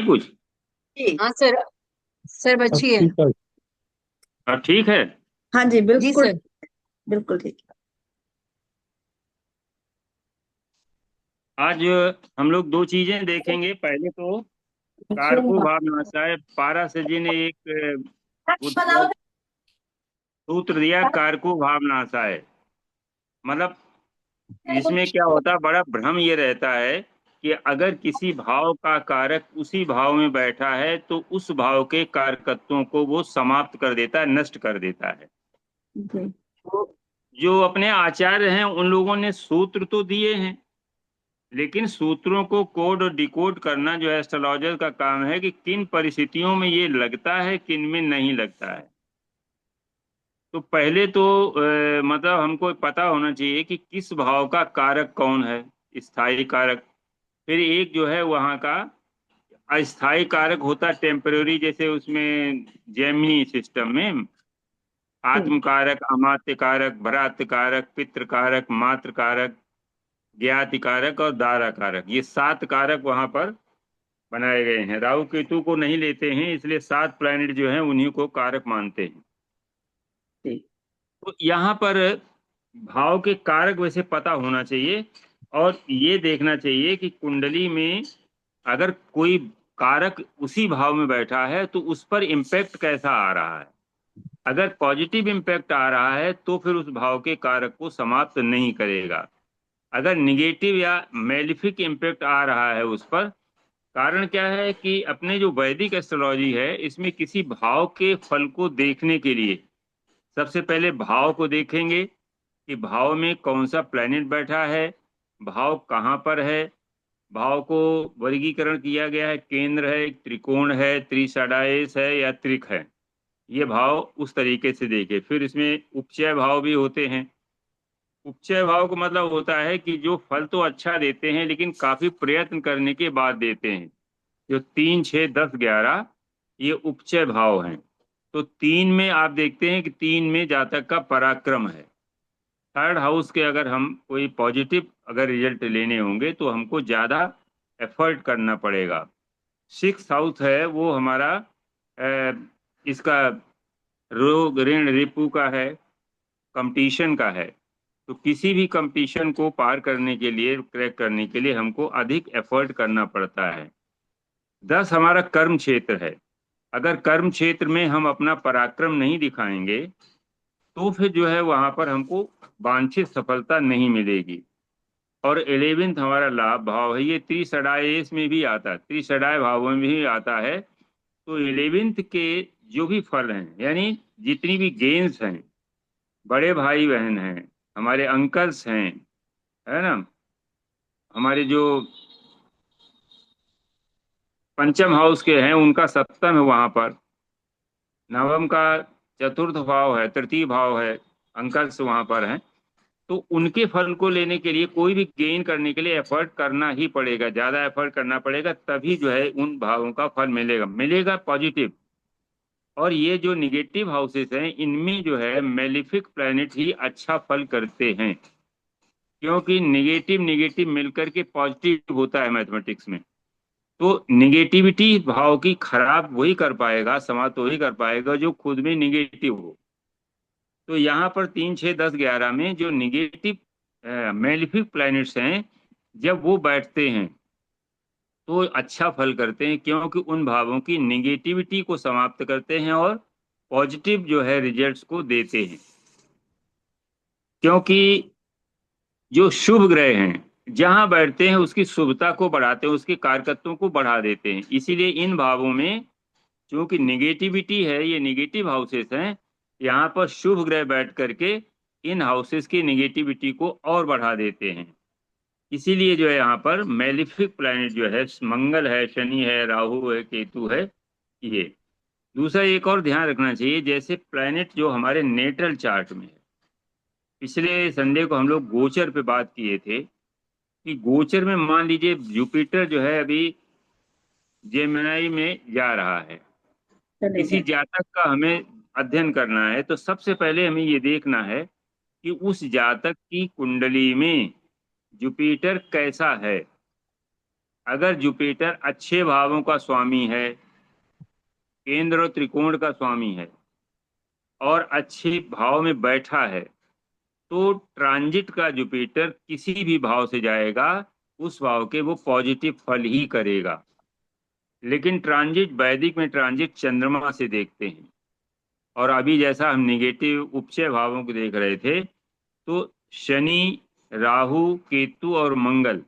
कुछ? जी। हाँ sir. Sir अब अच्छी है। ठीक है। अब ठीक है। हाँ जी, जी बिल्कुल। सर। बिल्कुल ठीक आज हम लोग दो चीजें देखेंगे। पहले तो है। कारकुभावनाशाय, पाराशर ने एक मतलब सूत्र दिया, कारकुभावनाशाय। मतलब इसमें क्या होता है, बड़ा भ्रम ये रहता है कि अगर किसी भाव का कारक उसी भाव में बैठा है तो उस भाव के कारकत्वों को वो समाप्त कर देता है, नष्ट कर देता है। जी। तो जो अपने आचार्य हैं उन लोगों ने सूत्र तो दिए हैं, लेकिन सूत्रों को कोड और डिकोड करना जो है एस्ट्रोलॉजर का काम है कि किन परिस्थितियों में ये लगता है, किन में नहीं लगता है। तो पहले तो मतलब हमको पता होना चाहिए कि किस भाव का कारक कौन है, स्थायी कारक। फिर एक जो है वहाँ का अस्थायी कारक होता टेम्पररी, जैसे उसमें जेमिनी सिस्टम में जी। आत्म कारक, अमात्य कारक, भरात कारक, पितृ कारक, मातृ कारक, ज्ञाति कारक और दारा कारक, ये 7 कारक वहां पर बनाए गए हैं। राहु केतु को नहीं लेते हैं, इसलिए 7 प्लैनेट जो हैं उन्हीं को कारक मानते हैं। जी। तो यहाँ पर भाव के कारक वैसे पता होना चाहिए, और ये देखना चाहिए कि कुंडली में अगर कोई कारक उसी भाव में बैठा है तो उस पर इम्पैक्ट कैसा आ रहा है। अगर पॉजिटिव इम्पैक्ट आ रहा है तो फिर उस भाव के कारक को समाप्त नहीं करेगा। अगर निगेटिव या मेलिफिक इम्पैक्ट आ रहा है उस पर, कारण क्या है कि अपने जो वैदिक एस्ट्रोलॉजी है इसमें किसी भाव के फल को देखने के लिए सबसे पहले भाव को देखेंगे कि भाव में कौन सा प्लैनेट बैठा है, भाव कहाँ पर है। भाव को वर्गीकरण किया गया है, केंद्र है, त्रिकोण है, त्रिषाडाएस है या त्रिक है। ये भाव उस तरीके से देखे। फिर इसमें उपचय भाव भी होते हैं। उपचय भाव का मतलब होता है कि जो फल तो अच्छा देते हैं लेकिन काफी प्रयत्न करने के बाद देते हैं। जो 3, 6, 10, 11 ये उपचय भाव हैं। तो 3 में आप देखते हैं कि 3 में जातक का पराक्रम है। थर्ड हाउस के अगर हम कोई पॉजिटिव अगर रिजल्ट लेने होंगे तो हमको ज्यादा एफर्ट करना पड़ेगा। 6 हाउस है वो हमारा इसका रोग ऋण रिपू का है, कंपटीशन का है। तो किसी भी कंपटीशन को पार करने के लिए, क्रैक करने के लिए हमको अधिक एफर्ट करना पड़ता है। 10 हमारा कर्म क्षेत्र है। अगर कर्म क्षेत्र में हम अपना पराक्रम नहीं दिखाएंगे तो फिर जो है वहां पर हमको वांछित सफलता नहीं मिलेगी। और 11th हमारा लाभ भाव है, ये त्रिषडाएस में भी आता है, त्रिषडाय भावों में भी आता है। तो 11th के जो भी फल हैं, यानी जितनी भी गेन्स हैं, बड़े भाई बहन हैं, हमारे अंकल्स हैं, है ना, हमारे जो पंचम हाउस के हैं उनका सप्तम है वहां पर, नवम का चतुर्थ भाव है, तृतीय भाव है, अंकल्स वहां पर हैं। तो उनके फल को लेने के लिए, कोई भी गेन करने के लिए एफर्ट करना ही पड़ेगा, ज्यादा एफर्ट करना पड़ेगा, तभी जो है उन भावों का फल मिलेगा, मिलेगा पॉजिटिव। और ये जो निगेटिव हाउसेस हैं इनमें जो है मेलिफिक प्लैनेट ही अच्छा फल करते हैं, क्योंकि निगेटिव निगेटिव मिलकर के पॉजिटिव होता है मैथमेटिक्स में। तो निगेटिविटी भाव की खराब वही कर पाएगा, समाप्त वही कर पाएगा जो खुद में निगेटिव हो। तो यहाँ पर 3, 6, 10, 11 में जो निगेटिव मेलिफिक प्लैनेट्स हैं, जब वो बैठते हैं तो अच्छा फल करते हैं, क्योंकि उन भावों की निगेटिविटी को समाप्त करते हैं और पॉजिटिव जो है रिजल्ट्स को देते हैं। क्योंकि जो शुभ ग्रह हैं जहां बैठते हैं उसकी शुभता को बढ़ाते हैं, उसके कारकत्वों को बढ़ा देते हैं। इसीलिए इन भावों में चूंकि निगेटिविटी है, ये निगेटिव हाउसेस हैं, यहाँ पर शुभ ग्रह बैठ करके इन हाउसेस की निगेटिविटी को और बढ़ा देते हैं। इसीलिए जो है यहाँ पर मेलिफिक प्लैनेट जो है मंगल है, शनि है, राहु है, केतु है, ये। दूसरा एक और ध्यान रखना चाहिए, जैसे प्लैनेट जो हमारे नेटल चार्ट में है, पिछले संडे को हम लोग गोचर पे बात किए थे कि गोचर में मान लीजिए जुपिटर जो है अभी जेमिनाई में जा रहा है। चले किसी गए। जातक का हमें अध्ययन करना है तो सबसे पहले हमें ये देखना है कि उस जातक की कुंडली में जुपिटर कैसा है। अगर जुपिटर अच्छे भावों का स्वामी है, केंद्र और त्रिकोण का स्वामी है और अच्छे भाव में बैठा है, तो ट्रांजिट का जुपिटर किसी भी भाव से जाएगा, उस भाव के वो पॉजिटिव फल ही करेगा। लेकिन ट्रांजिट, वैदिक में ट्रांजिट चंद्रमा से देखते हैं, और अभी जैसा हम निगेटिव उपचय भावों को देख रहे थे, तो शनि, राहु, केतु और मंगल,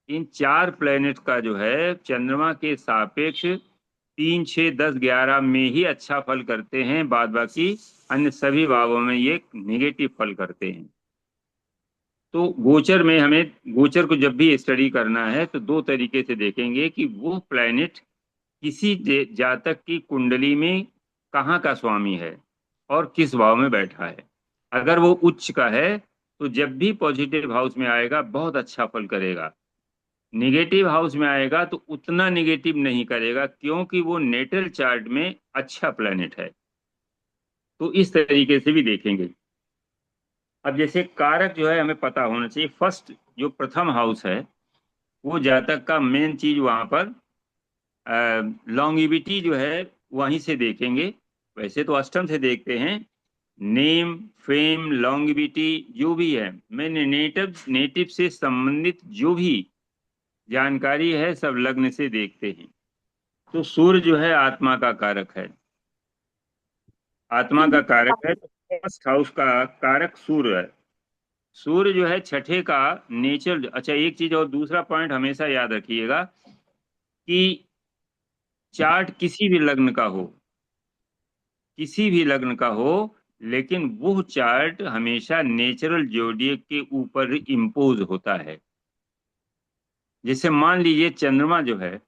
इन 4 प्लेनेट का जो है चंद्रमा के सापेक्ष 3, 6, 10, 11 में ही अच्छा फल करते हैं, बाद बाकी अन्य सभी भावों में ये निगेटिव फल करते हैं। तो गोचर में हमें, गोचर को जब भी स्टडी करना है तो 2 तरीके से देखेंगे कि वो प्लेनेट किसी जातक की कुंडली में कहाँ का स्वामी है और किस भाव में बैठा है। अगर वो उच्च का है तो जब भी पॉजिटिव हाउस में आएगा बहुत अच्छा फल करेगा, निगेटिव हाउस में आएगा तो उतना निगेटिव नहीं करेगा, क्योंकि वो नेटल चार्ट में अच्छा प्लेनेट है। तो इस तरीके से भी देखेंगे। अब जैसे कारक जो है हमें पता होना चाहिए। फर्स्ट जो प्रथम हाउस है, वो जातक का मेन चीज वहां पर लॉन्गिविटी जो है वहीं से देखेंगे। वैसे तो अष्टम से देखते हैं, नेम, फेम, लॉन्गिविटी जो भी है, मैंने नेटिव से संबंधित जो भी जानकारी है सब लग्न से देखते हैं। तो सूर्य जो है आत्मा का कारक है, आत्मा का कारक है, तो फर्स्ट हाउस का कारक सूर्य है। सूर्य जो है छठे का नेचर। अच्छा, एक चीज और, दूसरा पॉइंट हमेशा याद रखिएगा कि चार्ट किसी भी लग्न का हो, किसी भी लग्न का हो, लेकिन वो चार्ट हमेशा नेचुरल जोडियक के ऊपर इम्पोज होता है। जैसे मान लीजिए चंद्रमा जो है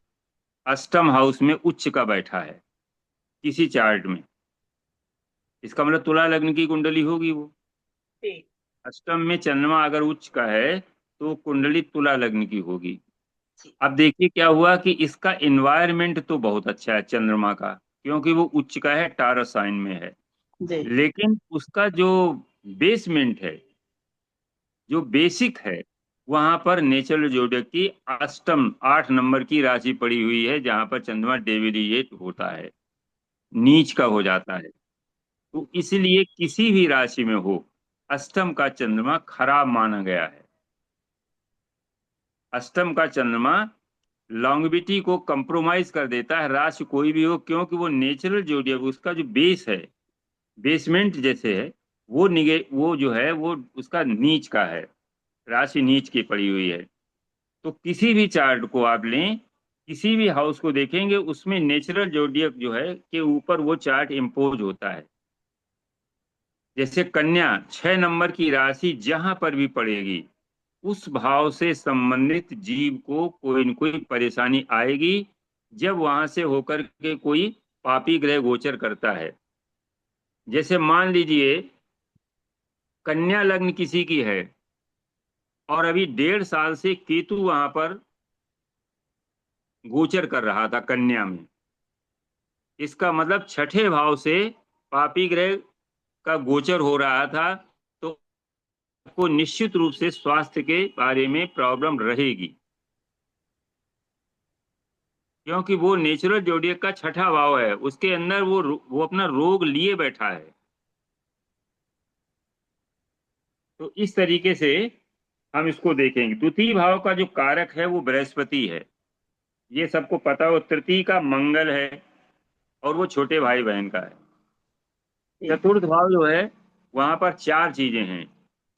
अष्टम हाउस में उच्च का बैठा है किसी चार्ट में, इसका मतलब तुला लग्न की कुंडली होगी वो। अष्टम में चंद्रमा अगर उच्च का है तो कुंडली तुला लग्न की होगी। अब देखिए क्या हुआ कि इसका एनवायरनमेंट तो बहुत अच्छा है चंद्रमा का, क्योंकि वो उच्च का है, टारस साइन में है। जी। लेकिन उसका जो बेसमेंट है, जो बेसिक है, वहां पर नेचुरल जोडियक की अष्टम 8 नंबर की राशि पड़ी हुई है, जहां पर चंद्रमा डेविलिएट होता है, नीच का हो जाता है। तो इसलिए किसी भी राशि में हो, अष्टम का चंद्रमा खराब माना गया है। अष्टम का चंद्रमा लॉन्गिविटी को कंप्रोमाइज कर देता है, राशि कोई भी हो, क्योंकि वो नेचुरल जोडियक, उसका जो बेस है, बेसमेंट जैसे है, वो जो है वो उसका नीच का है, राशि नीच की पड़ी हुई है। तो किसी भी चार्ट को आप लें, किसी भी हाउस को देखेंगे, उसमें नेचुरल जोडियक जो है के ऊपर वो चार्ट इम्पोज होता है। जैसे कन्या 6 नंबर की राशि जहां पर भी पड़ेगी, उस भाव से संबंधित जीव को कोई न कोई परेशानी आएगी, जब वहां से होकर के कोई पापी ग्रह गोचर करता है। जैसे मान लीजिए कन्या लग्न किसी की है और अभी 1.5 साल से केतु वहां पर गोचर कर रहा था कन्या में, इसका मतलब छठे भाव से पापी ग्रह का गोचर हो रहा था, तो आपको निश्चित रूप से स्वास्थ्य के बारे में प्रॉब्लम रहेगी, क्योंकि वो नेचुरल जोडियक का छठा भाव है, उसके अंदर वो अपना रोग लिए बैठा है। तो इस तरीके से हम इसको देखेंगे। द्वितीय भाव का जो कारक है वो बृहस्पति है, ये सबको पता हो। तृतीय का मंगल है और वो छोटे भाई बहन का है। चतुर्थ भाव जो है वहां पर 4 चीजें हैं।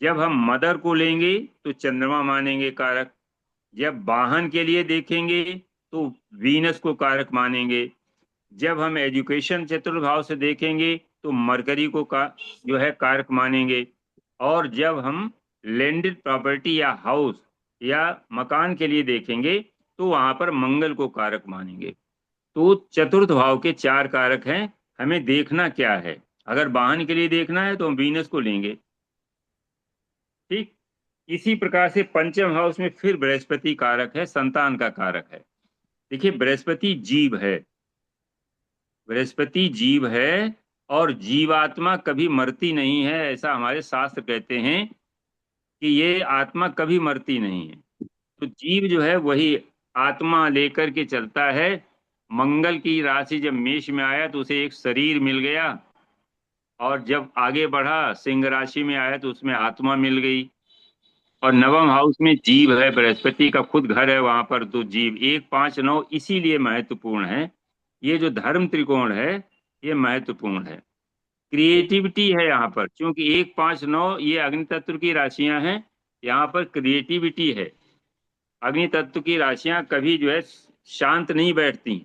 जब हम मदर को लेंगे तो चंद्रमा मानेंगे कारक, जब वाहन के लिए देखेंगे तो वीनस को कारक मानेंगे, जब हम एजुकेशन चतुर्थ भाव से देखेंगे तो मरकरी को जो है कारक मानेंगे, और जब हम लैंडेड प्रॉपर्टी या हाउस या मकान के लिए देखेंगे तो वहां पर मंगल को कारक मानेंगे। तो चतुर्थ भाव के 4 कारक हैं। हमें देखना क्या है, अगर वाहन के लिए देखना है तो हम वीनस को लेंगे। ठीक इसी प्रकार से पंचम हाउस में फिर बृहस्पति कारक है, संतान का कारक है। देखिए बृहस्पति जीव है, बृहस्पति जीव है, और जीवात्मा कभी मरती नहीं है, ऐसा हमारे शास्त्र कहते हैं कि ये आत्मा कभी मरती नहीं है। तो जीव जो है वही आत्मा लेकर के चलता है। मंगल की राशि जब मेष में आया तो उसे एक शरीर मिल गया, और जब आगे बढ़ा सिंह राशि में आया तो उसमें आत्मा मिल गई। और नवम हाउस में जीव है, बृहस्पति का खुद घर है वहां पर, तो जीव 1 5 9 इसीलिए महत्वपूर्ण है। ये जो धर्म त्रिकोण है ये महत्वपूर्ण है। क्रिएटिविटी है यहाँ पर, क्योंकि 1 5 9 ये अग्नि तत्व की राशियां हैं। यहाँ पर क्रिएटिविटी है। अग्नि तत्व की राशियां कभी जो है शांत नहीं बैठती,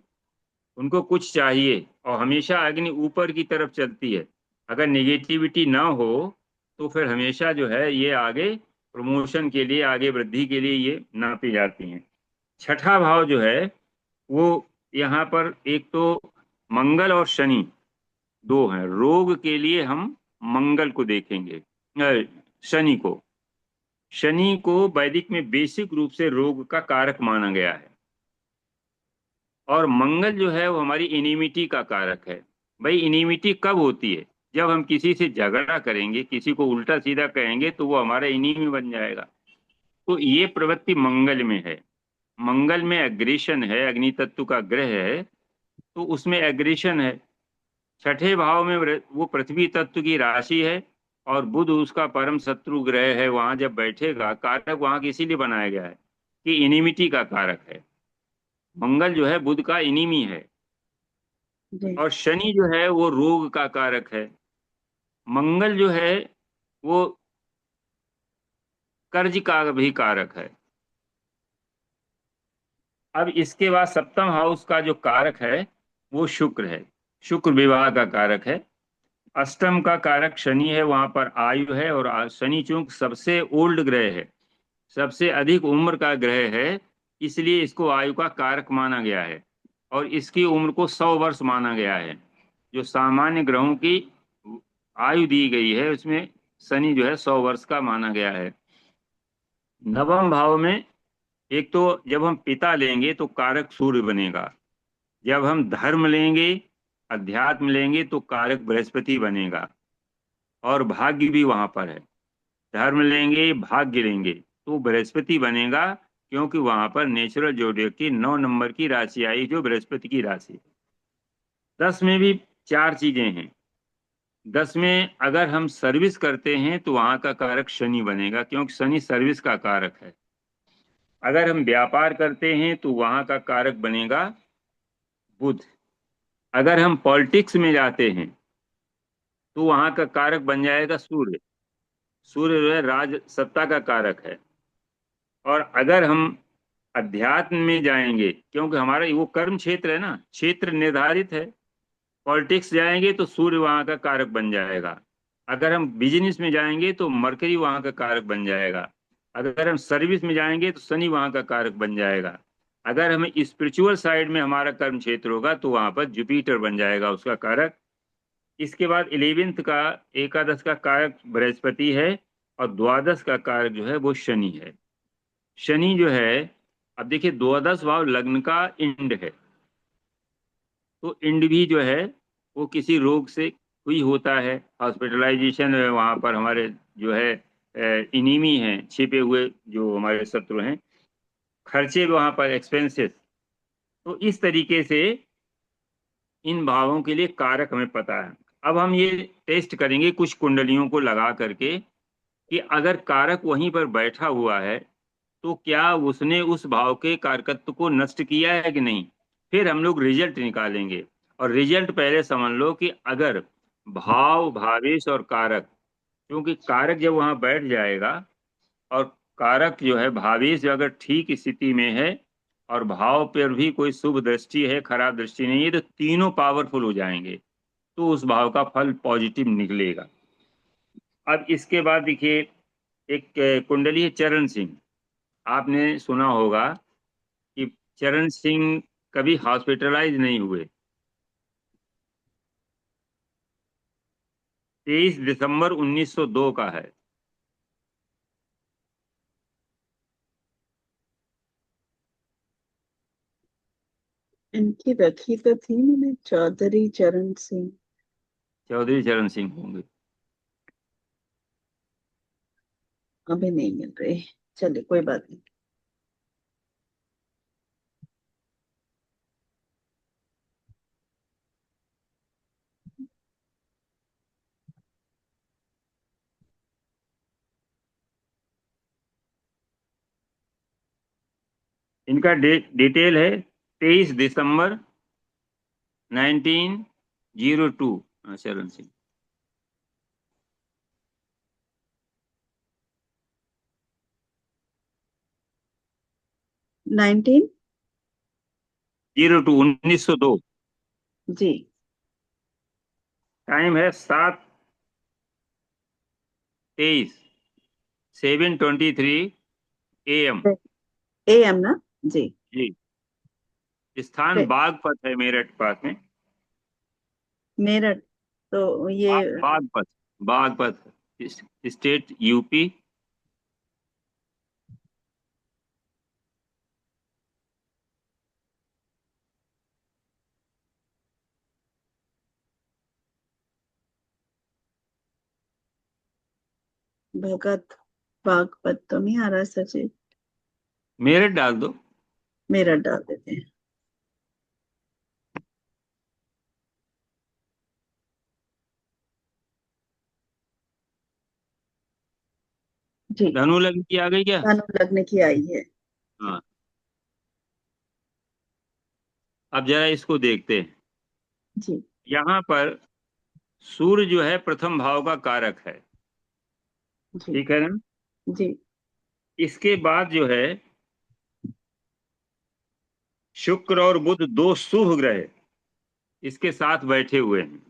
उनको कुछ चाहिए, और हमेशा अग्नि ऊपर की तरफ चलती है। अगर नेगेटिविटी ना हो तो फिर हमेशा जो है ये आगे प्रमोशन के लिए, आगे वृद्धि के लिए ये नापी जाती हैं। छठा भाव जो है वो यहाँ पर एक तो मंगल और शनि दो हैं। रोग के लिए हम मंगल को देखेंगे, शनि को। शनि को वैदिक में बेसिक रूप से रोग का कारक माना गया है। और मंगल जो है वो हमारी इनिमिटी का कारक है। भाई इनिमिटी कब होती है? जब हम किसी से झगड़ा करेंगे, किसी को उल्टा सीधा कहेंगे, तो वो हमारा इनिमी बन जाएगा। तो ये प्रवृत्ति मंगल में है। मंगल में एग्रेशन है, अग्नि तत्व का ग्रह है, तो उसमें एग्रेशन है। छठे भाव में वो पृथ्वी तत्व की राशि है, और बुध उसका परम शत्रु ग्रह है। वहां जब बैठेगा, कारक वहां के इसीलिए बनाया गया है कि इनिमिटी का कारक है। मंगल जो है बुध का इनिमी है। जी। और शनि जो है वो रोग का कारक है। मंगल जो है वो कर्ज का भी कारक है। अब इसके बाद सप्तम हाउस का जो कारक है वो शुक्र है। शुक्र विवाह का कारक है। अष्टम का कारक शनि है, वहां पर आयु है, और शनि चूंकि सबसे ओल्ड ग्रह है, सबसे अधिक उम्र का ग्रह है, इसलिए इसको आयु का कारक माना गया है। और इसकी उम्र को 100 वर्ष माना गया है। जो सामान्य ग्रहों की आयु दी गई है उसमें शनि जो है 100 वर्ष का माना गया है। नवम भाव में एक तो जब हम पिता लेंगे तो कारक सूर्य बनेगा। जब हम धर्म लेंगे, अध्यात्म लेंगे, तो कारक बृहस्पति बनेगा। और भाग्य भी वहां पर है। धर्म लेंगे, भाग्य लेंगे, तो बृहस्पति बनेगा, क्योंकि वहां पर नेचुरल जोडियक की 9 नंबर की राशि आई, जो बृहस्पति की राशि। 10 में भी 4 चीजें हैं। 10 में अगर हम सर्विस करते हैं तो वहां का कारक शनि बनेगा, क्योंकि शनि सर्विस का कारक है। अगर हम व्यापार करते हैं तो वहां का कारक बनेगा बुध। अगर हम पॉलिटिक्स में जाते हैं तो वहां का कारक बन जाएगा सूर्य। सूर्य जो है राज सत्ता का कारक है। और अगर हम अध्यात्म में जाएंगे, क्योंकि हमारा वो कर्म क्षेत्र है ना, क्षेत्र निर्धारित है। पॉलिटिक्स जाएंगे तो सूर्य वहां का कारक बन जाएगा। अगर हम बिजनेस में जाएंगे तो मरकरी वहां का कारक बन जाएगा। अगर हम सर्विस में जाएंगे तो शनि वहां का कारक बन जाएगा। अगर हमें स्पिरिचुअल साइड में हमारा कर्म क्षेत्र होगा तो वहां पर जुपिटर बन जाएगा उसका कारक। इसके बाद 11th का, एकादश का कारक बृहस्पति है, और द्वादश का कारक जो है वो शनि है। शनि जो है, अब देखिए द्वादश भाव लग्न का इंड है, तो इंड भी जो है वो किसी रोग से हुई होता है। हॉस्पिटलाइजेशन है वहां पर, हमारे जो है इनिमी हैं, छिपे हुए जो हमारे शत्रु हैं, खर्चे वहां पर, एक्सपेंसेस। तो इस तरीके से इन भावों के लिए कारक हमें पता है। अब हम ये टेस्ट करेंगे कुछ कुंडलियों को लगा करके कि अगर कारक वहीं पर बैठा हुआ है तो क्या उसने उस भाव के कारकत्व को नष्ट किया है कि नहीं। फिर हम लोग रिजल्ट निकालेंगे। और रिजल्ट पहले समझ लो कि अगर भाव, भावेश और कारक, क्योंकि कारक जब वहां बैठ जाएगा, और कारक जो है भावेश अगर ठीक स्थिति में है, और भाव पर भी कोई शुभ दृष्टि है, खराब दृष्टि नहीं है, तो तीनों पावरफुल हो जाएंगे, तो उस भाव का फल पॉजिटिव निकलेगा। अब इसके बाद देखिए, एक कुंडली है चरण सिंह। आपने सुना होगा कि चरण सिंह कभी हॉस्पिटलाइज नहीं हुए। 23 दिसंबर 1902 का है। इनकी रखी तो थी मैंने, चौधरी चरण सिंह। चौधरी चरण सिंह होंगे। अभी नहीं मिल रही। चलिए कोई बात नहीं। इनका डिटेल है 23 दिसंबर 1902। चरण सिंह। 19। 02, 1902। जी। टाइम है 7:23, 7:23 AM। AM ना। जी। जी। स्थान फिर बागपत है, मेरठ पास में। मेरठ। तो ये बागपत, बागपत, स्टेट यूपी। भगत बागपत तो नहीं आ रहा सचिन। मेरठ डाल दो। मेरठ डाल देते हैं। जी। धनु लग्न की आ गई क्या? धनु लग्न की आई है। हाँ। अब जरा इसको देखते हैं। जी। यहाँ पर सूर्य जो है प्रथम भाव का कारक है। जी। ठीक है ना? जी। इसके बाद जो है शुक्र और बुध, दो शुभ ग्रह इसके साथ बैठे हुए हैं।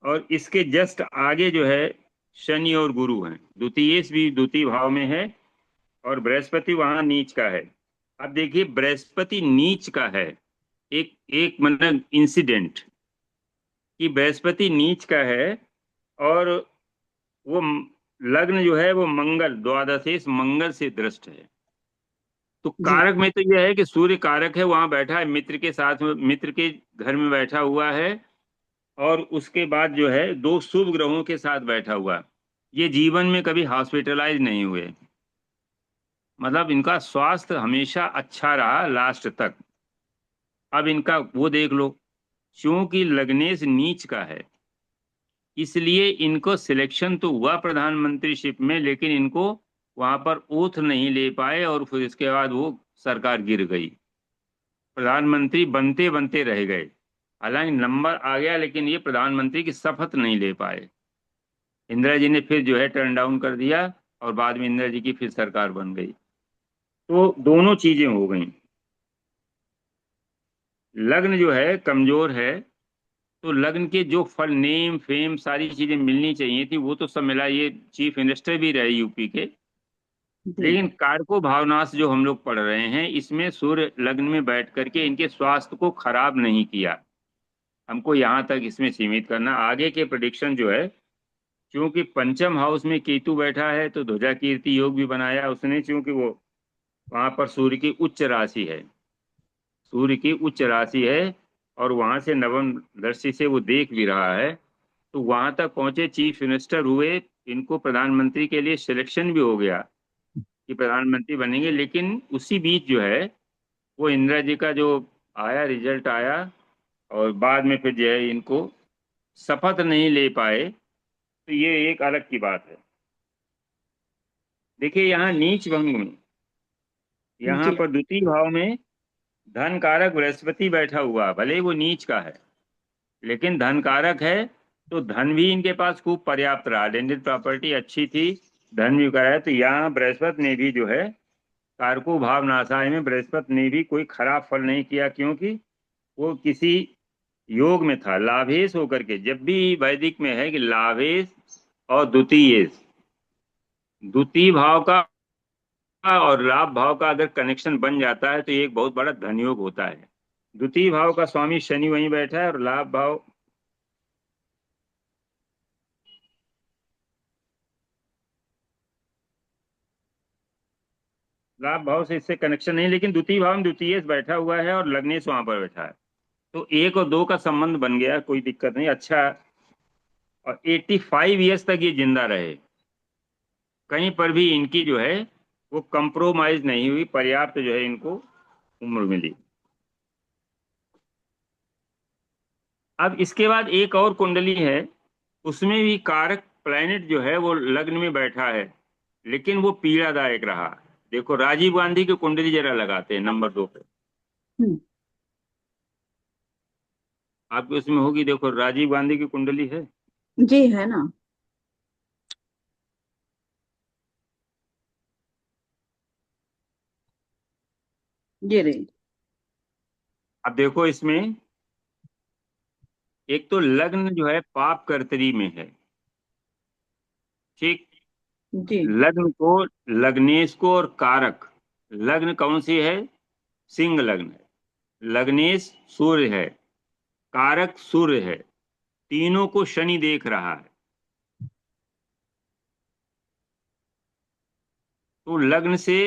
और इसके जस्ट आगे जो है शनि और गुरु हैं। द्वितीय भी द्वितीय भाव में है, और बृहस्पति वहां नीच का है। अब देखिए, बृहस्पति नीच का है। एक एक मतलब इंसिडेंट कि बृहस्पति नीच का है, और वो लग्न जो है वो मंगल, द्वादशेश मंगल से दृष्ट है। तो जी। कारक में तो यह है कि सूर्य कारक है, वहां बैठा है मित्र के साथ में, मित्र के घर में बैठा हुआ है। और उसके बाद जो है दो शुभ ग्रहों के साथ बैठा हुआ। ये जीवन में कभी हॉस्पिटलाइज नहीं हुए, मतलब इनका स्वास्थ्य हमेशा अच्छा रहा लास्ट तक। अब इनका वो देख लो, क्योंकि लग्नेश नीच का है, इसलिए इनको सिलेक्शन तो हुआ प्रधानमंत्रीशिप में, लेकिन इनको वहां पर ओथ नहीं ले पाए, और फिर इसके बाद वो सरकार गिर गई। प्रधानमंत्री बनते बनते रह गए। हालांकि नंबर आ गया, लेकिन ये प्रधानमंत्री की शपथ नहीं ले पाए। इंदिरा जी ने फिर जो है टर्न डाउन कर दिया, और बाद में इंदिरा जी की फिर सरकार बन गई। तो दोनों चीजें हो गई। लग्न जो है कमजोर है, तो लग्न के जो फल, नेम फेम सारी चीजें मिलनी चाहिए थी, वो तो सब मिला। ये चीफ मिनिस्टर भी रहे यूपी के। जी। लेकिन कारको भावनाश जो हम लोग पढ़ रहे हैं, इसमें सूर्य लग्न में बैठ करके इनके स्वास्थ्य को खराब नहीं किया। हमको यहाँ तक इसमें सीमित करना। आगे के प्रिडिक्शन जो है, क्योंकि पंचम हाउस में केतु बैठा है, तो ध्वजा कीर्ति योग भी बनाया उसने, क्योंकि वो वहां पर सूर्य की उच्च राशि है। सूर्य की उच्च राशि है, और वहां से नवम दृष्टि से वो देख भी रहा है। तो वहां तक पहुंचे, चीफ मिनिस्टर हुए, इनको प्रधानमंत्री के लिए सिलेक्शन भी हो गया कि प्रधानमंत्री बनेंगे। लेकिन उसी बीच जो है वो इंदिरा जी का जो आया, रिजल्ट आया, और बाद में फिर जो है इनको शपथ नहीं ले पाए। तो ये एक अलग की बात है। देखिए यहाँ नीच भंग में, यहाँ जी। पर द्वितीय भाव में धन कारक बृहस्पति बैठा हुआ, भले ही वो नीच का है, लेकिन धन कारक है। तो धन भी इनके पास खूब पर्याप्त रहा, लैंडेड प्रॉपर्टी अच्छी थी, धन भी कराया। तो यहाँ बृहस्पति ने भी जो है कारको भाव नाशाय में बृहस्पति ने भी कोई खराब फल नहीं किया, क्योंकि वो किसी योग में था, लाभेश होकर के। जब भी वैदिक में है कि लाभेश और द्वितीय, द्वितीय भाव का और लाभ भाव का अगर कनेक्शन बन जाता है, तो ये एक बहुत बड़ा धनयोग होता है। द्वितीय भाव का स्वामी शनि वहीं बैठा है, और लाभ भाव, लाभ भाव से इससे कनेक्शन नहीं, लेकिन द्वितीय भाव में द्वितीय बैठा हुआ है, और लग्नेश वहां पर बैठा है। तो एक और दो का संबंध बन गया, कोई दिक्कत नहीं, अच्छा। और 85 ईयर्स तक ये जिंदा रहे, कहीं पर भी इनकी जो है वो कंप्रोमाइज नहीं हुई, पर्याप्त जो है इनको उम्र मिली। अब इसके बाद एक और कुंडली है, उसमें भी कारक प्लैनेट जो है वो लग्न में बैठा है। लेकिन वो पीड़ादायक रहा। देखो राजीव गांधी की कुंडली जरा लगाते हैं नंबर 2 पे। हम्म, आपके उसमें होगी, देखो राजीव गांधी की कुंडली है। जी है ना। जी रही। अब देखो इसमें एक तो लग्न जो है पाप कर्तरी में है। ठीक। जी। लग्न को, लग्नेश को और कारक, लग्न कौन सी है? सिंह लग्न है। लग्नेश सूर्य है, कारक सूर्य है, तीनों को शनि देख रहा है। तो लग्न से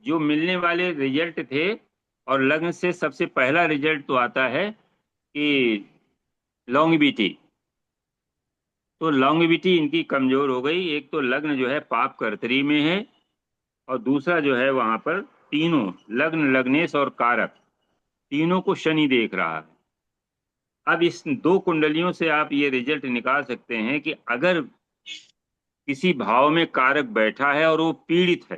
जो मिलने वाले रिजल्ट थे, और लग्न से सबसे पहला रिजल्ट तो आता है कि लॉन्गेविटी। तो लॉन्गेविटी इनकी कमजोर हो गई। एक तो लग्न जो है पाप कर्तरी में है, और दूसरा जो है वहां पर तीनों, लग्न लग्नेश और कारक, तीनों को शनि देख रहा है। अब इस दो कुंडलियों से आप ये रिजल्ट निकाल सकते हैं कि अगर किसी भाव में कारक बैठा है और वो पीड़ित है,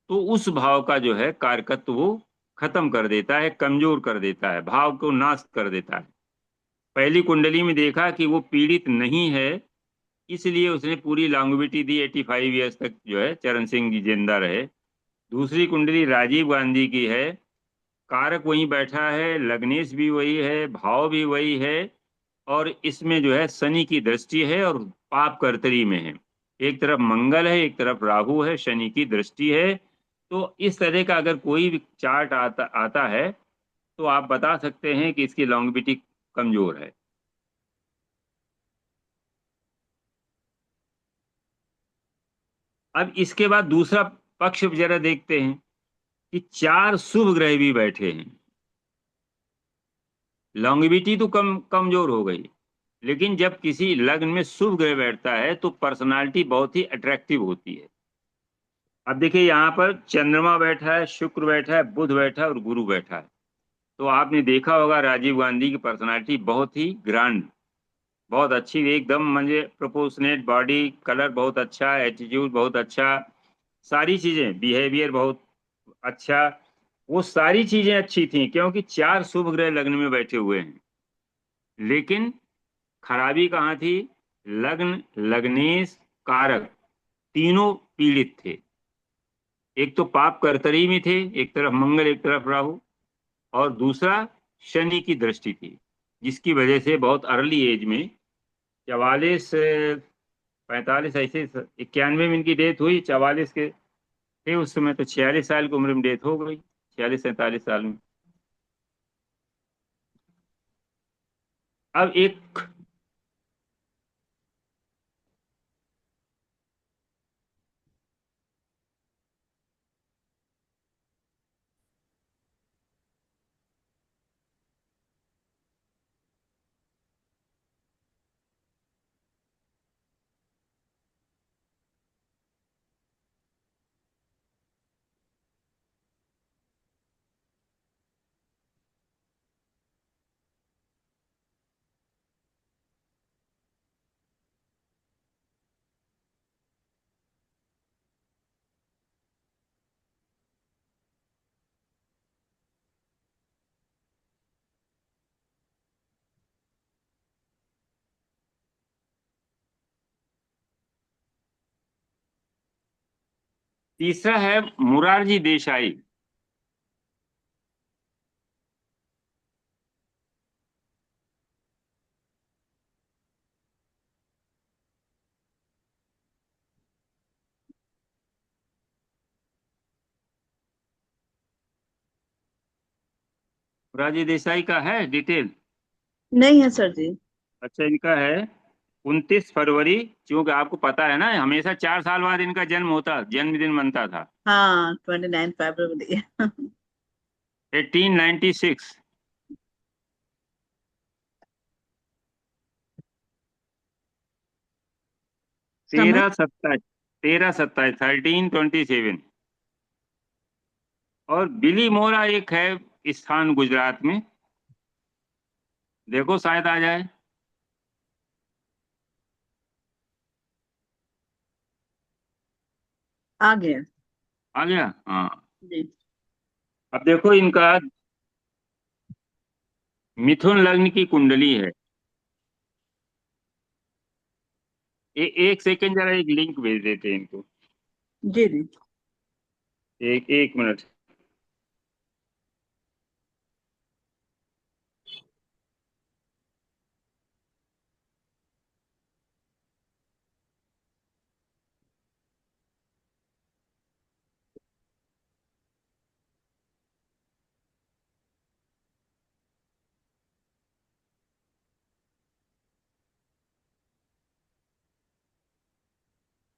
तो उस भाव का जो है कारकत्व वो खत्म कर देता है, कमजोर कर देता है, भाव को नाश कर देता है। पहली कुंडली में देखा कि वो पीड़ित नहीं है, इसलिए उसने पूरी लॉन्गेविटी दी, 85 ईयर्स तक जो है चरण सिंह जी जिंदा रहे। दूसरी कुंडली राजीव गांधी की है, कारक वहीं बैठा है, लग्नेश भी वही है, भाव भी वही है, और इसमें जो है शनि की दृष्टि है और पाप कर्तरी में है। एक तरफ मंगल है, एक तरफ राहु है, शनि की दृष्टि है। तो इस तरह का अगर कोई भी चार्ट आता आता है, तो आप बता सकते हैं कि इसकी लॉन्गेविटी कमजोर है। अब इसके बाद दूसरा पक्ष जरा देखते हैं कि चार शुभ ग्रह भी बैठे हैं। लॉन्गेविटी तो कमजोर हो गई, लेकिन जब किसी लग्न में शुभ ग्रह बैठता है तो पर्सनालिटी बहुत ही अट्रैक्टिव होती है। अब देखिए यहाँ पर चंद्रमा बैठा है, शुक्र बैठा है, बुध बैठा है और गुरु बैठा है। तो आपने देखा होगा राजीव गांधी की पर्सनालिटी बहुत ही ग्रांड, बहुत अच्छी, एकदम मुझे प्रोपोर्शनेट बॉडी, कलर बहुत अच्छा, एटीट्यूड बहुत अच्छा, सारी चीजें, बिहेवियर बहुत अच्छा। वो सारी चीजें अच्छी थी क्योंकि चार शुभ ग्रह लग्न में बैठे हुए हैं। लेकिन खराबी कहाँ थी? लग्न लग्नेश कारक तीनों पीड़ित थे। एक तो पाप कर्तरी में थे, एक तरफ मंगल एक तरफ राहु, और दूसरा शनि की दृष्टि थी, जिसकी वजह से बहुत अर्ली एज में, 44 45 ऐसे, 91 में इनकी डेथ हुई, 44 के थे उस समय, तो 46 साल की उम्र में डेथ हो गई, 46 47 साल में। अब एक, तीसरा है मुरारजी देसाई। मुरारजी देसाई का है डिटेल? नहीं है सर जी। अच्छा, इनका है 29 फरवरी, क्योंकि आपको पता है ना हमेशा 4 साल बाद इनका जन्म होता, जन्मदिन बनता था। हाँ 29 फरवरी। 1896। समय। 13 27, 13 27, 1327। और बिली मोरा एक है स्थान गुजरात में, देखो शायद आ जाए। आ गया। आ गया। हाँ, जी अब देखो इनका मिथुन लग्न की कुंडली है। एक सेकंड, जरा एक लिंक भेज देते हैं इनको। जी जी। एक एक मिनट।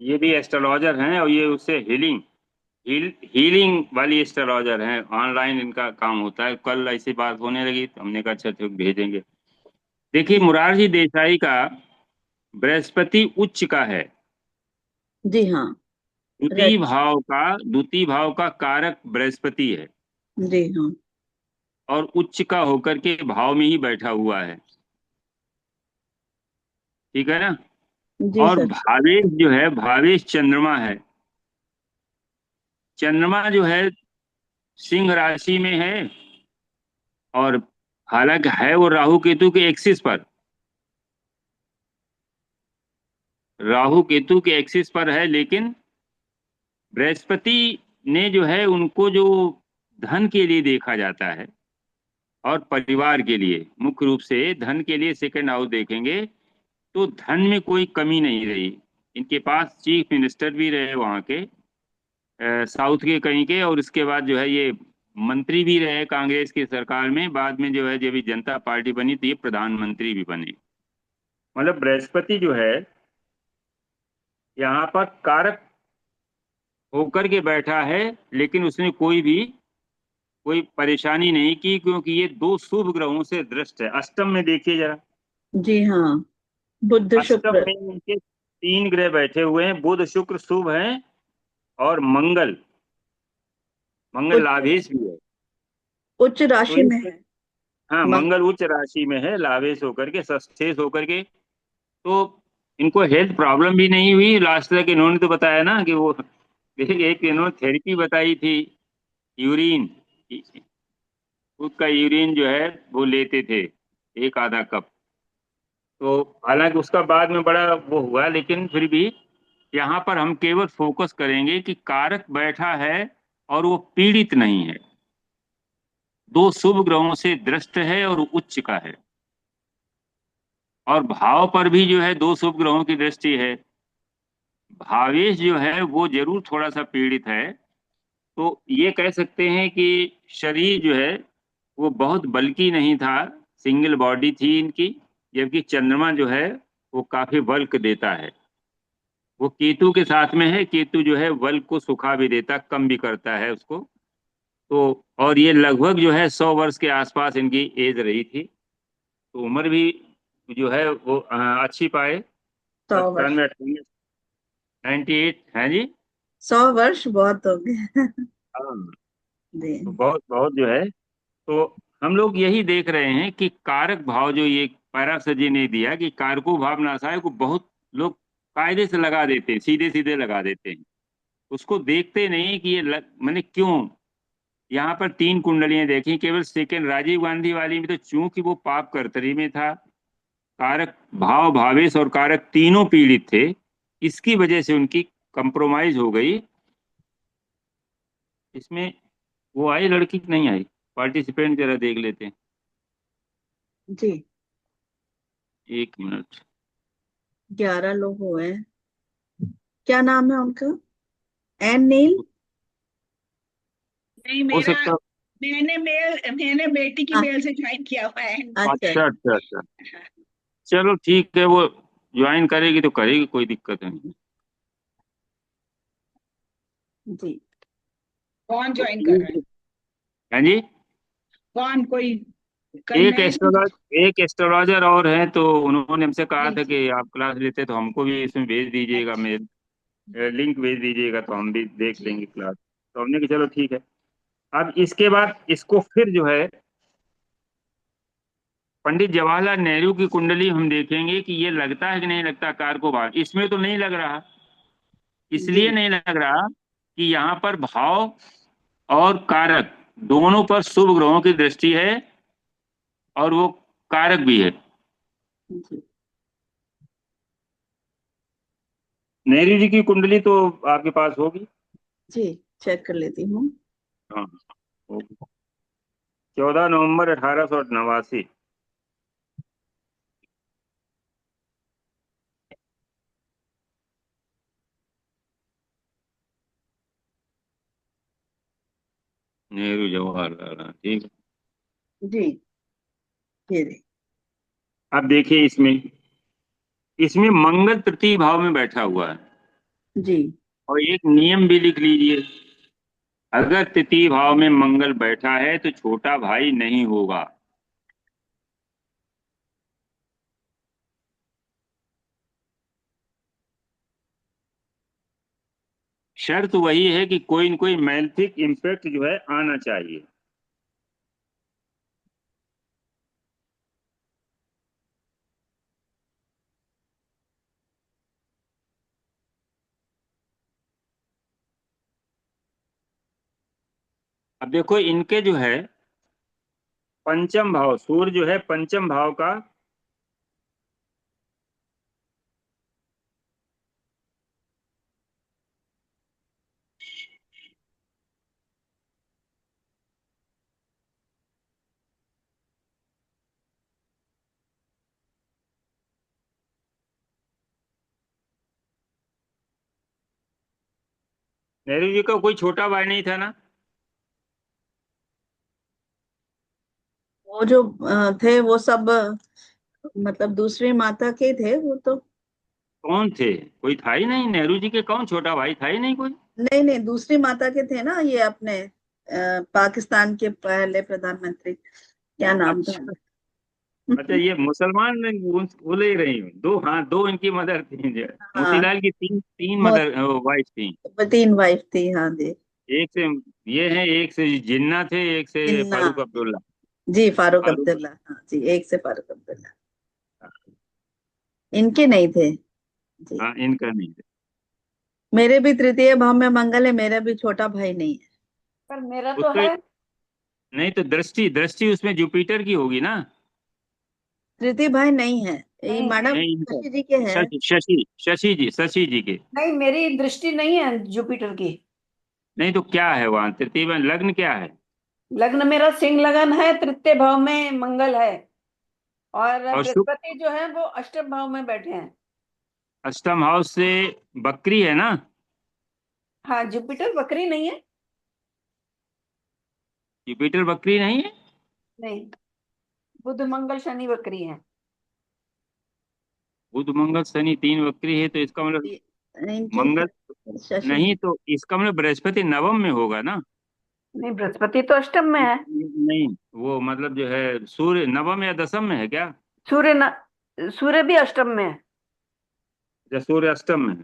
ये भी एस्ट्रोलॉजर हैं और ये उससे हीलिंग वाली एस्ट्रोलॉजर हैं। ऑनलाइन इनका काम होता है। कल ऐसी बात होने लगी तो हमने कहा अच्छा तो भेजेंगे। देखिए, जी मुरारजी देसाई का बृहस्पति उच्च का है। जी हाँ। रच। द्वितीय भाव का कारक बृहस्पति है जी हाँ। और उच्च का होकर के भाव में ही बैठा हुआ है। ठीक है ना। जी और सर। भावेश जो है, भावेश चंद्रमा है। चंद्रमा जो है सिंह राशि में है, और हालांकि है वो राहु केतु के एक्सिस पर। राहु केतु के एक्सिस पर है, लेकिन बृहस्पति ने जो है उनको जो धन के लिए देखा जाता है और परिवार के लिए, मुख्य रूप से धन के लिए सेकंड हाउस देखेंगे तो धन में कोई कमी नहीं रही। इनके पास चीफ मिनिस्टर भी रहे वहाँ के, साउथ के कहीं के, और इसके बाद जो है ये मंत्री भी रहे कांग्रेस की सरकार में। बाद में जो है जब ये जनता पार्टी बनी तो ये प्रधानमंत्री भी बने। मतलब बृहस्पति जो है यहाँ पर कारक होकर के बैठा है, लेकिन उसने कोई परेशानी नहीं की, क्योंकि ये दो शुभ ग्रहों से दृष्ट है। अष्टम में देखिए जरा। जी हाँ। बुध अष्टम शुक्र। में इनके तीन ग्रह बैठे हुए हैं। बुध शुक्र शुभ हैं, और मंगल, मंगल उच्च। लाभेश भी है। उच्च तो राशि में इस, है। हाँ, मंग मंगल उच्च राशि में है, लाभेश होकर के, सस्तेश होकर के। तो इनको हेल्थ प्रॉब्लम भी नहीं हुई। लास्ट तक इन्होंने तो बताया ना कि वो एक इन्होंने थेरेपी बताई थी, यूरिन, खुद का यूरिन जो है वो लेते थे, एक आधा कप। तो हालांकि उसका बाद में बड़ा वो हुआ, लेकिन फिर भी यहाँ पर हम केवल फोकस करेंगे कि कारक बैठा है और वो पीड़ित नहीं है। दो शुभ ग्रहों से दृष्ट है और उच्च का है, और भाव पर भी जो है दो शुभ ग्रहों की दृष्टि है। भावेश जो है वो जरूर थोड़ा सा पीड़ित है। तो ये कह सकते हैं कि शरीर जो है वो बहुत बल्कि नहीं था, सिंगल बॉडी थी इनकी। जबकि चंद्रमा जो है वो काफी बल्क देता है। वो केतु के साथ में है। केतु जो है बल्क को सुखा भी देता, कम भी करता है उसको। तो और ये लगभग जो है 100 वर्ष के आसपास इनकी एज रही थी। तो उम्र भी जो है वो अच्छी पाए। 100 वर्ष। 98 है जी। 100 वर्ष बहुत हो गए। हाँ, तो जी बहुत बहुत जो है। तो हम लोग यही देख रहे हैं कि कारक भाव जो ये पैरासर जी ने दिया कि कारको भाव नासाय को बहुत लोग कायदे से लगा देते हैं, सीधे सीधे लगा देते हैं। उसको देखते नहीं कि मैंने क्यों। यहाँ पर तीन कुंडलियां देखी, केवल सेकंड राजीव गांधी वाली में तो चूंकि वो पाप कर्तरी में था, कारक भाव भावेश और कारक तीनों पीड़ित थे, इसकी वजह से उनकी कंप्रोमाइज हो गई। इसमें वो आई लड़की की नहीं आई? पार्टिसिपेंट जरा देख लेते हैं। जी। एक मिनट। 11 लोग हुए हैं। क्या नाम है उनका? एन नील। नहीं, हो मेरा सकता। मैंने बेटी की हाँ, मेल से ज्वाइन किया हुआ है। अच्छा। अच्छा अच्छा अच्छा। चलो ठीक है, वो ज्वाइन करेगी तो करेगी, कोई दिक्कत नहीं। जी। कौन तो ज्वाइन कर रहा है? हाँ जी। कौन, कोई करना है कि? एक एस्ट्रोलॉजर और हैं, तो उन्होंने हमसे कहा जी था जी। कि आप क्लास लेते तो हमको भी इसमें भेज दीजिएगा, अच्छा। मेल लिंक भेज दीजिएगा तो हम भी देख जी। लेंगे क्लास। तो हमने कहा चलो ठीक है। अब इसके बाद इसको फिर जो है पंडित जवाहरलाल नेहरू की कुंडली हम देखेंगे कि ये लगता है कि नहीं लगता कार को भाग। इसमें तो नहीं लग रहा। जी इसलिए नहीं लग रहा कि यहाँ पर भाव और कारक दोनों पर शुभ ग्रहों की दृष्टि है, और वो कारक भी है। जी नेहरू जी की कुंडली तो आपके पास होगी। जी, चेक कर लेती हूँ। हाँ, होगी। 14 नवंबर 1889। नेहरू जवाहरलाल, हाँ, ठीक है। जी, ये रही। अब देखिए, इसमें इसमें मंगल तृतीय भाव में बैठा हुआ है। जी और एक नियम भी लिख लीजिए, अगर तृतीय भाव में मंगल बैठा है तो छोटा भाई नहीं होगा। शर्त वही है कि कोई न कोई मैलेफिक इम्पैक्ट जो है आना चाहिए। अब देखो, इनके जो है पंचम भाव, सूर्य जो है पंचम भाव का नेहरू जी का कोई छोटा भाई नहीं था ना? वो जो थे वो सब मतलब दूसरी माता के थे वो तो। कौन थे? कोई था ही नहीं, नेहरू जी के कौन छोटा भाई था ही नहीं कोई। नहीं नहीं, दूसरी माता के थे ना, ये अपने पाकिस्तान के पहले प्रधानमंत्री, क्या नाम था अच्छा, अच्छा, ये मुसलमान में बोल ही रही हूँ। दो, हाँ, दो इनकी मदर थी जो, हाँ, मोतीलाल की तीन तीन मो- मदर वाइफ थी। तीन वाइफ थी, हाँ जी। एक से ये है, एक से जिन्ना थे, एक से जिन्ना, फारूक अब्दुल्ला। जी फारूक फारूक, अब्दुल्ला, हाँ जी, एक से फारूक अब्दुल्ला। इनके नहीं थे जी। हाँ, इनका नहीं थे। मेरे भी तृतीय भाव में मंगल है, मेरा भी छोटा भाई नहीं है। पर मेरा तो उसका है। नहीं तो दृष्टि दृष्टि उसमें जुपिटर की होगी ना? तृतीय भाई नहीं है, ये नहीं मैडम नहीं, इनका शशि जी के हैं। शशि जी के। नहीं, मेरी दृष्टि नहीं है जुपिटर की। नहीं तो क्या है वहां तृतीय में, लग्न क्या है? लग्न मेरा सिंह लगन है, तृतीय भाव में मंगल है। और और शुक्र बृहस्पति जो है वो अष्टम भाव में बैठे हैं। अष्टम हाउस से बकरी है ना? हाँ, जुपिटर बकरी नहीं है। जुपिटर बकरी नहीं है। नहीं, बुध मंगल शनि बकरी है। बुध मंगल शनि तीन बकरी है, तो इसका मतलब इनके मंगल शशि नहीं, जी। तो इसका मतलब बृहस्पति नवम में होगा ना? नहीं, बृहस्पति तो अष्टम में है। नहीं, वो मतलब जो है सूर्य नवम या दसम में है क्या? सूर्य न सूर्य भी अष्टम में है। या सूर्य अष्टम में है?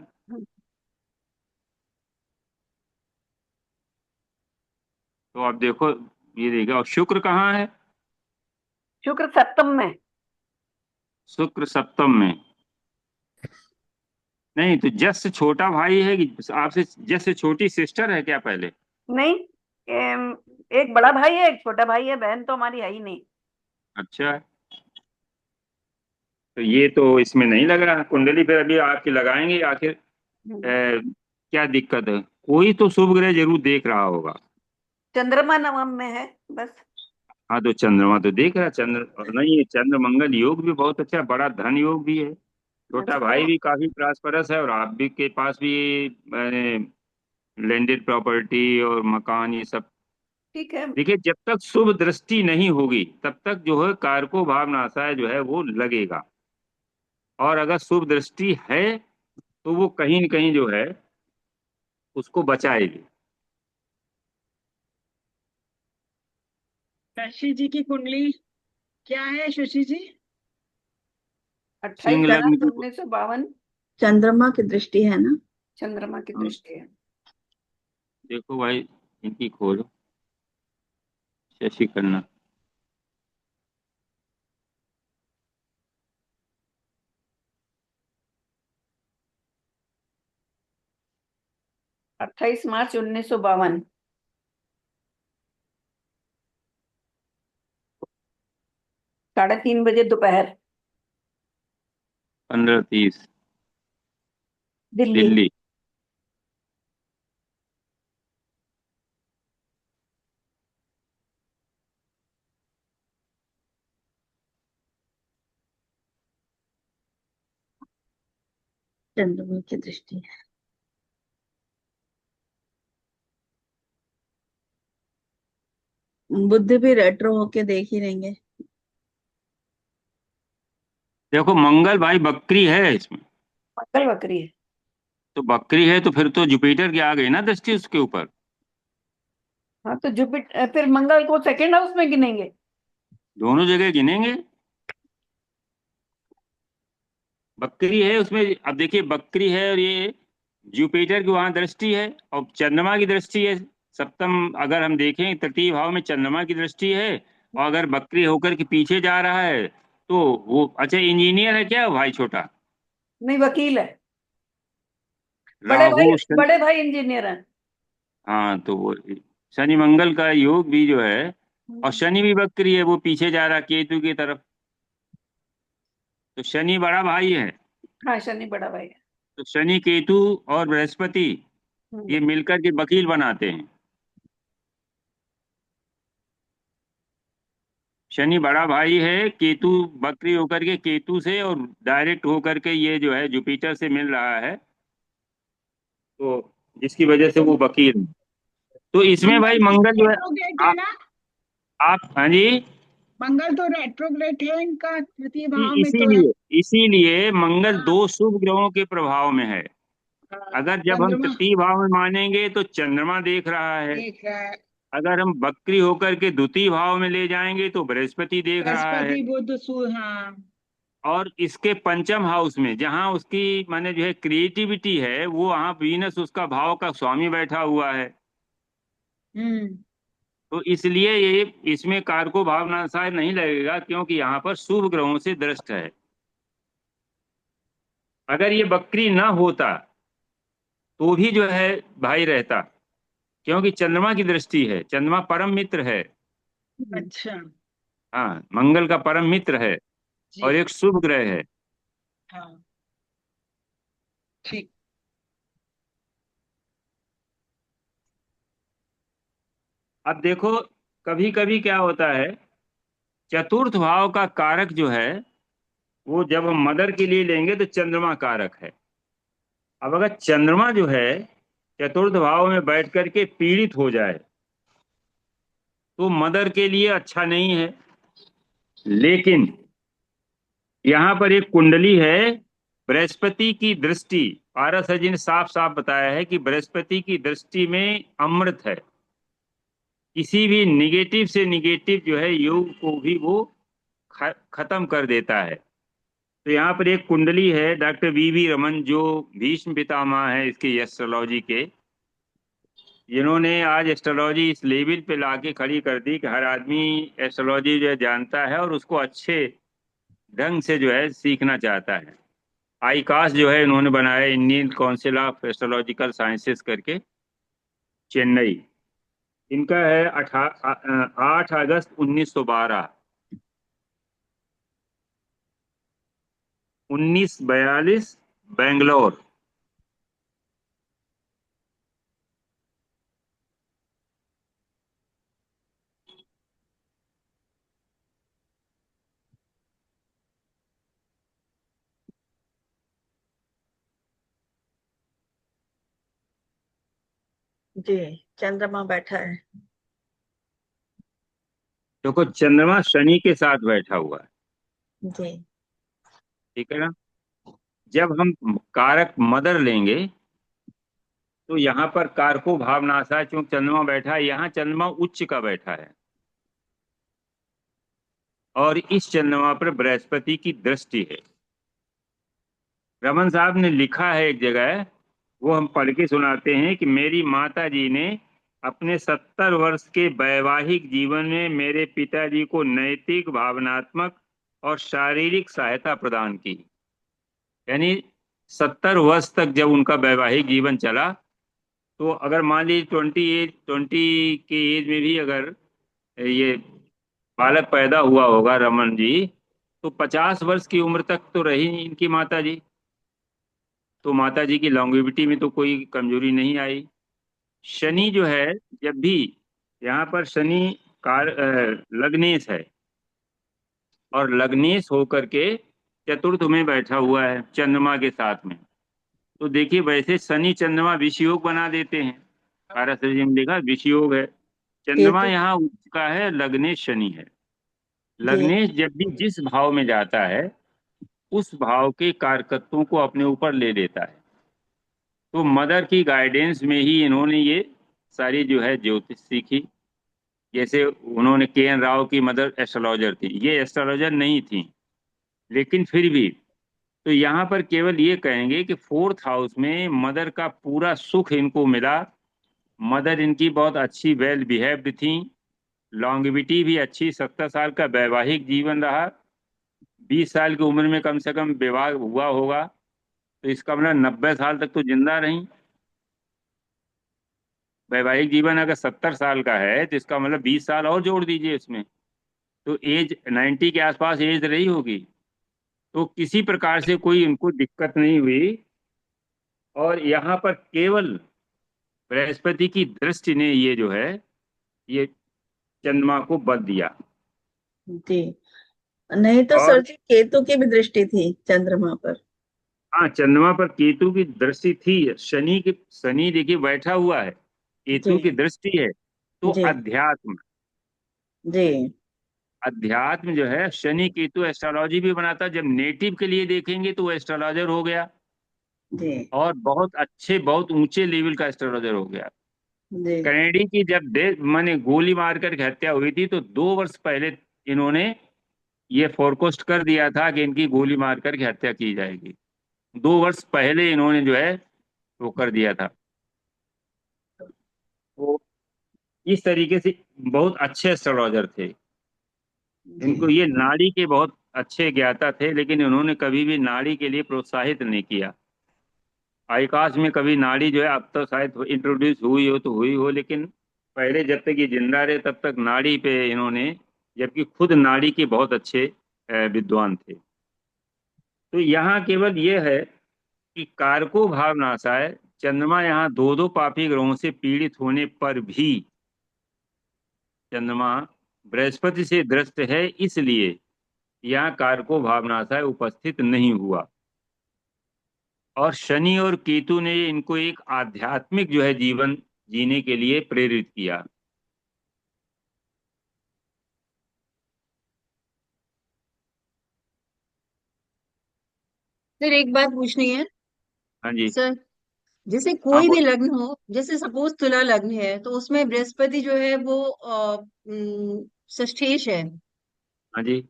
तो आप देखो, ये देखिए, और शुक्र कहाँ है? शुक्र सप्तम में। शुक्र सप्तम में। नहीं तो जस से छोटा भाई है कि आपसे जस से छोटी सिस्टर है क्या पहले? नहीं, एक बड़ा भाई है, एक छोटा भाई है, बहन तो हमारी है ही नहीं। अच्छा, तो ये तो इसमें नहीं लग रहा कुंडली, फिर अभी आपकी लगाएंगे आखिर। हम्म। क्या दिक्कत है? कोई तो शुभ ग्रह जरूर देख रहा होगा। चंद्रमा नवम में है बस। हाँ, तो चंद्रमा तो देख रहा, चंद्र नहीं है, चंद्र मंगल योग भी बहुत अच्छा है, बड़ा धन योग भी है। छोटा अच्छा, भाई भी काफी प्रॉस्परस है, और आप भी के पास भी मैंने लैंडेड प्रॉपर्टी और मकान ये सब। ठीक है। देखिए, जब तक शुभ दृष्टि नहीं होगी तब तक जो है कारको भाव नाशाय जो है वो लगेगा। और अगर शुभ दृष्टि है तो वो कहीं न कहीं जो है उसको बचाएगी। शशि जी की कुंडली क्या है, शशि जी? सिंह 28 लग्न की 12/1952। चंद्रमा की दृष्टि है ना। चंद्रमा की हाँ, दृष्टि है। देखो भाई, इनकी खोलो, शशि खन्ना। 28 मार्च 1952। 3:30 बजे दोपहर। 15:30 दिल्ली। दिल्ली। चंद्रमा की दृष्टि। बुद्ध भी रेट्रो होके देख ही लेंगे। देखो मंगल भाई बकरी है इसमें, मंगल बकरी है। तो बकरी है तो फिर तो जुपिटर की आ गई ना दृष्टि उसके ऊपर। हाँ तो जुपिटर, फिर मंगल को सेकंड हाउस में गिनेंगे। दोनों जगह गिनेंगे। बकरी है उसमें, अब देखिए बकरी है और ये जुपिटर की वहां दृष्टि है और चंद्रमा की दृष्टि है। सप्तम अगर हम देखें तृतीय भाव में चंद्रमा की दृष्टि है, और अगर बकरी होकर के पीछे जा रहा है तो वो, अच्छा इंजीनियर है क्या भाई छोटा? नहीं, वकील है। बड़े भाई, राहु शनि। बड़े भाई इंजीनियर हैं। हाँ तो वो शनि मंगल का योग भी जो है, और शनि भी बकरी है, वो पीछे जा रहा केतु की तरफ, तो शनि बड़ा भाई है। हाँ, शनि बड़ा भाई है। तो शनि केतु और बृहस्पति हम्म। ये मिलकर के वकील बनाते हैं। शनि बड़ा भाई है, केतु बकरी होकर के केतु से और डायरेक्ट होकर के ये जो है जुपिटर से मिल रहा है, तो जिसकी वजह से वो वकील है। तो इसमें भाई मंगल मंगल जो है, रेट्रोग्रेड है ना? आप हाँ जी। मंगल तो रेट्रोग्रेड है इनका, तृतीय भाव में तो है। इसीलिए इसीलिए मंगल हाँ, दो शुभ ग्रहों के प्रभाव में है। हाँ, अगर जब हम चंद्रमा तृतीय भाव में मानेंगे तो चंद्रमा देख रहा है, देख रहा है। अगर हम बकरी होकर के द्वितीय भाव में ले जाएंगे तो बृहस्पति देख रहा है, बृहस्पति बुध हाँ। और इसके पंचम हाउस में जहां उसकी माने जो है क्रिएटिविटी है, वो वहां वीनस उसका भाव का स्वामी बैठा हुआ है। हम्म। तो इसलिए ये इसमें कारको भावनाशाय नहीं लगेगा, क्योंकि यहाँ पर शुभ ग्रहों से दृष्ट है। अगर ये बकरी ना होता तो भी जो है भाई रहता, क्योंकि चंद्रमा की दृष्टि है, चंद्रमा परम मित्र है। अच्छा। हाँ मंगल का परम मित्र है जी। और एक शुभ ग्रह है। हाँ, ठीक। अब देखो कभी कभी क्या होता है, चतुर्थ भाव का कारक जो है वो जब हम मदर के लिए लेंगे तो चंद्रमा कारक है। अब अगर चंद्रमा जो है चतुर्थ भाव में बैठ करके पीड़ित हो जाए तो मदर के लिए अच्छा नहीं है। लेकिन यहाँ पर एक कुंडली है, बृहस्पति की दृष्टि, पारस जी ने साफ साफ बताया है कि बृहस्पति की दृष्टि में अमृत है। किसी भी निगेटिव से निगेटिव जो है योग को भी वो खत्म कर देता है। तो यहाँ पर एक कुंडली है डॉक्टर वी रमन, जो भीष्म पितामह है इसके एस्ट्रोलॉजी के, जिन्होंने आज एस्ट्रोलॉजी इस लेवल पे लाके खड़ी कर दी कि हर आदमी एस्ट्रोलॉजी जो है जानता है और उसको अच्छे ढंग से जो है सीखना चाहता है। आईकास जो है इन्होंने बनाया, Indian council of astrological sciences करके, चेन्नई। इनका है 8 अगस्त 1912, 1942, बेंगलोर। जी, चंद्रमा बैठा है। देखो चंद्रमा शनि के साथ बैठा हुआ है, जी। ठीक है ना। जब हम कारक मदर लेंगे तो यहाँ पर कारको भावनाशा है, चूंकि चंद्रमा बैठा है, यहाँ चंद्रमा उच्च का बैठा है और इस चंद्रमा पर बृहस्पति की दृष्टि है। रमन साहब ने लिखा है एक जगह, वो हम पढ़ के सुनाते हैं कि मेरी माता जी ने अपने 70 वर्ष के वैवाहिक जीवन में मेरे पिताजी को नैतिक, भावनात्मक और शारीरिक सहायता प्रदान की। यानी 70 वर्ष तक जब उनका वैवाहिक जीवन चला तो अगर मान लीजिए 20 के एज में भी अगर ये बालक पैदा हुआ होगा रमन जी, तो 50 वर्ष की उम्र तक तो रही इनकी माता जी। तो माता जी की लॉन्गेविटी में तो कोई कमजोरी नहीं आई। शनि जो है, जब भी यहाँ पर शनि लग्नेश है, और लग्नेश होकर के चतुर्थ में बैठा हुआ है चंद्रमा के साथ में। तो देखिए, वैसे शनि चंद्रमा विषयोग बना देते हैं। पाराशर में देखा विषयोग है। चंद्रमा केतु। यहाँ उसका है, लग्नेश शनि है। जी लग्नेश जब भी जिस भाव में जाता है, उस भाव के कारकत्वों को अपने ऊपर ले लेता है। तो मदर की गाइडेंस में ही इन्होंने ये सारी जो है ज्योतिष सीखी। जैसे उन्होंने KN राव की मदर एस्ट्रोलॉजर थी, ये एस्ट्रोलॉजर नहीं थी, लेकिन फिर भी। तो यहाँ पर केवल ये कहेंगे कि 4th हाउस में मदर का पूरा सुख इनको मिला। मदर इनकी बहुत अच्छी वेल बिहेव्ड थी। लॉन्गेविटी भी अच्छी, 70 साल का वैवाहिक जीवन रहा। 20 साल की उम्र में कम से कम विवाह हुआ होगा, तो इसका मतलब 90 साल तक तो जिंदा रही। वैवाहिक जीवन अगर 70 साल का है, तो इसका मतलब 20 साल और जोड़ दीजिए इसमें, तो एज 90 के आसपास एज रही होगी। तो किसी प्रकार से कोई उनको दिक्कत नहीं हुई। और यहाँ पर केवल बृहस्पति की दृष्टि ने ये जो है, ये चंद्रमा को बल दिया। जी। नहीं तो सर और जी, केतु की भी दृष्टि थी चंद्रमा पर। हाँ, चंद्रमा पर केतु की दृष्टि थी। शनि देखिए बैठा हुआ है, केतु की जी दृष्टि है। तो जी अध्यात्म, जी अध्यात्म जो है, शनि केतु एस्ट्रोलॉजी भी बनाता है। जब नेटिव के लिए देखेंगे तो वो एस्ट्रोलॉजर हो गया, जी और बहुत अच्छे बहुत ऊंचे लेवल का एस्ट्रोलॉजर हो गया। जी कैनेडी की जब माने गोली मार करके हत्या हुई थी, तो 2 वर्ष पहले इन्होंने ये फोरकास्ट कर दिया था कि इनकी गोली मार करके हत्या की जाएगी। 2 वर्ष पहले इन्होंने जो है वो कर दिया था। तो इस तरीके से बहुत अच्छे एस्ट्रोलॉजर थे। जी इनको ये नाड़ी के बहुत अच्छे ज्ञाता थे, लेकिन इन्होंने कभी भी नाड़ी के लिए प्रोत्साहित नहीं किया। आकाश में कभी नाड़ी जो है, अब तो शायद इंट्रोड्यूस हुई हो तो हुई हो, लेकिन पहले जब तक ये जिंदा रहे तब तक नाड़ी पे इन्होंने, जबकि खुद नाड़ी के बहुत अच्छे विद्वान थे। तो यहाँ केवल ये है कि कारको भावनाशाय चंद्रमा यहाँ दो दो पापी ग्रहों से पीड़ित होने पर भी चंद्रमा बृहस्पति से ग्रस्त है, इसलिए यहाँ कारको भावनाशाय उपस्थित नहीं हुआ। और शनि और केतु ने इनको एक आध्यात्मिक जो है जीवन जीने के लिए प्रेरित किया। सर एक बात पूछनी है हाँ जी। सर। जैसे हाँ कोई भी बोल। लग्न हो, जैसे सपोज तुला लग्न है तो उसमें बृहस्पति जो है वो षष्ठेश है, हाँ जी।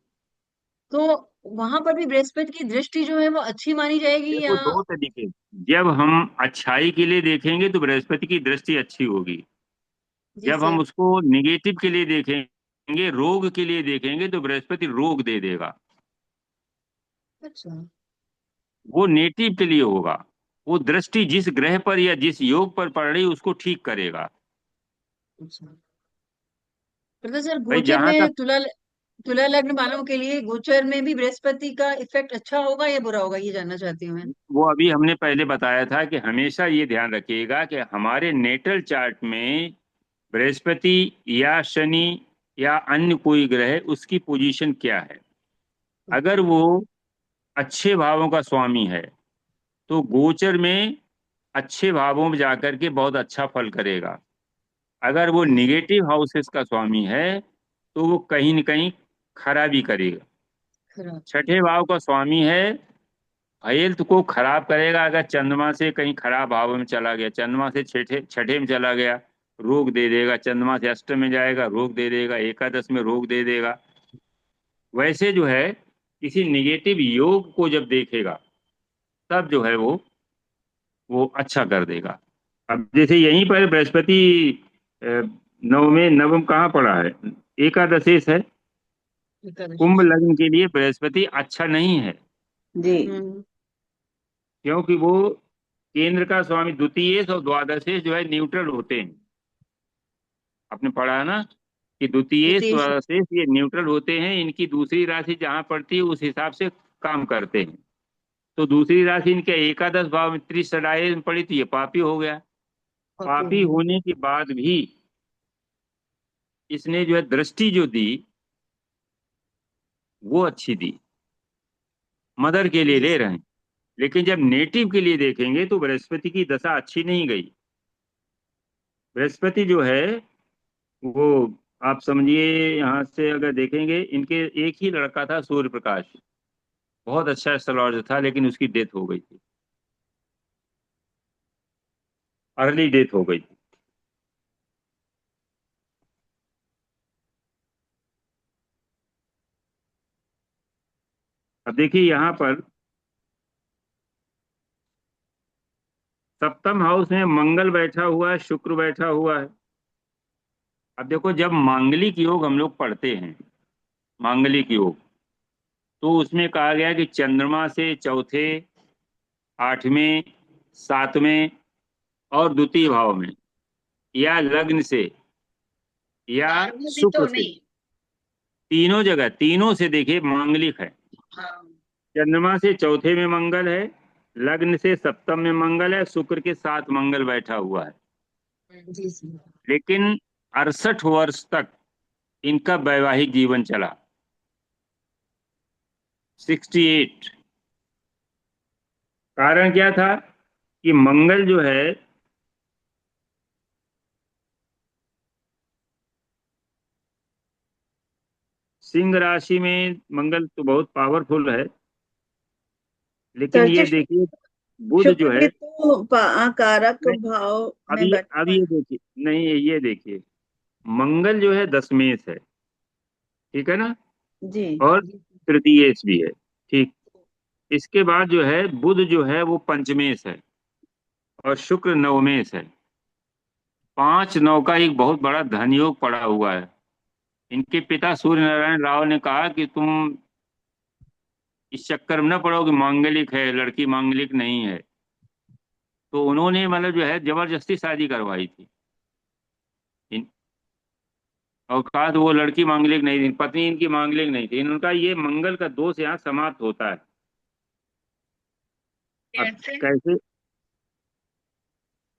तो वहां पर भी बृहस्पति की दृष्टि जो है वो अच्छी मानी जाएगी देखो, या? दो तरीके, जब हम अच्छाई के लिए देखेंगे तो बृहस्पति की दृष्टि अच्छी होगी। जी जब हम सर। उसको निगेटिव के लिए देखेंगे, रोग के लिए देखेंगे, तो बृहस्पति रोग दे देगा। अच्छा। वो नेटिव के लिए होगा। वो दृष्टि जिस ग्रह पर या जिस योग पर पड़ रही उसको ठीक करेगा। अच्छा, तो सर भाई गोचर जहां में तक, तुला लग्न वालों के लिए गोचर में भी बृहस्पति का इफेक्ट अच्छा होगा या बुरा होगा, ये जानना चाहती हूँ मैं। वो अभी हमने पहले बताया था कि हमेशा ये ध्यान रखिएगा कि हमारे नेटल चार्ट में बृहस्पति या शनि या अन्य कोई ग्रह, उसकी पोजीशन क्या है। अगर वो अच्छे भावों का स्वामी है, तो गोचर में अच्छे भावों में जाकर के बहुत अच्छा फल करेगा। अगर वो निगेटिव हाउसेस का स्वामी है, तो वो कहीं न कहीं खराबी करेगा। खराब। छठे भाव का स्वामी है, हेल्थ को खराब करेगा। अगर चंद्रमा से कहीं खराब भाव में चला गया, चंद्रमा से छठे छठे में चला गया, रोग दे देगा। चंद्रमा से अष्टम में जाएगा, रोग दे देगा। एकादश में रोग दे देगा। वैसे जो है, किसी निगेटिव योग को जब देखेगा, तब जो है वो अच्छा कर देगा। अब जैसे यहीं पर बृहस्पति अ, नवमे नवम कहाँ पड़ा है, एकादशेश है। एकादशी कुंभ से। लग्न के लिए बृहस्पति अच्छा नहीं है, जी हम्म। क्योंकि वो केंद्र का स्वामी द्वितीयेश और द्वादशेश जो है न्यूट्रल होते हैं। आपने पढ़ा है ना कि द्वितीयेश द्वितीय द्वादशेश ये न्यूट्रल होते हैं, इनकी दूसरी राशि जहां पड़ती है उस हिसाब से काम करते हैं। तो दूसरी राशि इनके एकादश भाव में त्रिसराय में पड़ी तो ये पापी हो गया। पापी होने के बाद भी इसने जो है दृष्टि जो दी वो अच्छी दी, मदर के लिए ले रहे हैं। लेकिन जब नेटिव के लिए देखेंगे तो बृहस्पति की दशा अच्छी नहीं गई। बृहस्पति जो है वो आप समझिए, यहाँ से अगर देखेंगे इनके एक ही लड़का था सूर्य प्रकाश, बहुत अच्छा एस्ट्रोलॉजर था, लेकिन उसकी डेथ हो गई थी, अर्ली डेथ हो गई थी। अब देखिए यहाँ पर सप्तम हाउस में मंगल बैठा हुआ है, शुक्र बैठा हुआ है। अब देखो जब मांगलिक योग हम लोग पढ़ते हैं, मांगलिक योग, तो उसमें कहा गया कि चंद्रमा से चौथे, आठवें, सातवें और द्वितीय भाव में, या लग्न से, या शुक्र से, तीनों जगह, तीनों से देखिए मांगलिक है। चंद्रमा से चौथे में मंगल है, लग्न से सप्तम में मंगल है, शुक्र के साथ मंगल बैठा हुआ है। लेकिन 68 वर्ष तक इनका वैवाहिक जीवन चला, 68। कारण क्या था कि मंगल जो है सिंह राशि में, मंगल तो बहुत पावरफुल है, लेकिन सर ये जी, देखिए बुध जो शुक्र है, भी तो कारक नहीं, भाव अब में ये बैठा अब हुआ ये है। देखिए, नहीं ये देखिए, मंगल जो है दशमेश है, ठीक है ना, जी और तृतीयेश भी है, ठीक। इसके बाद जो है बुध जो है वो पंचमेश है, और शुक्र नवमेश है। 5-9 का एक बहुत बड़ा धन योग पड़ा हुआ है। इनके पिता सूर्य नारायण राव ने कहा कि तुम इस चक्कर में न पड़ो कि मांगलिक है, लड़की मांगलिक नहीं है। तो उन्होंने मतलब जो है जबरदस्ती शादी करवाई थी इन, और कहा तो वो लड़की मांगलिक नहीं थी, पत्नी इनकी मांगलिक नहीं थी। इनका ये मंगल का दोष यहाँ समाप्त होता है। अब कैसे,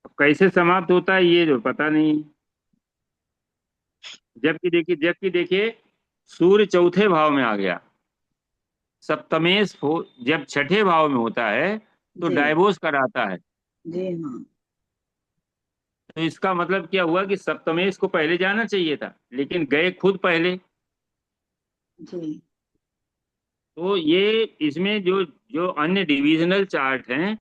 अब कैसे समाप्त होता है ये जो पता नहीं। जबकि देखिए सूर्य चौथे भाव में आ गया, सप्तमेश हो जब छठे भाव में होता है तो जी डाइवोर्स कराता है। जी हाँ तो इसका मतलब क्या हुआ कि सप्तमेश को पहले जाना चाहिए था, लेकिन गए खुद पहले। जी तो ये इसमें जो जो अन्य डिविजनल चार्ट हैं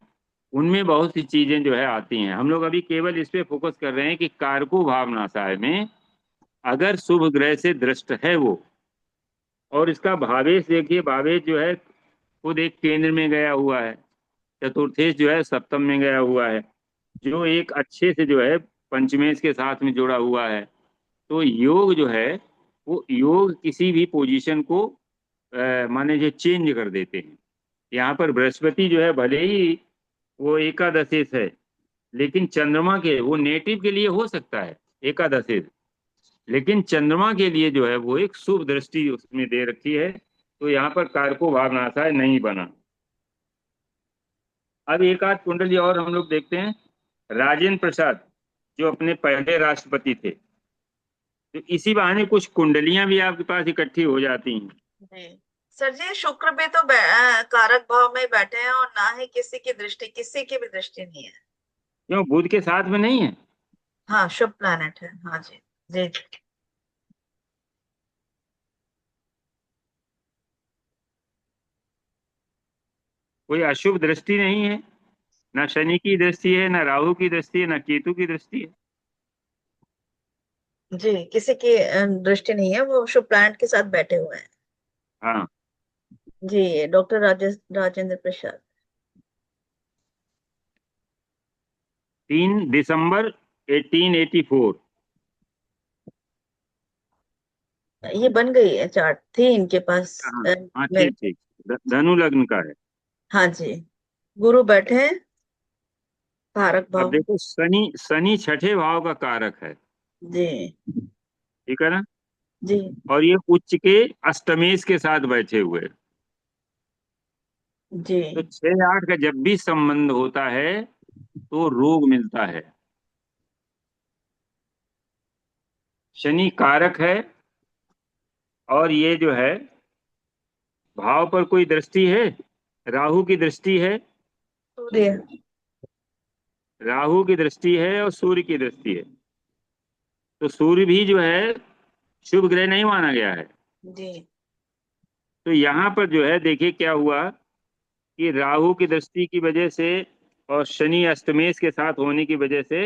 उनमें बहुत सी चीजें जो है आती हैं। हम लोग अभी केवल इस पे फोकस कर रहे हैं कि कारको भावनाशाय में अगर शुभ ग्रह से दृष्ट है वो, और इसका भावेश देखिए, भावेश जो है खुद एक केंद्र में गया हुआ है, चतुर्थेश जो है सप्तम में गया हुआ है, जो एक अच्छे से जो है पंचमेश के साथ में जुड़ा हुआ है। तो योग जो है वो योग किसी भी पोजीशन को माने जो चेंज कर देते हैं। यहाँ पर बृहस्पति जो है भले ही वो एकादशेश है, लेकिन चंद्रमा के, वो नेटिव के लिए हो सकता है एकादशेश, लेकिन चंद्रमा के लिए जो है वो एक शुभ दृष्टि उसमें दे रखी है। तो यहाँ पर कारको भावनाशाय नहीं बना। अब एक आध कुंडली और हम लोग देखते हैं। राजेंद्र प्रसाद जो अपने पहले राष्ट्रपति थे, तो इसी बहाने कुछ कुंडलियां भी आपके पास इकट्ठी हो जाती हैं। जी सर जी, शुक्र भी तो कारक भाव में बैठे हैं और ना ही किसी की दृष्टि, किसी की भी दृष्टि नहीं है। क्यों, बुध के साथ में नहीं है? हाँ, शुभ प्लैनेट है। हाँ जी जी कोई अशुभ दृष्टि नहीं है, ना शनि की दृष्टि है, ना राहु की दृष्टि है, ना केतु की दृष्टि है। जी, किसी की दृष्टि नहीं है, वो शुभ प्लैनेट के साथ बैठे हुए हैं। हाँ, जी, डॉक्टर राजेंद्र प्रसाद। 3 दिसंबर 1884। ये बन गई है, चार्ट थी इनके पास हाँ हाँ, मेरे। ठीक ठीक, धनु लग्न का है। हाँ जी, गुरु बैठे हैं कारक अब भाव। देखो शनि शनि छठे भाव का कारक है, जी ठीक है ना। जी और ये उच्च के अष्टमेश के साथ बैठे हुए हैं। जी तो 6 8 का जब भी संबंध होता है तो रोग मिलता है। शनि कारक है, और ये जो है भाव पर कोई दृष्टि है, राहु की दृष्टि है, सूर्य। राहु की दृष्टि है और सूर्य की दृष्टि है। तो सूर्य भी जो है शुभ ग्रह नहीं माना गया है। जी तो यहाँ पर जो है देखिए क्या हुआ कि राहु की दृष्टि की वजह से और शनि अष्टमेश के साथ होने की वजह से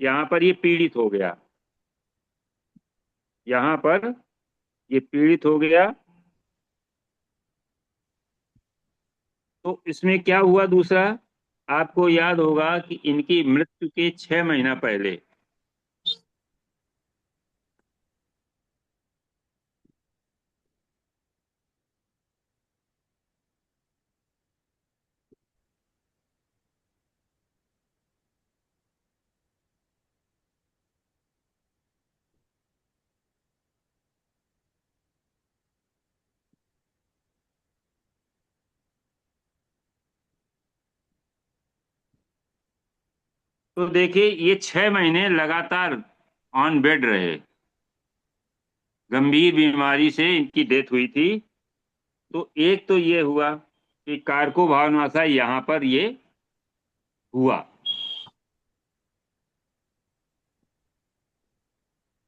यहाँ पर ये पीड़ित हो गया, यहाँ पर ये पीड़ित हो गया। तो इसमें क्या हुआ दूसरा, आपको याद होगा कि इनकी मृत्यु के 6 महीना पहले तो देखिए ये 6 महीने लगातार ऑन बेड रहे, गंभीर बीमारी से इनकी डेथ हुई थी। तो एक तो ये हुआ कि कारको भावनाशा यहाँ पर ये हुआ।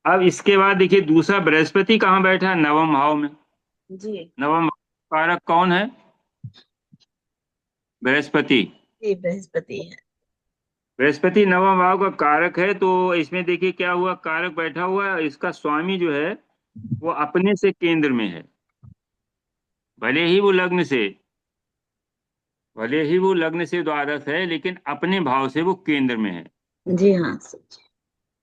अब इसके बाद देखिए दूसरा बृहस्पति कहाँ बैठा है, नवम भाव में। जी नवम भाव का कारक कौन है, बृहस्पति। जी बृहस्पति है। बृहस्पति नवम भाव का कारक है, तो इसमें देखिए क्या हुआ, कारक बैठा हुआ है, इसका स्वामी जो है वो अपने से केंद्र में है। भले ही वो लग्न से भले ही वो लग्न से द्वादश है, लेकिन अपने भाव से वो केंद्र में है, जी हाँ सच।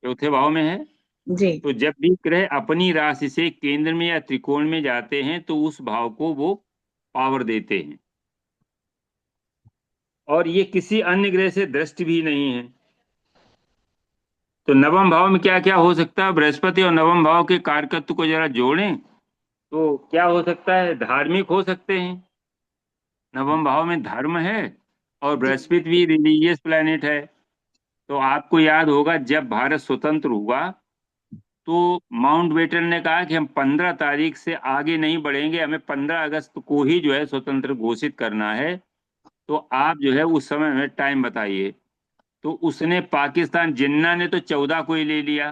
चौथे भाव में है। जी तो जब भी ग्रह अपनी राशि से केंद्र में या त्रिकोण में जाते हैं तो उस भाव को वो पावर देते हैं, और ये किसी अन्य ग्रह से दृष्ट भी नहीं है। तो नवम भाव में क्या क्या हो सकता है, बृहस्पति और नवम भाव के कारकत्व को जरा जोड़ें तो क्या हो सकता है, धार्मिक हो सकते हैं। नवम भाव में धर्म है, और जी बृहस्पति भी रिलीजियस प्लेनेट है। तो आपको याद होगा जब भारत स्वतंत्र हुआ तो माउंटबेटन ने कहा कि हम 15 तारीख से आगे नहीं बढ़ेंगे, हमें 15 अगस्त को ही जो है स्वतंत्र घोषित करना है। तो आप जो है उस समय हमें टाइम बताइए। तो उसने पाकिस्तान, जिन्ना ने तो 14 को ही ले लिया।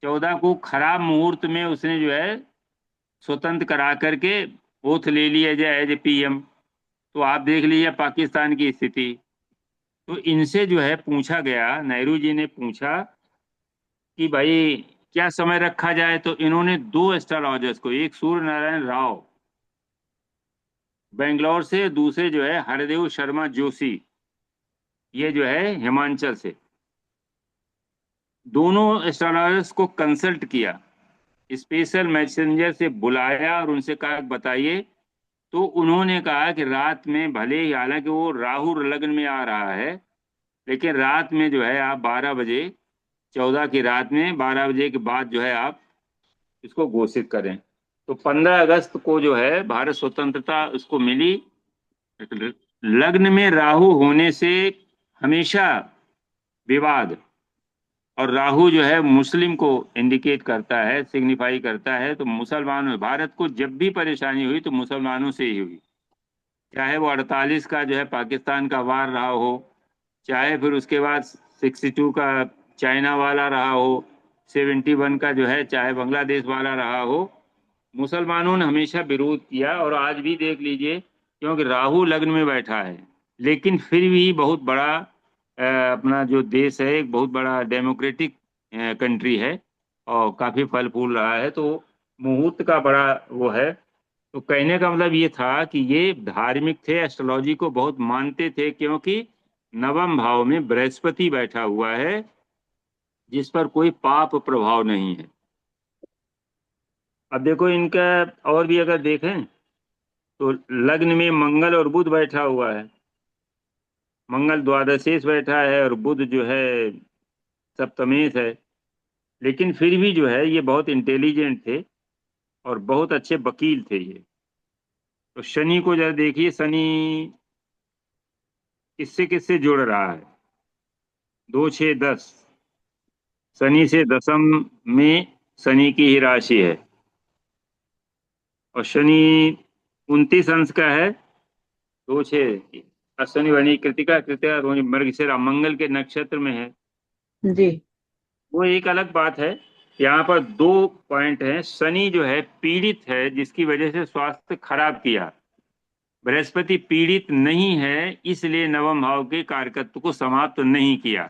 14 को खराब मुहूर्त में उसने जो है स्वतंत्र करा करके ओथ ले लिया जाए एज ए पीएम। तो आप देख लीजिए पाकिस्तान की स्थिति। तो इनसे जो है पूछा गया, नेहरू जी ने पूछा कि भाई क्या समय रखा जाए, तो इन्होंने दो एस्ट्रोलॉजर्स को, एक सूर्य नारायण राव बेंगलोर से, दूसरे जो है हरदेव शर्मा जोशी, ये जो है हिमाचल से, दोनों एस्ट्रोलॉजर्स को कंसल्ट किया, स्पेशल मैसेंजर से बुलाया और उनसे कहा बताइए। तो उन्होंने कहा कि रात में भले ही, हालांकि वो राहु लग्न में आ रहा है, लेकिन रात में जो है आप 12 बजे, 14 की रात में 12 बजे के बाद जो है आप इसको घोषित करें। तो 15 अगस्त को जो है भारत स्वतंत्रता उसको मिली। लग्न में राहु होने से हमेशा विवाद, और राहु जो है मुस्लिम को इंडिकेट करता है, सिग्निफाई करता है। तो मुसलमानों, भारत को जब भी परेशानी हुई तो मुसलमानों से ही हुई, चाहे वो 48 का जो है पाकिस्तान का वार रहा हो, चाहे फिर उसके बाद 62 का चाइना वाला रहा हो, 71 का जो है चाहे बांग्लादेश वाला रहा हो, मुसलमानों ने हमेशा विरोध किया। और आज भी देख लीजिए, क्योंकि राहु लग्न में बैठा है, लेकिन फिर भी बहुत बड़ा अपना जो देश है एक बहुत बड़ा डेमोक्रेटिक कंट्री है, और काफी फल फूल रहा है। तो मुहूर्त का बड़ा वो है। तो कहने का मतलब ये था कि ये धार्मिक थे, एस्ट्रोलॉजी को बहुत मानते थे, क्योंकि नवम भाव में बृहस्पति बैठा हुआ है जिस पर कोई पाप प्रभाव नहीं है। अब देखो इनका और भी अगर देखें तो लग्न में मंगल और बुध बैठा हुआ है। मंगल द्वादशेश बैठा है और बुध जो है सप्तमेश है। लेकिन फिर भी जो है ये बहुत इंटेलिजेंट थे और बहुत अच्छे वकील थे ये। तो शनि को जरा देखिए, शनि किससे किससे जुड़ रहा है। 2 6 10, शनि से दशम में शनि की ही राशि है। और शनि 29 अंश का है। 2 6 अश्विनी वनी कृतिका कृत्या रोहिणी मृगशिरा मंगल के नक्षत्र में है। जी। वो एक अलग बात है। यहाँ पर 2 पॉइंट हैं। शनि जो है पीड़ित है, जिसकी वजह से स्वास्थ्य खराब किया। बृहस्पति पीड़ित नहीं है, इसलिए नवम भाव के कारकत्व को समाप्त नहीं किया।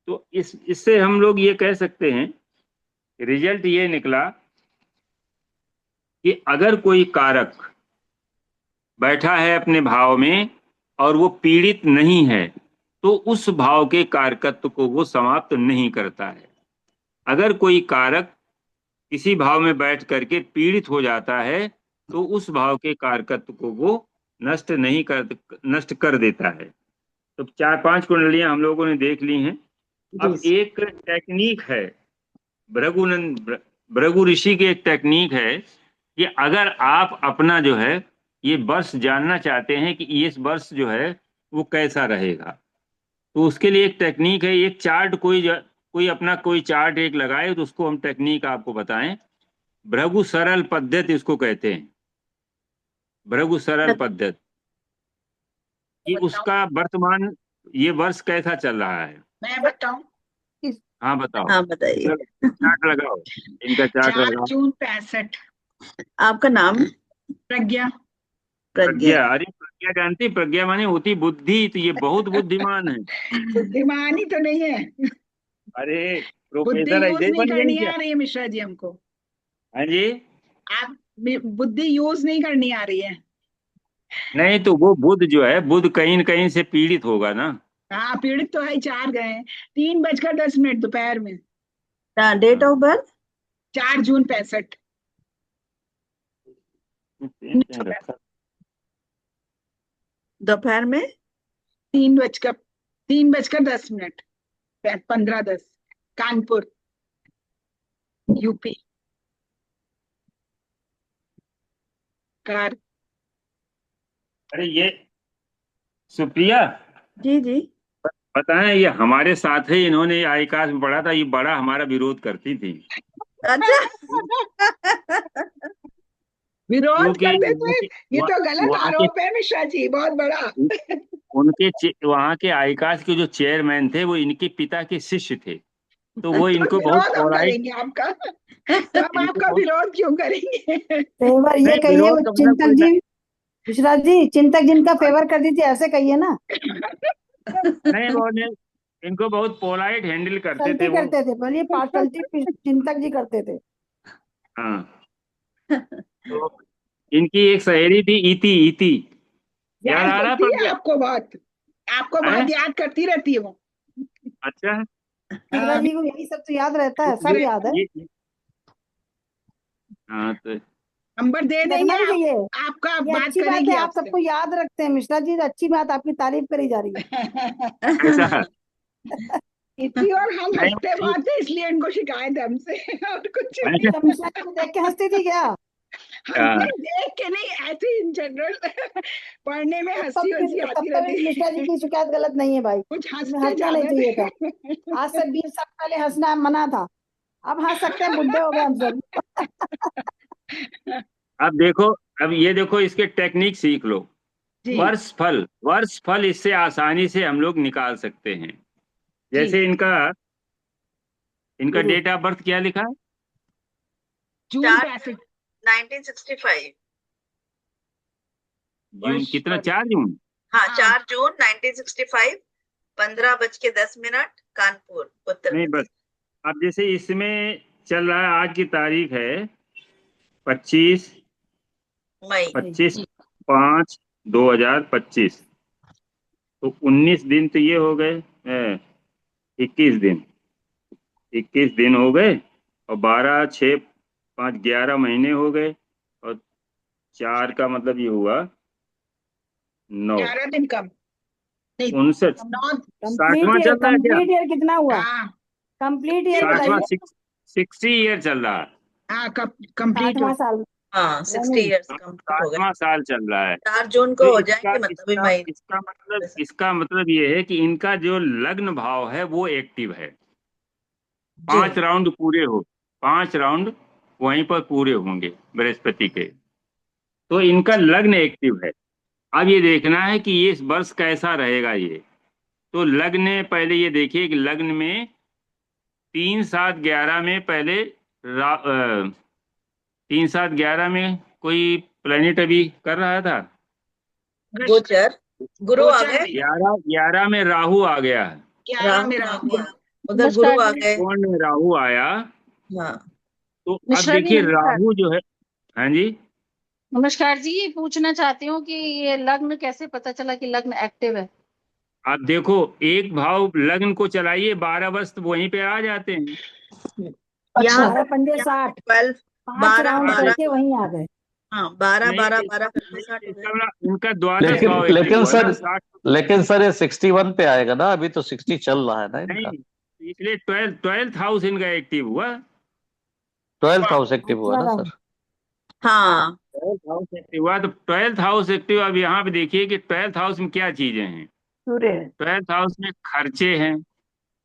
तो इससे हम लोग ये कह सकते हैं, रिजल्ट ये निकला कि अगर कोई कारक बैठा है अपने भाव में और वो पीड़ित नहीं है, तो उस भाव के कारकत्व को वो समाप्त नहीं करता है। अगर कोई कारक किसी भाव में बैठ करके पीड़ित हो जाता है, तो उस भाव के कारकत्व को वो नष्ट कर देता है। तो 4 5 कुंडलियां हम लोगों ने देख ली हैं। अब जी। एक टेक्निक है, भृगु ऋषि की एक टेक्निक है कि अगर आप अपना जो है ये वर्ष जानना चाहते हैं कि ये वर्ष जो है वो कैसा रहेगा, तो उसके लिए एक टेक्निक है। एक चार्ट कोई अपना कोई चार्ट एक लगाए, तो उसको हम टेक्निक आपको बताएं। भृगु सरल पद्धति इसको कहते हैं, भृगु सरल पद्धति। कि उसका वर्तमान ये वर्ष कैसा चल रहा है। मैं बताऊं? हाँ बताओ। हाँ बताइए। चलो चार्ट लगाओ, इनका चार्ट 4 लगाओ। जून 65। आपका नाम? प्रज्ञा। प्रज्ञा। प्रज्ञा, अरे प्रज्ञा जानती, प्रज्ञा माने होती बुद्धि, तो ये बहुत बुद्धिमान है। बुद्धिमान ही तो नहीं है, अरे बुद्धि प्रोफेसर ऐसे यूज ही नहीं बन गई करनी क्या? आ रही है मिश्रा जी हमको। हाँ जी। आप बुद्धि यूज नहीं करनी आ रही है। नहीं तो वो बुध जो है, बुध कहीं न कहीं से पीड़ित होगा ना। हाँ पीड़ित तो है, 4 गए हैं, 3:10 दोपहर में। Date of birth? 4 जून 65। दोपहर में 3:10, 15:10, कानपुर, यूपी। कार। अरे ये सुप्रिया जी जी। बताएं, ये हमारे साथ ही इन्होंने आई क्लास में पढ़ा था, ये बड़ा हमारा विरोध करती थी। अच्छा। विरोध क्योंकि करते थे? ये तो गलत वहाँ के आरोप है मिश्रा जी, बहुत बड़ा। वहाँ के आईकास के जो चेयरमैन थे वो इनके पिता के शिष्य थे। तो वो तो इनको बहुत विरोध हम पोलाइट, करेंगे आपका, तो हम इनको आपका बहुत विरोध क्यों करेंगे? फेवर ये नहीं कहिए, विरोध वो का मतलब चिंतक कोई जी, मिश्रा जी चिंतक जिनका फेवर कर दीजिए, ऐसे कहिए ना। नहीं, वो ने इनको बहुत पोलाइट हैंडल करते थे पार्शलिटी वो। करते थे, बोलिए पार्शलिटी चिंतक जी करते थे। हाँ। तो इनकी एक सहेली थी इति इति, याद याद आ रहा करती है प्रज्ञा? आपको बहुत, आपको है बहुत याद करती रहती है वो। अच्छा। मिश्रा हाँ, जी को यही सब तो याद रहता है, सब ये याद है। ये हाँ तो नंबर दे देंगे रखना भी आप, चाहिए, आपका ये बात अच्छी बात करेगी है, आप आपसे। सबको याद रखते हैं मिश्रा जी, अच्छी बात, आपकी तारीफ करी जा रही है। ऐसा इतनी, और हम नहीं हंसते बहुत थे इसलिए इनको शिकायत है हमसे, और कुछ नहीं। अच्छा, मिश्रा जी को देख के हंसती थी क्या? नहीं देख के नहीं, ऐसे इन जनरल पढ़ने में हंसी हंसी तब आती तो रहती मिश्रा जी है, की शिकायत गलत नहीं है भाई, कुछ तुम्हें हंसते हंसना नहीं ज्यादा चाहिए था। थे। आज से 20 साल पहले हंसना मना था, अब हंस सकते हैं, बुढ़े हो गए हम सब। अब देखो, अब ये देखो, इसके टेक्निक सीख लो। जी वर्ष फल इससे आसानी से हम लोग निकाल सकते हैं। जी। जैसे इनका इनका गुरु डेट ऑफ बर्थ क्या लिखा है? जून 4 65। 1965। जून वर्ष कितना, फल। 4 जून? हाँ, हाँ 4 जून 1965, 15:10, कानपुर, उत्तर नहीं बस, प्रदेश। अब जैसे इसमें चल रहा है, आज की तारीख है 25 मई। 25/5/2025। तो 19 दिन तो ये हो गए, 21 दिन हो गए, और 12 6 5 11 महीने हो गए, और 4 का मतलब ये हुआ 9। 11 दिन कम। नहीं 59 नॉर्थ। साठवां चल रहा है क्या? कंप्लीट ईयर कितना हुआ? हाँ कंप्लीट ईयर साठवां बताइए। 60 ईयर चल रहा है। हाँ कंप्लीट 60वां हो। साल। हाँ 60 इयर्स कंप्लीट हो गए। 60वां साल चल रहा है। 4 जून तो को हो इसका जाएंगे, मतलब इसका महीने। इसका मतलब ये है कि इनका जो लग्न भाव है वो एक्टिव है। जी 5 राउंड पूरे हो, 5 राउंड वहीं पर पूरे होंगे बृहस्पति के। तो इनका लग्न एक्टिव है। अब ये देखना है कि ये इस वर्ष कैसा रहेगा ये। तो लग्न पहले ये देखिए कि लग्न में 3 7 11 में पहले 3 7 11 में कोई प्लेनेट अभी कर रहा था। गोचर, गुरु आ गोचर गए, में 11 में राहु आ गया है। 11 राहु में आ राहु गया, आ। उधर गुरु आ जी। गए। कौन में राहु आया। हाँ तो अब मिश्रा जी देखिए नमस्कार। राहु जो है। हाँ जी। नमस्कार जी, ये पूछना चाहती हूँ कि ये लग्न कैसे पता चला कि लग्न एक्टिव है? आप देखो एक भाव लग्न को चलाइए, 12 वर्ष तो वहीं पे आ जाते हैं। यहाँ 12 पंजे 60, 12 5 12 राउंड 12, करके वहीं आ गए। हाँ 12 नहीं 12 नहीं, 12 करके 60 नहीं, हो गए। इनका द्वादश लेकिन भाव एक्टिव लेकिन हुआ ना सर 60। लेकिन सर ये 61 पे आएगा ना, अभी तो 60 चल रहा है ना इनका। नहीं, इसलिए 12th हाउस इनका एक्टिव हुआ। 12th हाउस एक्टिव हुआ अच्छा ना राहु। सर। हाँ 12th हाउस एक्टिव हुआ तो 12th हाउस एक्टिव। अब यहाँ पे देखिए कि 12th हाउस में क्या चीजें हैं। सूर्य है। 12th हाउस में खर्चे हैं,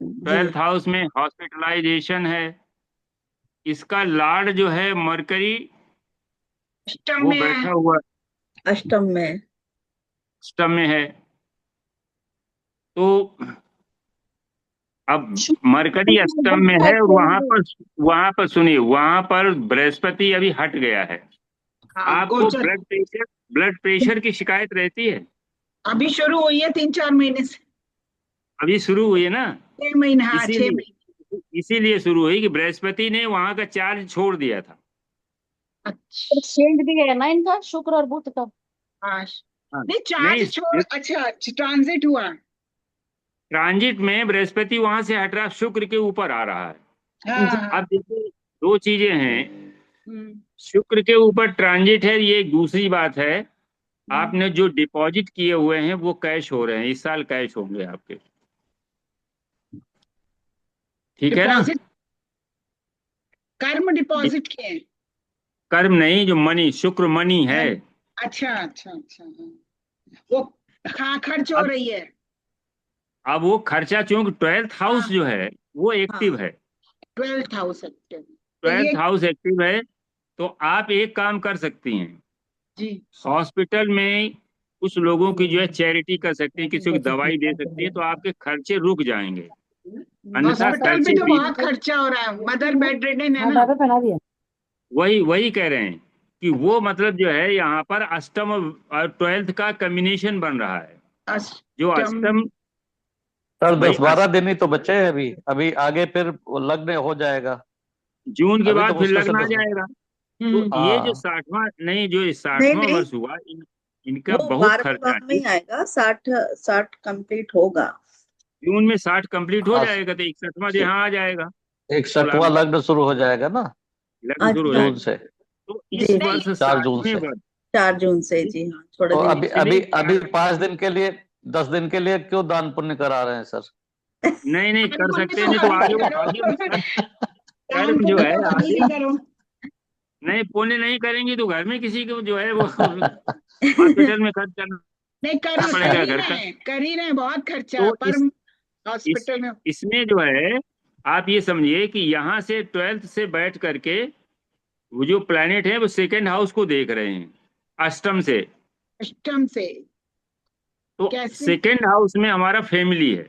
जी 12th हाउस में हॉस्पिटलाइजेशन है। इसका लॉर्ड जो है मरकरी, अष्टम वो में है। बैठा हुआ अष्टम में। अष्टम में है। तो अब मरकरी अष्टम में है और वहां पर सुनिए, वहां पर बृहस्पति अभी हट गया है। हाँ आपको गोचर ब्लड प्रेशर की शिकायत रहती है? अभी शुरू हुई है 3 4 महीने से। अभी शुरू हुई है ना। 6 महीने, हाँ 6 इसीलिए महीने। इसीलिए शुरू हुई कि बृहस्पति ने वहां का चार्ज छोड़ दिया था। अच्छा चेंज भी है ना इनका, शुक्र और बुध का। हाँ हाँ। नहीं नहीं, चार्ज छोड़, अच्छा ट्रांजिट हुआ। ट्रांजिट में बृहस्पति वहां से हट रहा, शुक्र के ऊपर आ रहा है। हाँ जी। हाँ अब देखिए दो चीजें हैं। हम्म, शुक्र के ऊपर ट्रांजिट है, ये एक दूसरी बात है। हम्म। आपने जो डिपॉजिट किए हुए हैं वो कैश हो रहे हैं, इस साल कैश होंगे आपके। ठीक है ना। डिपॉजिट, कर्म डिपॉजिट किए हैं। कर्म नहीं, जो मनी, शुक्र मनी है। अच्छा अच्छा अच्छा हाँ। वो हाँ खर्च हो अब रही है। अब वो खर्चा चूंकि 12th हाउस हाँ जो है वो एक्टिव हाँ है। 12th house active. तो 12th ये हाउस एक्टिव है। तो आप एक काम कर सकती हैं, जी हॉस्पिटल में कुछ लोगों की जो है चैरिटी कर सकती हैं, किसी को दवाई दे सकती है, तो आपके खर्चे रुक जाएंगे। अन्यथा हॉस्पिटल पे खर्चे तो भी बहुत खर्चा हो रहा है, मदर बेड रिडन है हाँ ना। दादा पहना दिया। वही वही कह रहे हैं कि वो मतलब जो है यहाँ पर अष्टम और 12th का कॉम्बिनेशन बन रहा है। जो अष्टम अष्टम, सर भाई 10-12 दिन ही तो बचे हैं अभी अभी आगे फिर वो लग्न हो जाएगा। जून के अभी तो बाद फिर मुश्किल से लगना आ 10। जाएगा। तो हम्म, ये जो हाँ 60वां नहीं, जो नहीं 60वां नहीं, वर्ष हुआ इनका वो बहुत 12वें खर्चा भाव में है। ही आएगा। 60 कंप्लीट होगा। जून में 60 कंप्लीट हो हाँ, जाएगा तो 61वां यहाँ आ जाएगा। 61वां लग्न शुरू हो जाएगा ना लग्न शुरू हो जून जाएगा। से। तो जी इस नहीं वर्ष 4 जून 60वें से। वर्ष 4 जून से, जी हाँ, थोड़े तो दिन अभी इसलिए अभी अभी 5 दिन के लिए 10 दिन के लिए क्यों दान पुण्य करा रहे हैं सर? नहीं नहीं कर दान पुण्य सकते हैं, तो नहीं तो कभी भी आगे करो। आगे दान कर्म जो पुण्य है तो कभी आगे। भी करो। नहीं, पुण्य नहीं करेंगी तो घर में किसी को जो है वो हॉस्पिटल में खर्च करना नहीं कर पड़ेगा ही घर रहे का। हैं, कर ही रहे हैं, बहुत खर्चा तो पर इस हॉस्पिटल में। इसमें जो है आप ये समझिए कि यहाँ से 12th से बैठ करके वो जो प्लैनेट है वो सेकेंड हाउस को देख रहे हैं अष्टम से। अष्टम से तो कैसे? सेकेंड हाउस में हमारा फैमिली है।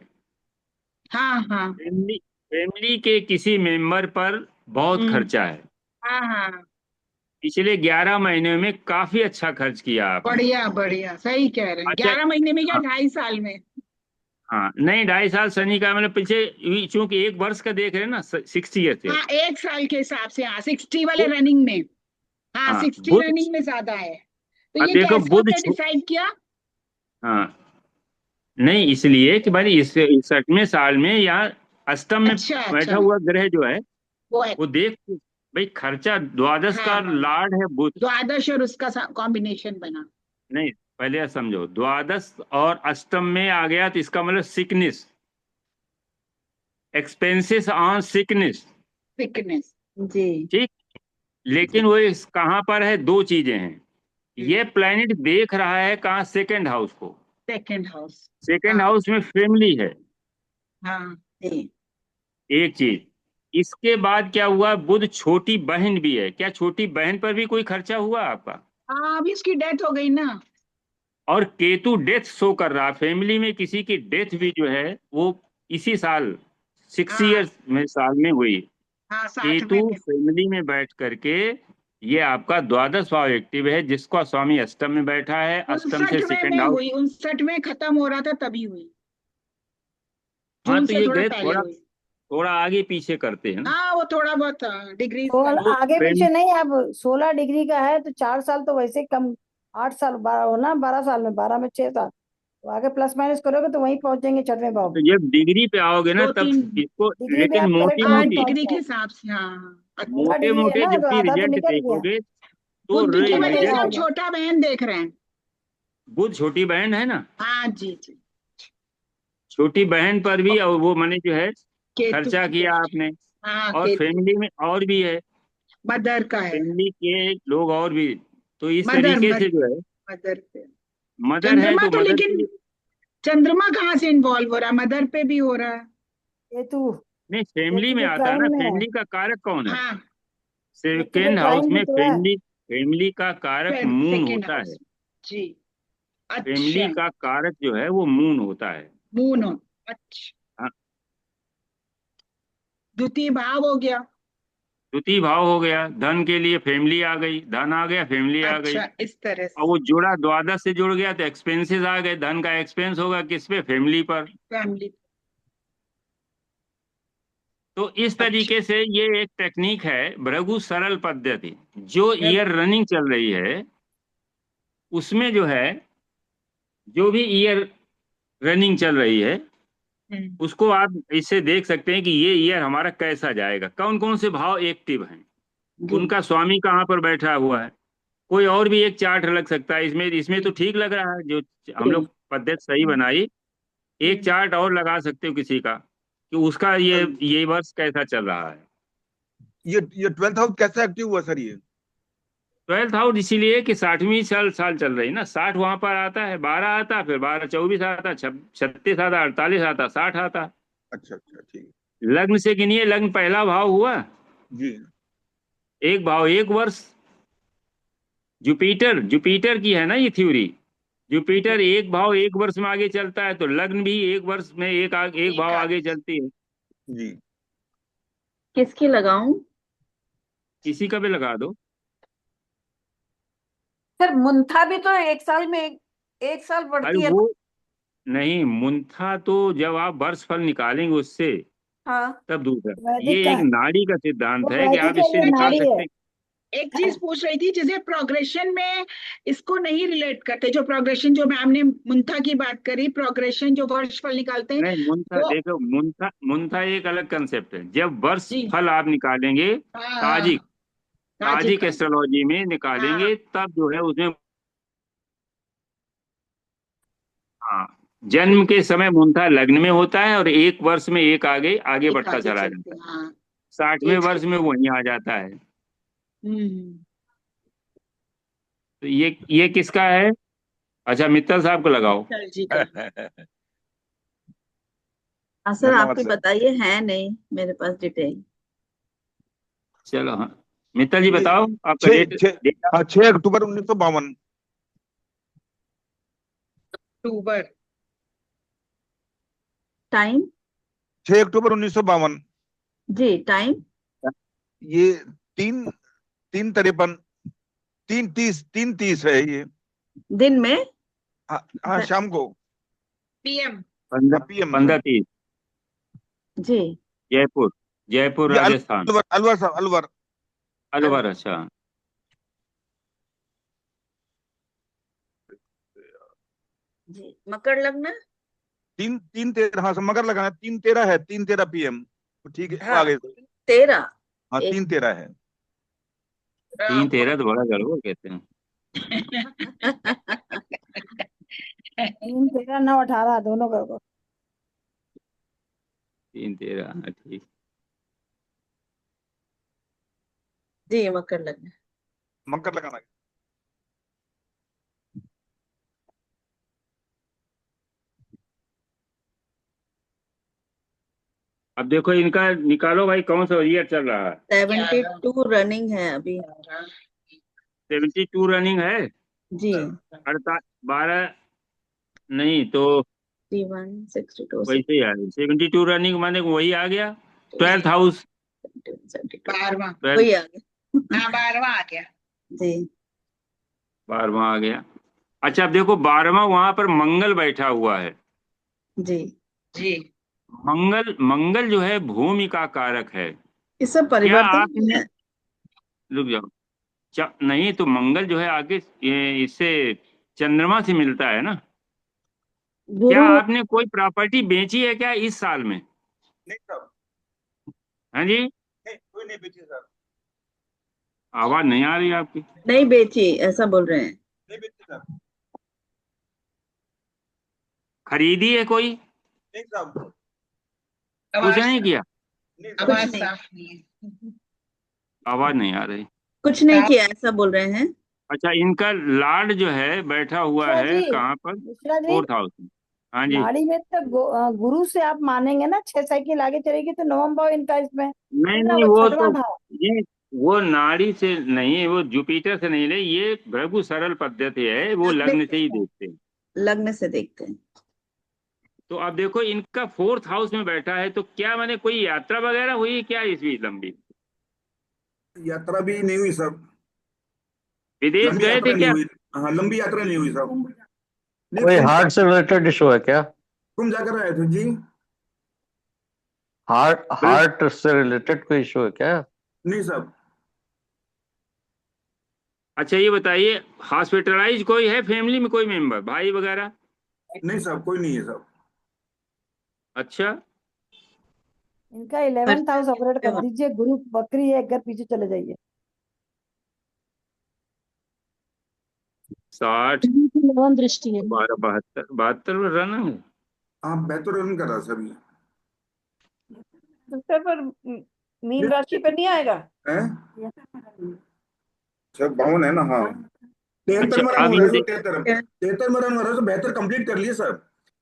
हाँ हाँ फैमिली फैमिली के किसी मेंबर पर बहुत हम्म, खर्चा है। हाँ हाँ पिछले 11 महीने में काफी अच्छा खर्च किया आपने। बढ़िया बढ़िया सही कह रहे हैं। अच्छा। 11 महीने में क्या, हाँ 2.5 साल में। हाँ, नहीं 2.5 साल शनि का मतलब पीछे चूंकि एक वर्ष का देख रहे हैं ना, 60 ईयर से। हाँ 1 साल के हिसाब से, हाँ 60 वाले रनिंग में। हाँ हाँ 60 बुध। रनिंग में ज्यादा है। तो अब ये देखो कैसे बुध आपने डिसाइड किया? हाँ, नहीं इसलिए कि भाई इस 61वें साल में यहाँ अष्टम में अच्छा बैठा अच्छा हुआ ग्रह जो है वो है। वो देख, भाई खर्चा द्वादश हाँ का हाँ लार्ड है बुध। द्वादश और उसका कॉम्बिनेशन बना। नहीं, पहले यह समझो, द्वादश और अष्टम में आ गया तो इसका मतलब sickness, expenses on sickness, thickness. जी। ठीक। लेकिन वो कहाँ पर है, दो चीजें हैं। ये प्लैनेट देख रहा है कहाँ, सेकंड हाउस को। Second house. सेकंड हाँ हाउस में फैमिली है, हाँ जी। एक चीज। इसके बाद क्या हुआ, बुध छोटी बहन भी है, क्या छोटी बहन पर भी कोई खर्चा हुआ आपका? हाँ, अभी उसकी डेथ हो गई ना। और केतु डेथ शो कर रहा, फैमिली में किसी की डेथ भी जो है वो इसी साल 6 हाँ ईयर्स में, साल में हुई। हाँ, 60 केतु में। फैमिली में बैठ करके, ये आपका द्वादश भाव एक्टिव है, जिसका स्वामी अष्टम में बैठा है, अष्टम से 59 सेकंड में हाउस। हुई, 59 में खत्म हो रहा था तभी हुई, हाँ जून तो से ये थोड़ा गए पहले थोड़ा, हुई। थोड़ा आगे पीछे करते हैं ना। हाँ, वो थोड़ा बहुत डिग्री तो वो आगे पीछे फैम- नहीं, अब 16 डिग्री का है तो 4 साल तो वैसे ही कम, 8 साल 12 होना, 12 साल में, 12 में 6 साल, तो आगे प्लस माइनस करोगे तो वहीं पहुंचेंगे छठवें भाव तो में। जब डिग्री पे आओगे ना दो तब तीन इसको, डिग्री में लेकिन आप मोटी करेक्ट हाँ, वहीं मोटी, पहुंच डिग्री के गए। हिसाब से। हाँ, अच्छा। 16 मोटे डिग्री है मोटे ना, जब तो भी आधा तो रिजल्ट निकल गया। देखोगे तो बुद्ध की वजह से बढ़िया हम हो रिजल्ट, गया। छोटा बहन देख रहे हैं। बुध छोटी बहन है ना, हाँ जी जी। छोटी बहन पर भी, और वो मैंने जो है केतु खर्चा की किया दृष्टि। आपने। हाँ, और केतु। फैमिली में और भी है, मदर का है। फैमिली के लोग और भी, तो इस मदर तरीके से मदर जो है, मदर पे। मदर है चंद्रमा तो तो मदर लेकिन की। चंद्रमा कहाँ से इन्वॉल्व हो रहा है, मदर पे भी हो रहा है। केतु, नहीं, फैमिली केतु में तो आता है ना, ट्राइन में है। फैमिली का कारक कौन है? हाँ, केतु तो सेकंड हाउस ट्राइन भी में तो है। फैमिली, फैमिली का कारक मून सेकेंड होता है। हाउस। जी। फैमिली अच्छा। का कारक जो है वो मून होता है। मून हो। अच्छा। हाँ, द्वितीय भाव हो गया। द्वितीय भाव हो गया, धन के लिए फैमिली आ गई, धन आ गया, फैमिली आ गई। अच्छा, इस तरह और से। वो जुड़ा, द्वादश से जुड़ गया तो एक्सपेंसेस आ गए, धन का एक्सपेंस होगा किस पे, फैमिली पर। फैमिली। तो इस अच्छा। तरीके से ये एक टेक्निक है, भृगु सरल पद्धति। जो ईयर रनिंग चल रही है उसमें जो है, जो भी ईयर रनिंग चल रही है उसको आप इससे देख सकते हैं कि ये ईयर हमारा कैसा जाएगा, कौन कौन से भाव एक्टिव हैं, जी। उनका स्वामी कहाँ पर बैठा हुआ है। कोई और भी एक चार्ट लग सकता है इसमें, इसमें तो ठीक लग रहा है जो हम जी। लोग पद्धति सही बनाई। एक चार्ट और लगा सकते हो किसी का, कि उसका ये वर्ष कैसा चल रहा है। ये 12th हाउस कैसे एक्टिव हुआ सर ये? 12th हाउस इसीलिए कि 60वीं साल साल चल रही ना, 60 वहां पर आता है, 12 आता, फिर 12 24 आता, 36 आता, 48 आता, 60 आता। अच्छा अच्छा, ठीक लग्न से गिनिए, लग्न पहला भाव हुआ, जी। एक भाव एक वर्ष। जुपिटर, जुपिटर की है ना ये थ्योरी, जुपिटर एक भाव एक वर्ष में आगे चलता है, तो लग्न भी एक वर्ष में एक एक भाव आगे आगे। चलती है। जी। किसकी लगाऊं? किसी का भी लगा दो। सर मुंथा भी तो एक साल में एक साल अरे बढ़ती है ना। वो नहीं, मुंथा तो जब आप वर्ष फल निकालेंगे उससे हाँ, तब दूसरा। ये वैदिक का एक है, नाड़ी का सिद्धांत वो है कि आप वैदिक है, इससे ये निकाल नाड़ी सकते है। हैं। एक चीज पूछ रही थी जिसे प्रोग्रेशन में इसको नहीं रिलेट करते, जो प्रोग्रेशन जो मैम ने मुंथा की बात करी, प्रोग्रेशन जो वर्षफल निकालते हैं नहीं, मुंथा वो। देखो, मुंथा मुंथा एक अलग कंसेप्ट है। जब वर्ष जी। फल आप निकालेंगे, हाँ हाँ। ताजिक, राजी ताजिक का। एस्ट्रोलॉजी में हाँ। निकालेंगे तब जो है उसमें, हाँ, जन्म के समय मुंथा लग्न में होता है और एक वर्ष में एक आगे आगे एक बढ़ता आगे चला चलते जाता हैं, है, हाँ। 60वें एज के। वर्ष में वहीं आ जाता है। हम्म। तो ये किसका है? अच्छा, मित्तल साहब को लगाओ। चल जी का। हाँ सर, आप धन्यवाद ही सर। बताइए, है नहीं मेरे पास डिटेल। चलो, हाँ, मित्तल जी ये बताओ आपका छः डेट, छः डेट। हाँ, 6 अक्टूबर 1952। अक्टूबर। टाइम? 6 अक्टूबर 1952। जी, टाइम? ये 3:53, 3:30 है ये। दिन में? हाँ हाँ, शाम को। पीएम। पंद्रह PM में। 15:30, जी। जयपुर, जयपुर ये राजस्थान। अलवर, अलवर साहब, अलवर। अलवर, अच्छा। जी, मकर लग्न? 3:13, हाँ सर, मगर लगाना, 3:13 है, 3:13 PM। तो ठीक है, वो हाँ, आगे। 13। हाँ, एक 3:13 है। 3:13 तो बड़ा गड़बड़ कहते हैं। 3 13 9 18 दोनों कर दो। 3 13, हाँ, ठीक। जी मकर लग्न। मकर लगाना है। अब देखो इनका निकालो भाई, कौन सा ईयर चल रहा है। 72 रनिंग है अभी। 72 रनिंग है। जी। 12 नहीं तो 31 62 वैसे ही आ गया। 72 रनिंग माने वही आ गया। 12th house. 12वां। वही आ गया। हाँ 12वां आ गया। जी 12वां आ गया। अच्छा अब देखो 12वां वहां पर मंगल बैठा हुआ है। जी। जी मंगल मंगल जो है भूमि का कारक है। ये सब क्या परिवर्तन भी आपने, है। रुक जाओ, नहीं तो मंगल जो है आगे इससे चंद्रमा से मिलता है ना। क्या गुरु। आपने कोई प्रॉपर्टी बेची है क्या इस साल में? नहीं साहब, हाँ जी, नहीं कोई नहीं बेची सर। आवाज नहीं आ रही आपकी। नहीं बेची ऐसा बोल रहे हैं। नहीं बेची सर। खरीदी है कोई? नहीं साहब। कुछ आवाज नहीं किया? नहीं सर। आवाज नहीं। साफ नहीं है। आवाज नहीं आ रही। कुछ नहीं किया ऐसा बोल रहे हैं। अच्छा इनका लॉर्ड जो है बैठा हुआ मिश्रा है जी, कहाँ पर? मिश्रा जी, 4th हाउस में। हाँ जी। नाड़ी में तो गुरु से आप मानेंगे ना, 6 साइकिल आगे चलेगी तो नवम भाव इनका इसमें नहीं है ना, नहीं वो वो 6वां तो, भाव। ये वो नाड़ी से नहीं, वो जुपिटर से नहीं ले, ये भृगु सरल पद्धति है, वो लग्न लग्न से से ही देखते हैं। लग्न से देखते हैं। तो अब देखो इनका 4th हाउस में बैठा है, तो क्या मैंने कोई यात्रा वगैरह हुई क्या इस बीच लंबी? यात्रा भी नहीं हुई सर। विदेश लंबी गए यात्रा थे नहीं क्या? हुई। हाँ लंबी यात्रा नहीं हुई सर। नहीं कोई कुंभ हार्ट से रिलेटेड इशू है क्या? जाकर आए थे जी। बिल- हार्ट से रिलेटेड कोई इशू है क्या? नहीं साहब। अच्छा ये बताइए, हॉस्पिटलाइज कोई है फैमिली में, कोई मेंबर भाई वगैरह? नहीं साहब कोई नहीं है साहब। अच्छा इनका 11th हाउस ऑपरेट कर दीजिए, गुरु बकरी है, एक घर पीछे चले जाइए। 60 भगवान दृष्टि है। 12 72 72 रन है। हाँ बेहतर रन कर रहा सर ये। दूसरे पर मीन राशि पर नहीं आएगा। है सर 52 है ना। हाँ 73 अच्छा में रन अब हो रहा ये है सर। 73 में रन हो रहा है तो बेहतर कंप्लीट कर लिए सर।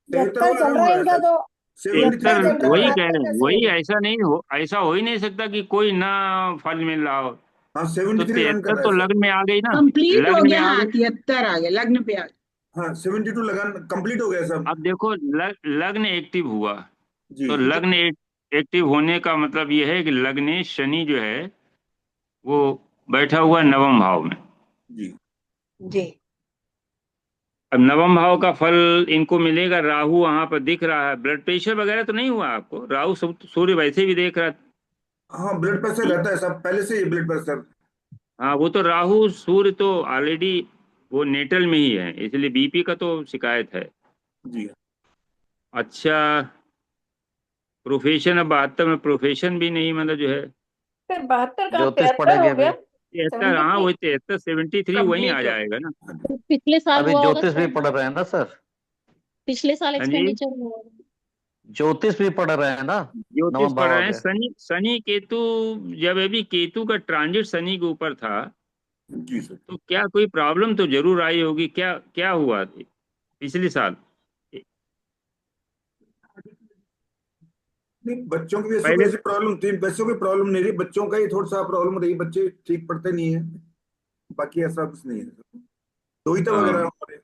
73 73 में चल रन रहा हो है रहा है इनका सर। तो। 73 73 73 रन चल कर रहा रहा है, वही है। कह रहे 72 हैं, कैसे वही होगा? ऐसा नहीं हो, ऐसा हो ही नहीं सकता कि कोई ना फल मिल रहा हो। हाँ तो 73 रन कर 73 रहा तो है सर। लग्न में आ गई ना, कंप्लीट हो लग्न में गया। आ हाँ गई। 73 आ गया लग्न पे आ गया। हाँ 72 लगान कंप्लीट हो गया सर। अब देखो लग्न एक्टिव हुआ, जी तो लग्न एक्टिव होने का मतलब ये है कि लग्न शनि जो है वो बैठा हुआ है नवम भाव में। जी। जी अब नवम भाव का फल इनको मिलेगा, राहु वहां पर दिख रहा है। ब्लड प्रेशर वगैरह तो नहीं हुआ आपको? राहु सूर्य वैसे भी देख रहा। हाँ ब्लड प्रेशर रहता है सर पहले से ही ब्लड प्रेशर। हाँ वो तो राहु सूर्य तो ऑलरेडी वो नेटल में ही है, इसलिए बीपी का तो शिकायत है। जी। अच्छा प्रोफेशन, अब 72 में प्रोफेशन भी नहीं, मतलब जो है फिर 72 का ज्योतिष 73 हो पढ़ेंगे गया। अभी। 73, हाँ 73 वही 73 73 वही आ कंप्लीट हो जाएगा ना। तो पिछले साल अभी हुआ होगा ज्योतिष भी सर, पढ़ रहे हैं ना सर? पिछले साल हाँ जी, एक्सपेंडिचर हुआ होगा। ज्योतिष भी पढ़ रहे हैं ना? ज्योतिष नवम पढ़ भाव आ रहे हैं। गया। शनि शनि केतु, जब अभी केतु का ट्रांजिट शनि के ऊपर था, जी सर। तो क्या कोई प्रॉब्लम तो जरूर आई होगी। क्या क्या हुआ पिछले साल? नहीं बच्चों की वैसे कोई पहले ऐसी प्रॉब्लम थी, बच्चों की प्रॉब्लम नहीं रही, बच्चों का ही थोड़ा सा प्रॉब्लम रही, बच्चे ठीक पढ़ते नहीं है। बाकी ऐसा कुछ नहीं है। रोहित वगैरह हाँ हमारे।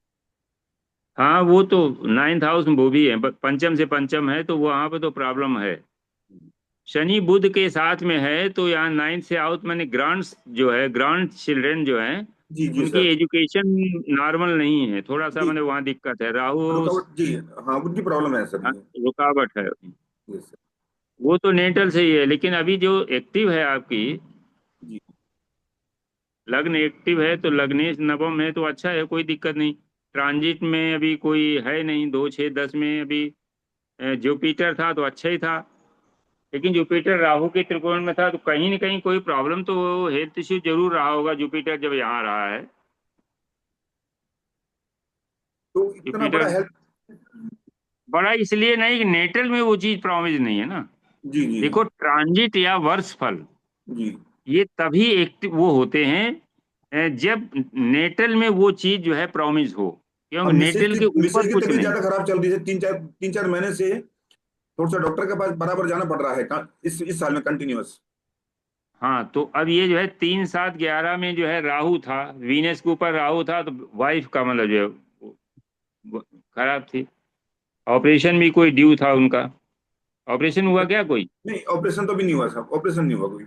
हाँ वो तो 9th हाउस में वो भी है, पंचम से पंचम है, तो वहां पे तो प्रॉब्लम है। शनि बुध के साथ में है, तो यहाँ 9th से आउट मैंने ग्रांट्स जो है, ग्रांड चिल्ड्रन जो है जी जी उनकी सर। एजुकेशन नॉर्मल नहीं है, थोड़ा सा जी मैंने वहाँ दिक्कत है। राहु रुकावट जी। हाँ उनकी प्रॉब्लम है सर हाँ, ये। रुकावट है। ये सर। वो तो नेटल से ही है, लेकिन अभी जो एक्टिव है आपकी जी लग्न एक्टिव है, तो लग्नेश नवम है तो अच्छा है, कोई दिक्कत नहीं। ट्रांजिट में अभी कोई है नहीं, 2 6 10 में अभी जुपिटर था तो अच्छा ही था। लेकिन जुपिटर राहु के त्रिकोण में था, तो कहीं ना कहीं कोई प्रॉब्लम तो हेल्थ इश्यू जरूर रहा होगा जुपिटर जब यहाँ रहा है। तो इतना बड़ा जुपिटर हेल्प। बड़ा इसलिए नहीं कि नेटल में वो चीज प्रॉमिस नहीं है ना। जी जी देखो ट्रांजिट या वर्ष फल जी। ये तभी एक्टिव वो होते हैं जब नेटल में वो चीज जो है प्रॉमिस हो, अब क्योंकि नेटल के मिसेज ऊपर की कुछ तबीयत नहीं। ज्यादा खराब चल रही है, 3-4 महीने से थोड़ा सा डॉक्टर के पास बराबर जाना पड़ रहा है इस साल में कंटिन्यूअस। हाँ तो अब ये जो है 3-7-11 में जो है राहु था, वीनस के ऊपर राहु था, तो वाइफ का मतलब जो है वो खराब थी। ऑपरेशन भी कोई ड्यू था उनका। ऑपरेशन हुआ क्या कोई? नहीं, ऑपरेशन तो भी नहीं हुआ साहब, ऑपरेशन नहीं हुआ कोई।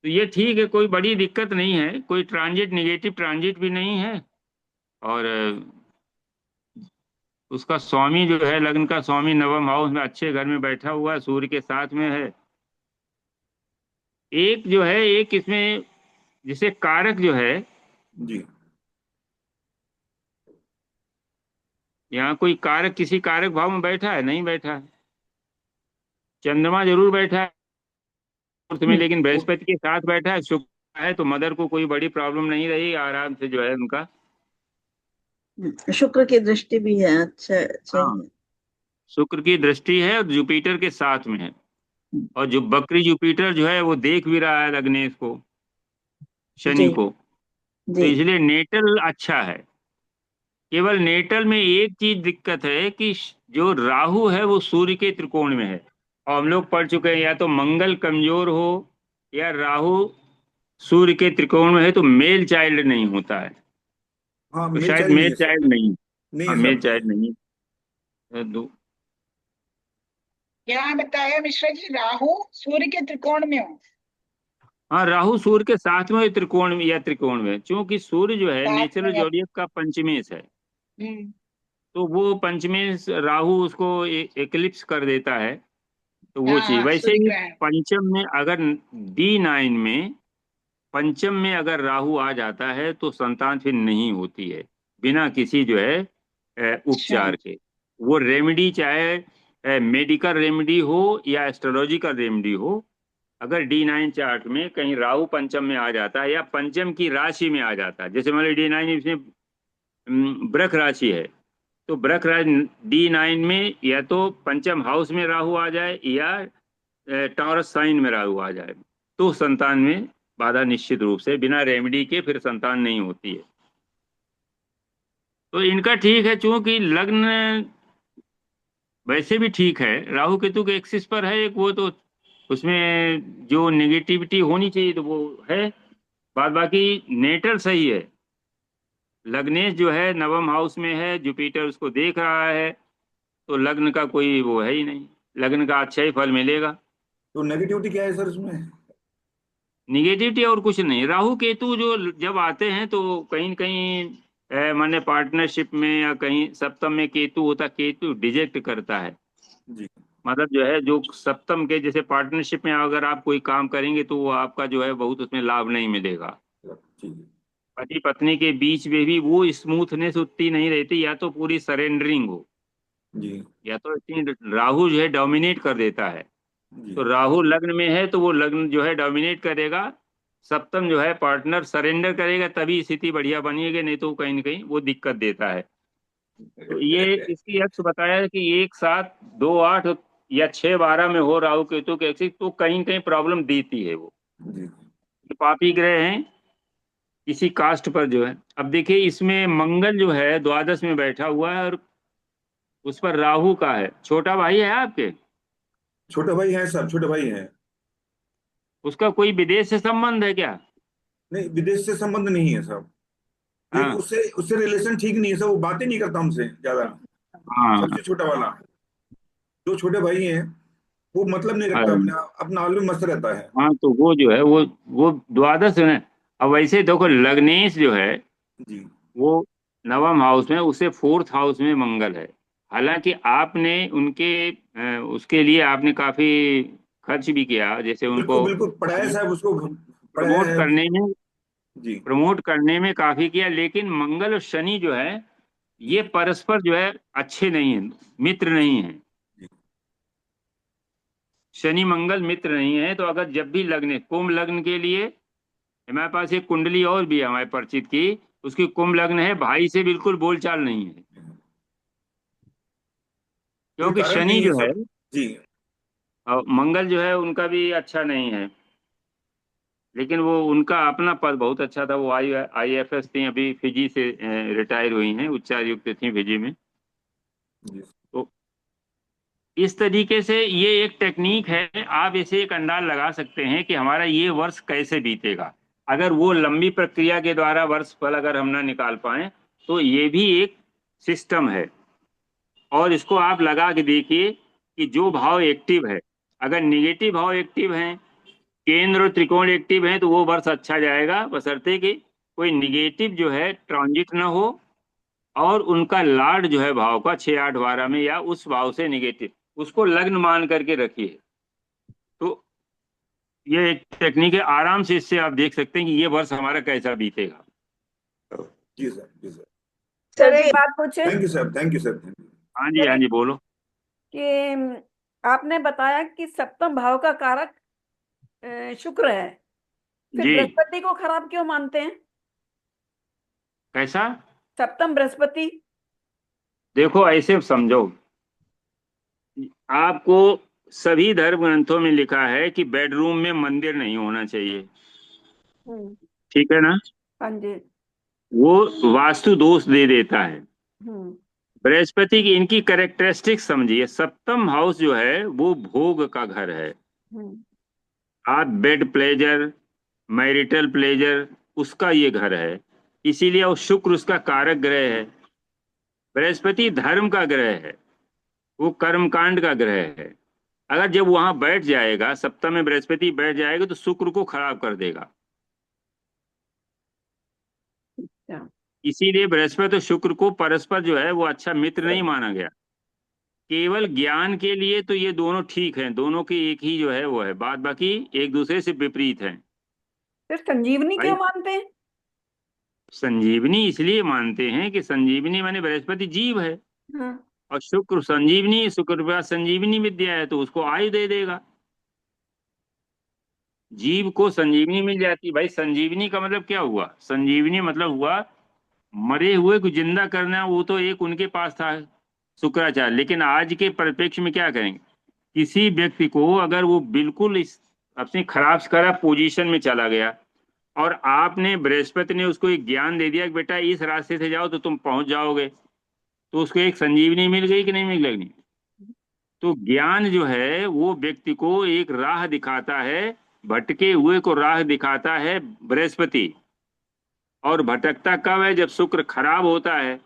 तो ये ठीक है, कोई बड़ी दिक्कत नहीं है, कोई ट्रांजिट नेगेटिव ट्रांजिट भी नहीं है। और उसका स्वामी जो है, लग्न का स्वामी नवम हाउस में अच्छे घर में बैठा हुआ है, सूर्य के साथ में है। एक जो है, एक इसमें जिसे कारक जो है, जी यहाँ कोई कारक किसी कारक भाव में बैठा है? नहीं बैठा है। चंद्रमा जरूर बैठा है फोर्थ में, लेकिन वो- बृहस्पति के साथ बैठा है, शुक्र है, तो मदर को कोई बड़ी प्रॉब्लम नहीं रही, आराम से जो है उनका। शुक्र की दृष्टि भी है, अच्छा अच्छा ही हाँ, है। शुक्र की दृष्टि है और जुपिटर के साथ में है। और जो बकरी जुपिटर जो है वो देख भी रहा है लग्नेश को, शनि जी को। तो जी। इसलिए नेटल अच्छा है। केवल नेटल में एक चीज दिक्कत है कि जो राहु है वो सूर्य के त्रिकोण में है। और हम लोग पढ़ चुके हैं, या तो मंगल कमजोर हो या राहु सूर्य के त्रिकोण में है तो मेल चाइल्ड नहीं होता है। हाँ, तो मेल शायद चाइल्ड नहीं मेल है सर। चाइल्ड नहीं। नहीं हाँ, है मेल सर। चाइल्ड नहीं दो। क्या बताया मिश्रा जी, राहु सूर्य के त्रिकोण में हो? हाँ, राहु सूर्य के साथ में त्रिकोण में या त्रिकोण में, क्योंकि सूर्य जो है साथ नेचुरल में जोडियक का पंचमेश है। हम्म, तो वो पंचमेश राहु उसको एक्लिप्स कर देता है। तो वो हाँ चीज हाँ, वैसे सूर्य ही ग्रहण। पंचम में अगर D9 में पंचम में अगर राहु आ जाता है तो संतान फिर नहीं होती है बिना किसी जो है अच्छा उपचार के। वो रेमेडी चाहे मेडिकल रेमेडी हो या एस्ट्रोलॉजिकल रेमेडी हो, अगर D9 चार्ट में कहीं राहु पंचम में आ जाता है या पंचम की राशि में आ जाता है, जैसे मान लो D9 इसमें वृक राशि है, तो वृक राशि D9 में या तो पंचम हाउस में राहु आ जाए या टॉरस साइन में राहु आ जाए, तो संतान में बाधा निश्चित रूप से बिना रेमेडी के फिर संतान नहीं होती है। तो इनका ठीक है, चूंकि लग्न वैसे भी ठीक है, राहु केतु के एक्सिस पर है एक, वो तो उसमें जो नेगेटिविटी होनी चाहिए तो वो है। बाद बाकी नेटल सही है। लग्नेश जो है नवम हाउस में है, जुपिटर उसको देख रहा है, तो लग्न का कोई वो है ही नहीं, लग्न का अच्छा ही फल मिलेगा। तो नेगेटिविटी क्या है सर इसमें? निगेटिविटी और कुछ नहीं। राहु केतु जो जब आते हैं तो कहीं न कहीं माने पार्टनरशिप में या कहीं सप्तम में केतु होता, केतु डिजेक्ट करता है। जी मतलब जो है जो सप्तम के, जैसे पार्टनरशिप में अगर आप कोई काम करेंगे तो वो आपका जो है बहुत उसमें लाभ नहीं मिलेगा। ठीक है। पति पत्नी के बीच में भी वो स्मूथनेस उतनी नहीं रहती, या तो पूरी सरेंडरिंग हो, जी या तो इतनी राहु जो है डोमिनेट कर देता है। जी तो राहु लग्न में है तो वो लग्न जो है डोमिनेट करेगा, सप्तम जो है पार्टनर सरेंडर करेगा, तभी स्थिति बढ़िया बनेगी, नहीं तो कहीं ना कहीं वो दिक्कत देता है। तो ये इसकी अक्स बताया है कि 1-7-2-8 या 6-12 में हो राहु केतु के एक्सिस, तो कहीं न कहीं प्रॉब्लम देती है वो। जी तो पापी ग्रह हैं किसी कास्ट पर जो है। अब देखिए इसमें मंगल जो है द्वादश में बैठा हुआ है और उस पर राहु का है। छोटा भाई है आपके? छोटे भाई हैं सर, छोटे भाई हैं। उसका कोई विदेश से संबंध है क्या? नहीं, विदेश से संबंध नहीं है साहब, लेकिन हाँ उससे उससे रिलेशन ठीक नहीं है सर, वो बातें नहीं करता हमसे ज्यादा। हाँ। सबसे छोटा वाला, जो छोटे भाई हैं, वो मतलब नहीं रखता, हाँ अपना अपना आलू में मस्त रहता है। हाँ, तो वो जो है वो द्वादश है। अब वैसे देखो लग्नेश जो है जी वो नवम हाउस में, उसे फोर्थ हाउस में मंगल है। हालांकि आपने उनके उसके लिए आपने काफी खर्च भी किया, जैसे बिल्कुल उनको बिल्कुल, पढ़ाया साहब उसको, पढ़ाया प्रमोट है। करने में जी प्रमोट करने में काफी किया, लेकिन मंगल और शनि जो है जी ये परस्पर जो है अच्छे नहीं है, मित्र नहीं है। जी शनि मंगल मित्र नहीं है। तो अगर जब भी लग्न कुंभ लग्न के लिए हमारे पास एक कुंडली और भी है हमारे परिचित की, उसकी कुंभ लग्न है, भाई से बिल्कुल बोलचाल नहीं है, कोई क्योंकि कारण शनि नहीं है जो है सर जी। और मंगल जो है उनका भी अच्छा नहीं है। लेकिन वो उनका अपना पद बहुत अच्छा था, वो IAFS थी, अभी फिजी से रिटायर हुई हैं, उच्चायुक्त थी फिजी में। जी तो इस तरीके से ये एक टेक्निक है, आप इसे एक अंदाज लगा सकते हैं कि हमारा ये वर्ष कैसे बीतेगा। अगर वो लंबी प्रक्रिया के द्वारा वर्ष फल अगर हम ना निकाल पाए तो ये भी एक सिस्टम है। और इसको आप लगा के देखिए कि जो भाव एक्टिव है, अगर निगेटिव भाव एक्टिव हैं, केंद्र और त्रिकोण एक्टिव हैं, तो वो वर्ष अच्छा जाएगा, बशर्ते कि कोई निगेटिव जो है ट्रांजिट ना हो और उनका लार्ड जो है भाव का 6, 8, 12 में या उस भाव से निगेटिव, उसको लग्न मान करके रखिए। तो ये एक टेक्निक है, आराम से इससे आप देख सकते हैं कि ये वर्ष हमारा कैसा बीतेगा। जी सर, जी सर। सर सर एक जी, बात पूछे thank you sir, thank you sir, thank you. हाँ जी, हाँ जी, बोलो। कि आपने बताया कि सप्तम भाव का कारक शुक्र है, फिर जी, बृहस्पति को खराब क्यों मानते हैं? कैसा? सप्तम बृहस्पति। देखो ऐसे समझो, आपको सभी धर्म ग्रंथों में लिखा है कि बेडरूम में मंदिर नहीं होना चाहिए, हम्म। ठीक है ना? हाँ जी। वो वास्तु दोष दे देता है। हम्म। बृहस्पति की इनकी कैरेक्टरिस्टिक समझिए, सप्तम हाउस जो है वो भोग का घर है। हम्म। आप बेड प्लेजर, मैरिटल प्लेजर, उसका ये घर है, इसीलिए वो शुक्र उसका कारक ग्रह है। बृहस्पति धर्म का ग्रह है, वो कर्मकांड का ग्रह है। अगर जब वहां बैठ जाएगा, सप्तम में बृहस्पति बैठ जाएगा तो शुक्र को खराब कर देगा। अच्छा। इसीलिए बृहस्पति और शुक्र को परस्पर जो है वो अच्छा मित्र नहीं माना गया। केवल ज्ञान के लिए तो ये दोनों ठीक हैं, दोनों की एक ही जो है वो है, बात बाकी एक दूसरे से विपरीत हैं। फिर संजीवनी भाई क्यों मानते हैं? संजीवनी इसलिए मानते हैं कि संजीवनी माने बृहस्पति जीव है, हाँ। और शुक्र संजीवनी, शुक्र के पास संजीवनी विद्या है तो उसको आयु दे देगा। जीव को संजीवनी मिल जाती। भाई संजीवनी का मतलब क्या हुआ? संजीवनी मतलब हुआ मरे हुए को जिंदा करना, वो तो एक उनके पास था शुक्राचार्य। लेकिन आज के परिप्रेक्ष्य में क्या करेंगे, किसी व्यक्ति को अगर वो बिल्कुल इस अपनी खराब पोजीशन में चला गया और आपने बृहस्पति ने उसको एक ज्ञान दे दिया कि बेटा इस रास्ते से जाओ तो तुम पहुंच जाओगे, तो उसको एक संजीवनी मिल गई कि नहीं मिल गई? तो ज्ञान जो है वो व्यक्ति को एक राह दिखाता है, भटके हुए को राह दिखाता है बृहस्पति। और भटकता कब है? जब शुक्र खराब होता है।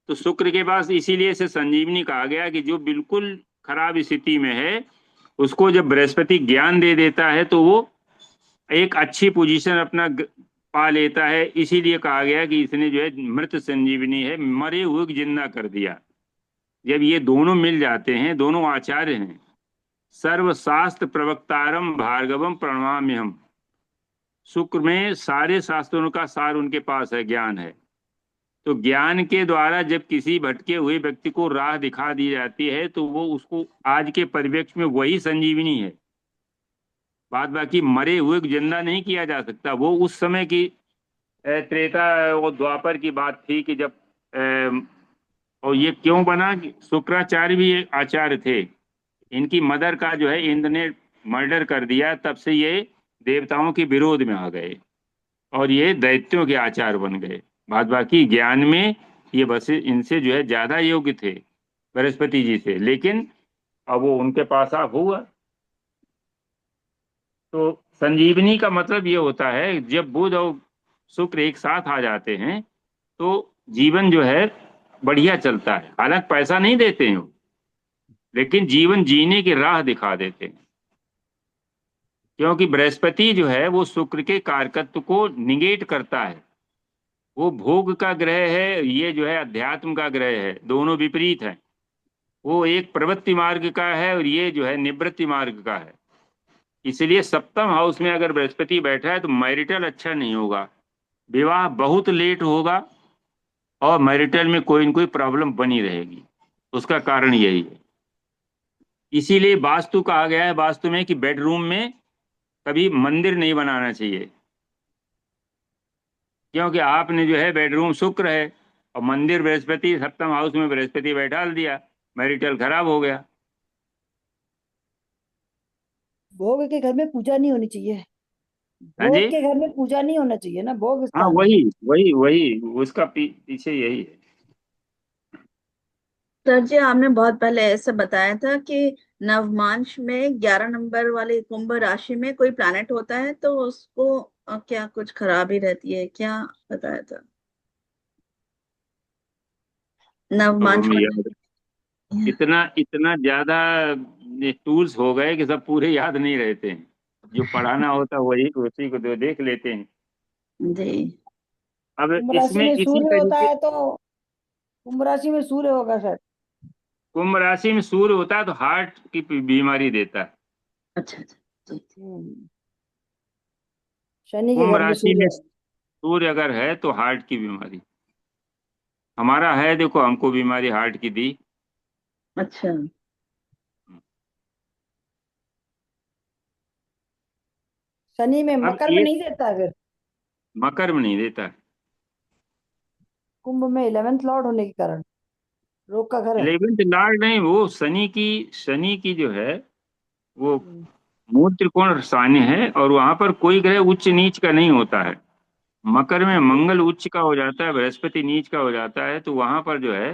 तो शुक्र के पास इसीलिए से संजीवनी कहा गया कि जो बिल्कुल खराब स्थिति में है उसको जब बृहस्पति ज्ञान दे देता है तो वो एक अच्छी पोजीशन अपना पा लेता है। इसीलिए कहा गया कि इसने जो है मृत संजीवनी है, मरे हुए को जिंदा कर दिया। जब ये दोनों मिल जाते हैं, दोनों आचार्य हैं, सर्वशास्त्र प्रवक्तारम भार्गवम प्रणमाम्यहम, शुक्र में सारे शास्त्रों का सार उनके पास है, ज्ञान है। तो ज्ञान के द्वारा जब किसी भटके हुए व्यक्ति को राह दिखा दी जाती है तो वो उसको आज के परिप्रेक्ष्य में वही संजीवनी है। बात बाकी मरे हुए को जिंदा नहीं किया जा सकता। वो उस समय की त्रेता और द्वापर की बात थी कि जब और ये क्यों बना कि शुक्राचार्य भी एक आचार्य थे, इनकी मदर का जो है इंद्र ने मर्डर कर दिया, तब से ये देवताओं के विरोध में आ गए और ये दैत्यों के आचार्य बन गए। बात बाकी ज्ञान में ये बस इनसे जो है ज्यादा योग्य थे बृहस्पति जी से, लेकिन अब वो उनके पास आ हुआ। तो संजीवनी का मतलब ये होता है जब बुध और शुक्र एक साथ आ जाते हैं तो जीवन जो है बढ़िया चलता है। हालांकि पैसा नहीं देते हैं वो, लेकिन जीवन जीने की राह दिखा देते हैं। क्योंकि बृहस्पति जो है वो शुक्र के कारकत्व को निगेट करता है। वो भोग का ग्रह है, ये जो है अध्यात्म का ग्रह है, दोनों विपरीत है। वो एक प्रवृत्ति मार्ग का है और ये जो है निवृत्ति मार्ग का है। इसलिए सप्तम हाउस में अगर बृहस्पति बैठा है तो मैरिटल अच्छा नहीं होगा, विवाह बहुत लेट होगा और मैरिटल में कोई न कोई प्रॉब्लम बनी रहेगी। उसका कारण यही है। इसीलिए वास्तु कहा गया है, वास्तु में कि बेडरूम में कभी मंदिर नहीं बनाना चाहिए, क्योंकि आपने जो है बेडरूम शुक्र है और मंदिर बृहस्पति, सप्तम हाउस में बृहस्पति बैठा दिया, मैरिटल खराब हो गया। भोग के घर में पूजा नहीं होनी चाहिए। हाँ भोग जी, के घर में पूजा नहीं होना चाहिए ना, भोग हाँ स्थान। वही वही वही उसका पीछे यही है। सर जी, आपने बहुत पहले ऐसे बताया था कि नवमांश में 11 नंबर वाली कुंभ राशि में कोई प्लैनेट होता है तो उसको क्या कुछ खराबी रहती है, क्या बताया था? अब नवमांश हम याद, वाले। इतना इतना ज्यादा टूल्स हो गए कि सब पूरे याद नहीं रहते हैं। जो पढ़ाना होता है वही उसी को तो देख लेते हैं। जी। अब कुंभ राशि इसमें में इसी सूर्य होता तरीके, है तो कुंभ राशि में सूर्य होगा सर। कुंभ राशि में सूर्य होता है तो हार्ट की बीमारी देता है। अच्छा अच्छा। जी। शनि के कुंभ घर में राशि सूर्य में है। सूर्य अगर है तो हार्ट की बीमारी, हमारा है, देखो हमको बीमारी हार्ट की दी। अच्छा। शनि में अब मकर में एक नहीं देता फिर। मकर में नहीं देता है। कुंभ में 11th लॉर्ड होने के कारण रोग का घर है। 11th लॉर्ड नहीं, वो शनि की जो है वो हम्म, मूल त्रिकोण स्थान है और वहां पर कोई ग्रह उच्च नीच का नहीं होता है। मकर में मंगल उच्च का हो जाता है, बृहस्पति नीच का हो जाता है, तो वहां पर जो है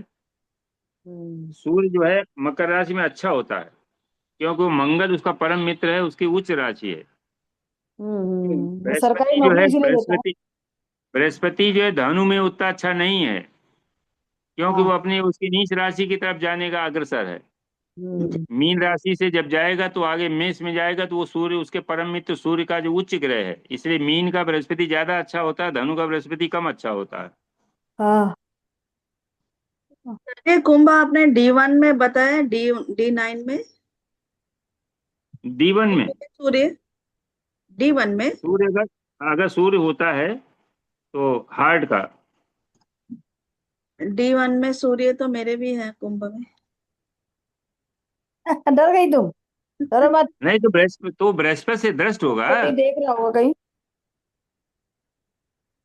हम्म, सूर्य जो है मकर राशि में अच्छा होता है, क्योंकि वो मंगल उसका परम मित्र है, उसकी उच्च राशि है। वो सरकारी बृहस्पति जो है नौकरी इसीलिए देता है। बृहस्पति बृहस्पति जो है धनु में उतना अच्छा नहीं है, क्योंकि वो हाँ। अपनी उसकी नीच राशि की तरफ जाने का अग्रसर है। जी। मीन राशि से जब जाएगा तो आगे मेष में जाएगा, तो वो सूर्य उसके परम मित्र सूर्य का जो उच्च ग्रह है, इसलिए मीन का बृहस्पति ज्यादा अच्छा होता है, धनु का बृहस्पति कम अच्छा होता है। हाँ। ये कुंभ आपने D1 में बताया, D9 में दीवन में सूर्य, D1 में सूर्य अगर अगर सूर्य होता है तो हार्ट का, D1 में सूर्य तो मेरे भी है कुंभ में। डर गई तुम, डरो मत। नहीं तो बृहस्पति से दृष्ट होगा। बृहस्पति देख रहा होगा कहीं।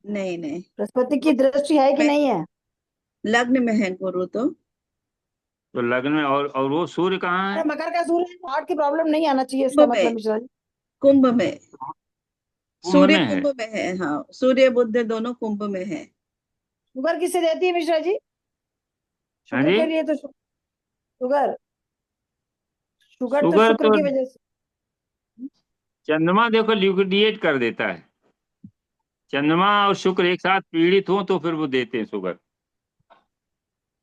नहीं नहीं, बृहस्पति की दृष्टि है कि में नहीं है? लग्न में है गुरु तो। तो लग्न में, और वो सूर्य कहाँ अरे है? मकर का सूर्य, हार्ट की प्रॉब्लम नहीं आना चाहिए इसका कुंभ मतलब में, मिश्रा जी। कुंभ में कुंभ सूर्य में है। कुंभ में है। हाँ, सूर्य बुध दोनों कुंभ में है। शुगर किससे देती है मिश्रा जी? हाँ शुक्र जी, के लिए तो शुगर, शुगर तो शुगर शुक्र तो की वजह से। चंद्रमा देखो लिक्विडिएट कर देता है। चंद्रमा और शुक्र एक साथ पीड़ित हो तो फिर वो देते हैं शुगर।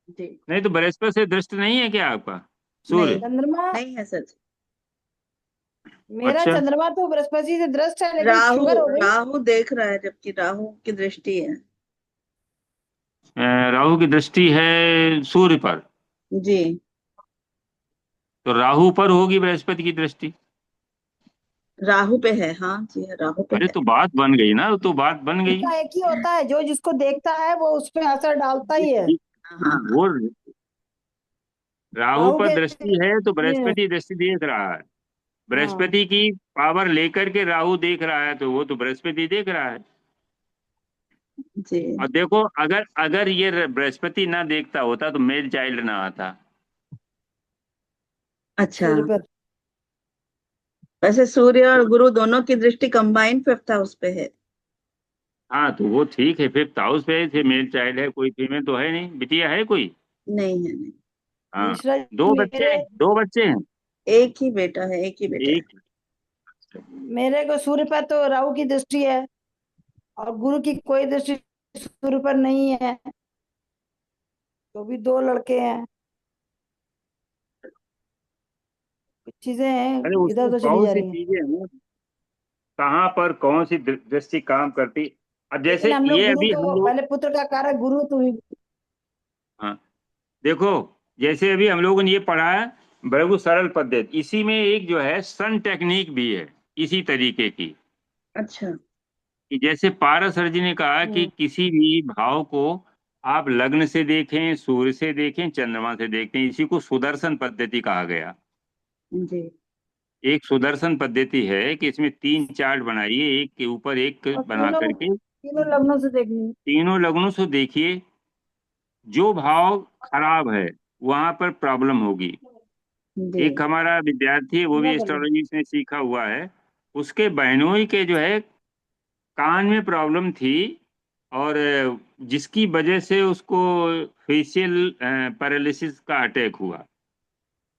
जी। नहीं तो बृहस्पति से दृष्ट नहीं है क्या आपका नहीं, सूर्य? चंद्रमा, नहीं है सच। मेरा अच्छा, चंद्रमा तो बृहस्पति से दृष्ट है लेकिन राहु, शुगर हो गई। राहु देख रहा है, जबकि राहु की दृष्टि है। राहु की दृष्टि है सूर्य पर, जी। तो राहु पर होगी बृहस्पति की दृष्टि। राहु पे है, हाँ जी, राहु पे अरे है। तो बात बन गई ना, तो बात बन गई। उनका एक ही होता है, जो जिसको देखता है वो उस पर असर डालता ही है। हाँ। वो राहु राहु पर के दृष्टि है तो ये- बृहस्पति दृष्टि देख रहा है। हाँ। बृहस्पति की पावर लेकर के राहु देख रहा है, तो वो तो बृहस्पति देख रहा है। जी। और देखो, अगर अगर ये बृहस्पति ना देखता होता तो मेल चाइल्ड ना आता। अच्छा। सूर्य पर। वैसे सूर्य और गुरु दोनों की दृष्टि कंबाइंड 5th हाउस पे है। हाँ तो वो ठीक है, 5th हाउस पे थे, मेल चाइल्ड है, कोई फीमेल तो है नहीं, बिटिया है कोई? नहीं है, नहीं। हाँ, मिश्रा जी, दो बच्चे, दो बच्चे हैं। एक ही बेटा है, एक ही बेटा है। एक, मेरे को सूर्य पर तो राहु की दृष्टि है और गुरु की कोई दृष्टि सूर्य पर नहीं है, तो भी दो लड़के हैं। कुछ चीजें हैं अरे इधर उसमें उधर चली बहुत जा सी रही हैं। चीजें हैं, कहाँ पर कौन सी दृष्टि काम करती। अब लेकिन जैसे हम लोग ये गुरु अभी हम तो लोग, पहले पुत्र का कारक गुरु तो ही। हाँ देखो, जैसे अभी हम लोगों ने ये पढ़ा है भृगु सरल पद्धति, इसी में एक जो है सन टेक्निक भी है इसी तरीके की। अच्छा। कि जैसे पारसर जी ने कहा कि हम्म, किसी भी भाव को आप लग्न से देखें, सूर्य से देखें, चंद्रमा से देखें, इसी को सुदर्शन पद्धति कहा गया। जी। एक सुदर्शन पद्धति है कि इसमें 3 चार्ट बनाइए, एक के ऊपर एक और बना करके तीनों लग्नों से देखनी तीनों लग्नों से देखिए। जो भाव खराब है वहां पर प्रॉब्लम होगी। जी एक हमारा विद्यार्थी है, वो भी पूरा कर लो। एस्ट्रोलॉजी से सीखा हुआ है, उसके बहनोई के जो है कान में प्रॉब्लम थी, और जिसकी वजह से उसको फेशियल पैरालिसिस का अटैक हुआ।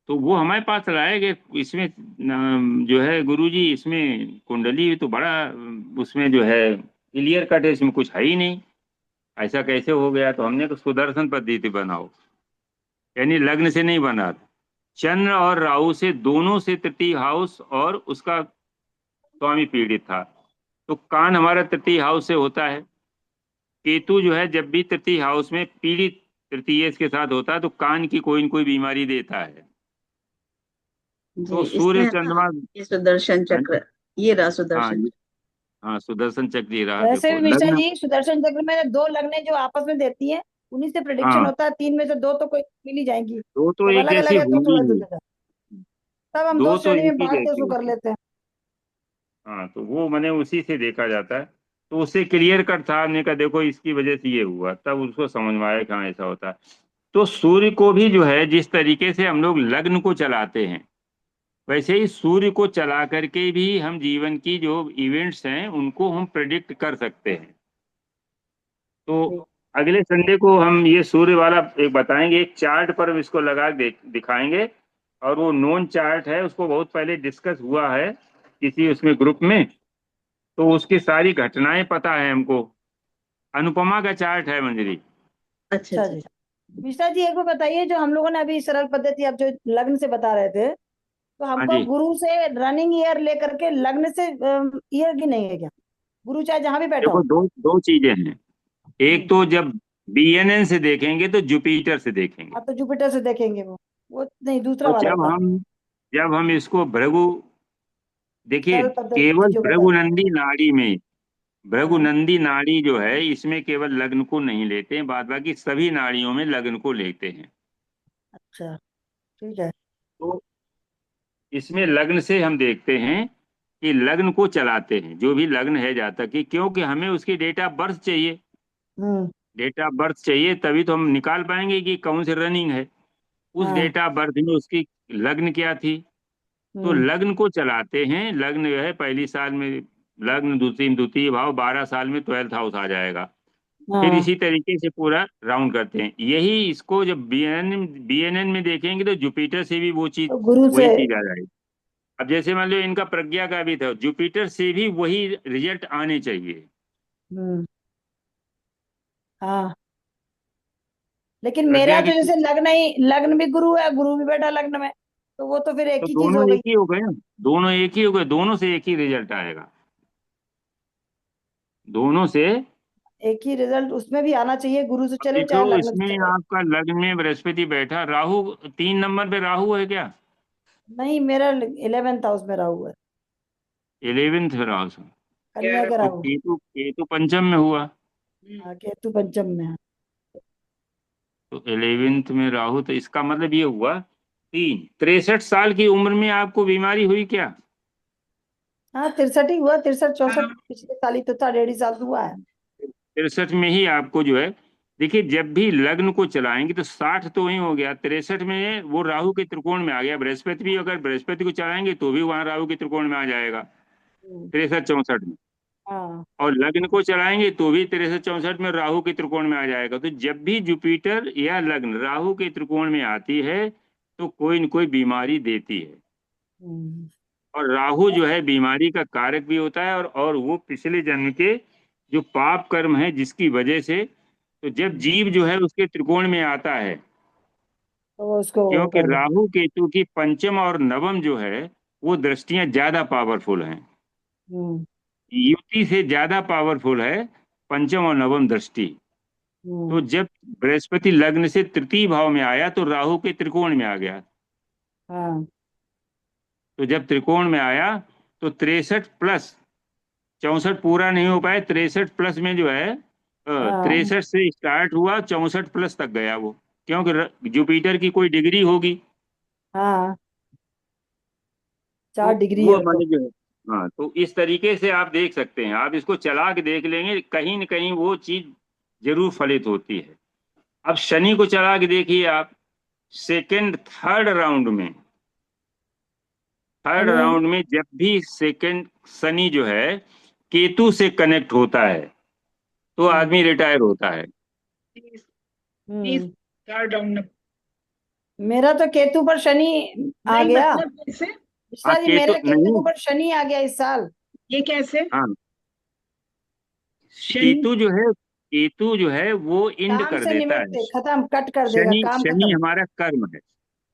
तो वो हमारे पास लाए गए, इसमें जो है गुरुजी, इसमें कुंडली तो बड़ा उसमें जो है क्लियर कट है, इसमें कुछ है ही नहीं, ऐसा कैसे हो गया? तो हमने तो सुदर्शन पद्धति बनाओ, यानी लग्न से नहीं बना, चंद्र और राहु से, दोनों से तृतीय हाउस और उसका स्वामी पीड़ित था। तो कान हमारा तृतीय हाउस से होता है। केतु जो है जब भी तृतीय हाउस में पीड़ित तृतीय के साथ होता है तो कान की कोई न कोई बीमारी देता है। जी, तो इसमें सूर्य चंद्रमा, ये सुदर्शन हाँ चक्र, ये रहा हाँ सुदर्शन। हाँ, सुदर्शन चक्र ही रहा, वैसे देखो भी मिश्रा लग्न। जी सुदर्शन चक्र में दो लगने जो आपस में देती हैं उन्हीं से प्रिडिक्शन हाँ, होता है, तीन में से दो तो कोई मिल ही जाएंगी। दो तो जब एक अलग जैसी अलग है तो होंगी थोड़ा ही, जुदा, तब हम दो दो तो श्रेणी एक में ही बांट के जैसी उसको कर होती है। लेते हैं। हाँ, तो वो मैंने उसी से देखा जाता है। तो उससे क्लियर कट था, हमने कहा देखो इसकी वजह से ये हुआ, तब उसको समझ में आया कि हाँ ऐसा होता है। तो सूर्य को भी जो है जिस तरीके से हम लोग लग्न को चलाते हैं, वैसे ही सूर्य को चला करके भी हम जीवन की जो इवेंट्स हैं उनको हम प्रेडिक्ट कर सकते हैं। तो जी अगले संडे को हम ये सूर्य वाला एक बताएंगे, एक चार्ट पर हम इसको लगा दिखाएंगे। और वो नोन चार्ट है, उसको बहुत पहले डिस्कस हुआ है किसी उसमें ग्रुप में, तो उसकी सारी घटनाएं पता है हमको। अनुपमा का चार्ट है मंजरी। अच्छा अच्छा अच्छा। जी। मिश्रा जी एक बार बताइए, जो हम लोगों ने अभी सरल पद्धति आप जो लग्न से बता रहे थे, तो हाँ हमको जी, गुरु से रनिंग ईयर लेकर के लग्न से ईयर की नहीं है क्या? गुरु चाहे जहां भी बैठा देखो हो। दो दो चीजें हैं। एक हम्म। तो जब बीएनएन से देखेंगे तो जुपिटर से देखेंगे। आप तो जुपिटर से देखेंगे वो नहीं, दूसरा तो वाला बता रहे। जब हम इसको भृगु, देखिए सरल पद्धति केवल जो बता रहे। भृगुनंदी नाड़ी में, हाँ। भृगुनंदी नाड़ी जो है इसमें केवल लग्न को नहीं लेते हैं, बाद बाकी सभी नाड़ियों में लग्न को लेते हैं। अच्छा ठीक है। तो इसमें लग्न से हम देखते हैं कि लग्न को चलाते हैं, जो भी लग्न है जातक की, क्योंकि हमें उसकी डेट ऑफ बर्थ चाहिए। हम्म। डेट ऑफ बर्थ चाहिए तभी तो हम निकाल पाएंगे कि कौन सी रनिंग है। उस हाँ। डेट ऑफ बर्थ में उसकी लग्न क्या थी। तो हम्म। लग्न को चलाते हैं। लग्न जो है पहली साल में लग्न, द्वितीय में द्वितीय भाव, 12 साल में 12th हाउस आ जाएगा। फिर हाँ। इसी तरीके से पूरा राउंड करते हैं। यही इसको जब बीएनएन में देखेंगे तो जुपिटर से भी वो चीज, तो गुरु से। वही चीज आ जाएगी। अब जैसे मान लो इनका प्रज्ञा का भी था, जुपिटर से भी वही रिजल्ट आने चाहिए। हम्म। हाँ। लेकिन मेरा प्रज्ञा तो की, जैसे लग्न ही, लग्न भी गुरु है, गुरु भी बैठा लग्न में, तो वो तो फिर एक तो ही चीज दोनों हो गई। एक ही हो गए ना, दोनों एक ही हो गए, दोनों से एक ही रिजल्ट आएगा, दोनों से। एक ही रिजल्ट उसमें भी आना चाहिए, गुरु से अब चले देखो चाहे लग्न से इसमें चले। आपका लग्न में बृहस्पति बैठा, राहु 3 नंबर पे राहु है क्या? नहीं, मेरा 11th हाउस में राहु है। 11th राहु से। कन्या का तो राहु। केतु, केतु पंचम में हुआ। हाँ, केतु पंचम में है। तो 11th में राहु, तो इसका मतलब ये हुआ 63 साल की उम्र में आपको बीमारी हुई क्या? हाँ 63 ही हुआ, 63 64, पिछले साल ही तो था, 1.5 साल तो हुआ है। 63 में ही आपको जो है, देखिए जब भी लग्न को चलाएंगे तो 60 तो वही हो गया, 63 में वो राहु के त्रिकोण में आ गया। बृहस्पति भी अगर बृहस्पति को चलाएंगे तो भी वहां राहु के त्रिकोण में आ जाएगा, हम्म। 63 64 में। हाँ। और लग्न को चलाएंगे तो भी 63 64 में राहु के त्रिकोण में आ जाएगा। तो जब भी जुपिटर या लग्न राहु के त्रिकोण में आती है तो कोई न कोई बीमारी देती है। हम्म। और राहु जो है बीमारी का कारक भी होता है, और वो पिछले जन्म के जो पाप कर्म है जिसकी वजह से, तो जब जीव जो है उसके त्रिकोण में आता है, तो वो उसको वो क्योंकि कर ले। राहु केतु की पंचम और नवम जो है वो दृष्टियां ज्यादा पावरफुल हैं। हम्म। युति से ज्यादा पावरफुल है पंचम और नवम दृष्टि। तो हम्म। जब बृहस्पति लग्न से तृतीय भाव में आया तो राहु के त्रिकोण में आ गया। हाँ। तो जब त्रिकोण में आया तो 63 प्लस 64 पूरा नहीं हो पाया, 63 प्लस में जो है, हाँ। 63 से स्टार्ट हुआ, 64 प्लस तक गया वो, क्योंकि जुपिटर की कोई डिग्री होगी। हाँ। 4 डिग्री वो है तो। माने जो है, हाँ, तो इस तरीके से आप देख सकते हैं। आप इसको चला के देख लेंगे, कहीं न कहीं वो चीज जरूर फलित होती है। अब शनि को चला के देखिए आप, सेकेंड थर्ड राउंड में, थर्ड शनि राउंड में जब भी सेकेंड शनि जो है केतु से कनेक्ट होता है तो आदमी रिटायर होता है। तीस थर्ड राउंड में मेरा तो केतु पर शनि आ नहीं, गया मतलब कैसे? मिश्रा जी, केतु मेरा केतु नहीं, पर शनि आ गया इस साल। ये कैसे? हाँ, शनि केतु जो है वो इंड काम कर से देता है। निमित्त खत्म, कट कर देगा, शनि काम शनि खत्म, हमारा कर्म है।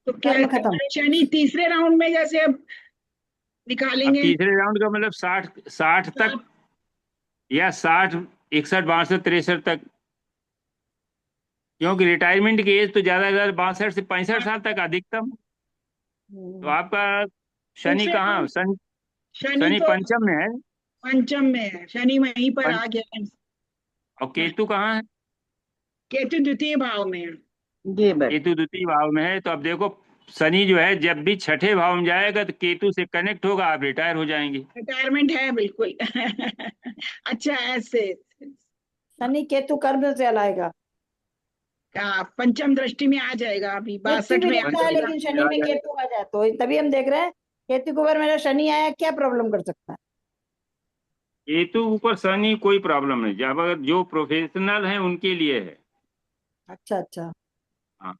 तो क्या कर्म खत्म। शनि तीसरे राउंड में जैसे अब अब निकालेंगे? तीसरे राउंड का मतलब 60 तक, या 60, 61, 62, 63 तक, क्योंकि रिटायरमेंट की एज तो ज्यादा से ज्यादा 62 से 65 साल तक अधिकतम। तो आपका शनि दूसरे कहाँ, राउंड शनि शनि तो पंचम में है, पंचम में है, शनि वहीं पर पं- आ गया है। और केतु कहाँ है? केतु द्वितीय भाव में है। जी बेटा। केतु द्वितीय भाव में है। तो अब देखो, शनि जो है जब भी छठे भाव में जाएगा तो केतु से कनेक्ट होगा, आप रिटायर हो जाएंगे। रिटायरमेंट है बिल्कुल। अच्छा, ऐसे शनि केतु कर्म से लाएगा। पंचम दृष्टि में आ जाएगा, अभी मृत्यु 62 भी में आ लिखता है, जाएगा। लेकिन शनि में केतु आ जाए तो तभी हम देख रहे हैं केतु के ऊपर मेरा शनि आया, क्या प्रॉब्लम कर सकता है? केतु ऊपर शनि कोई प्रॉब्लम नहीं, जब अगर जो प्रोफेशनल है उनके लिए है। अच्छा अच्छा, हाँ,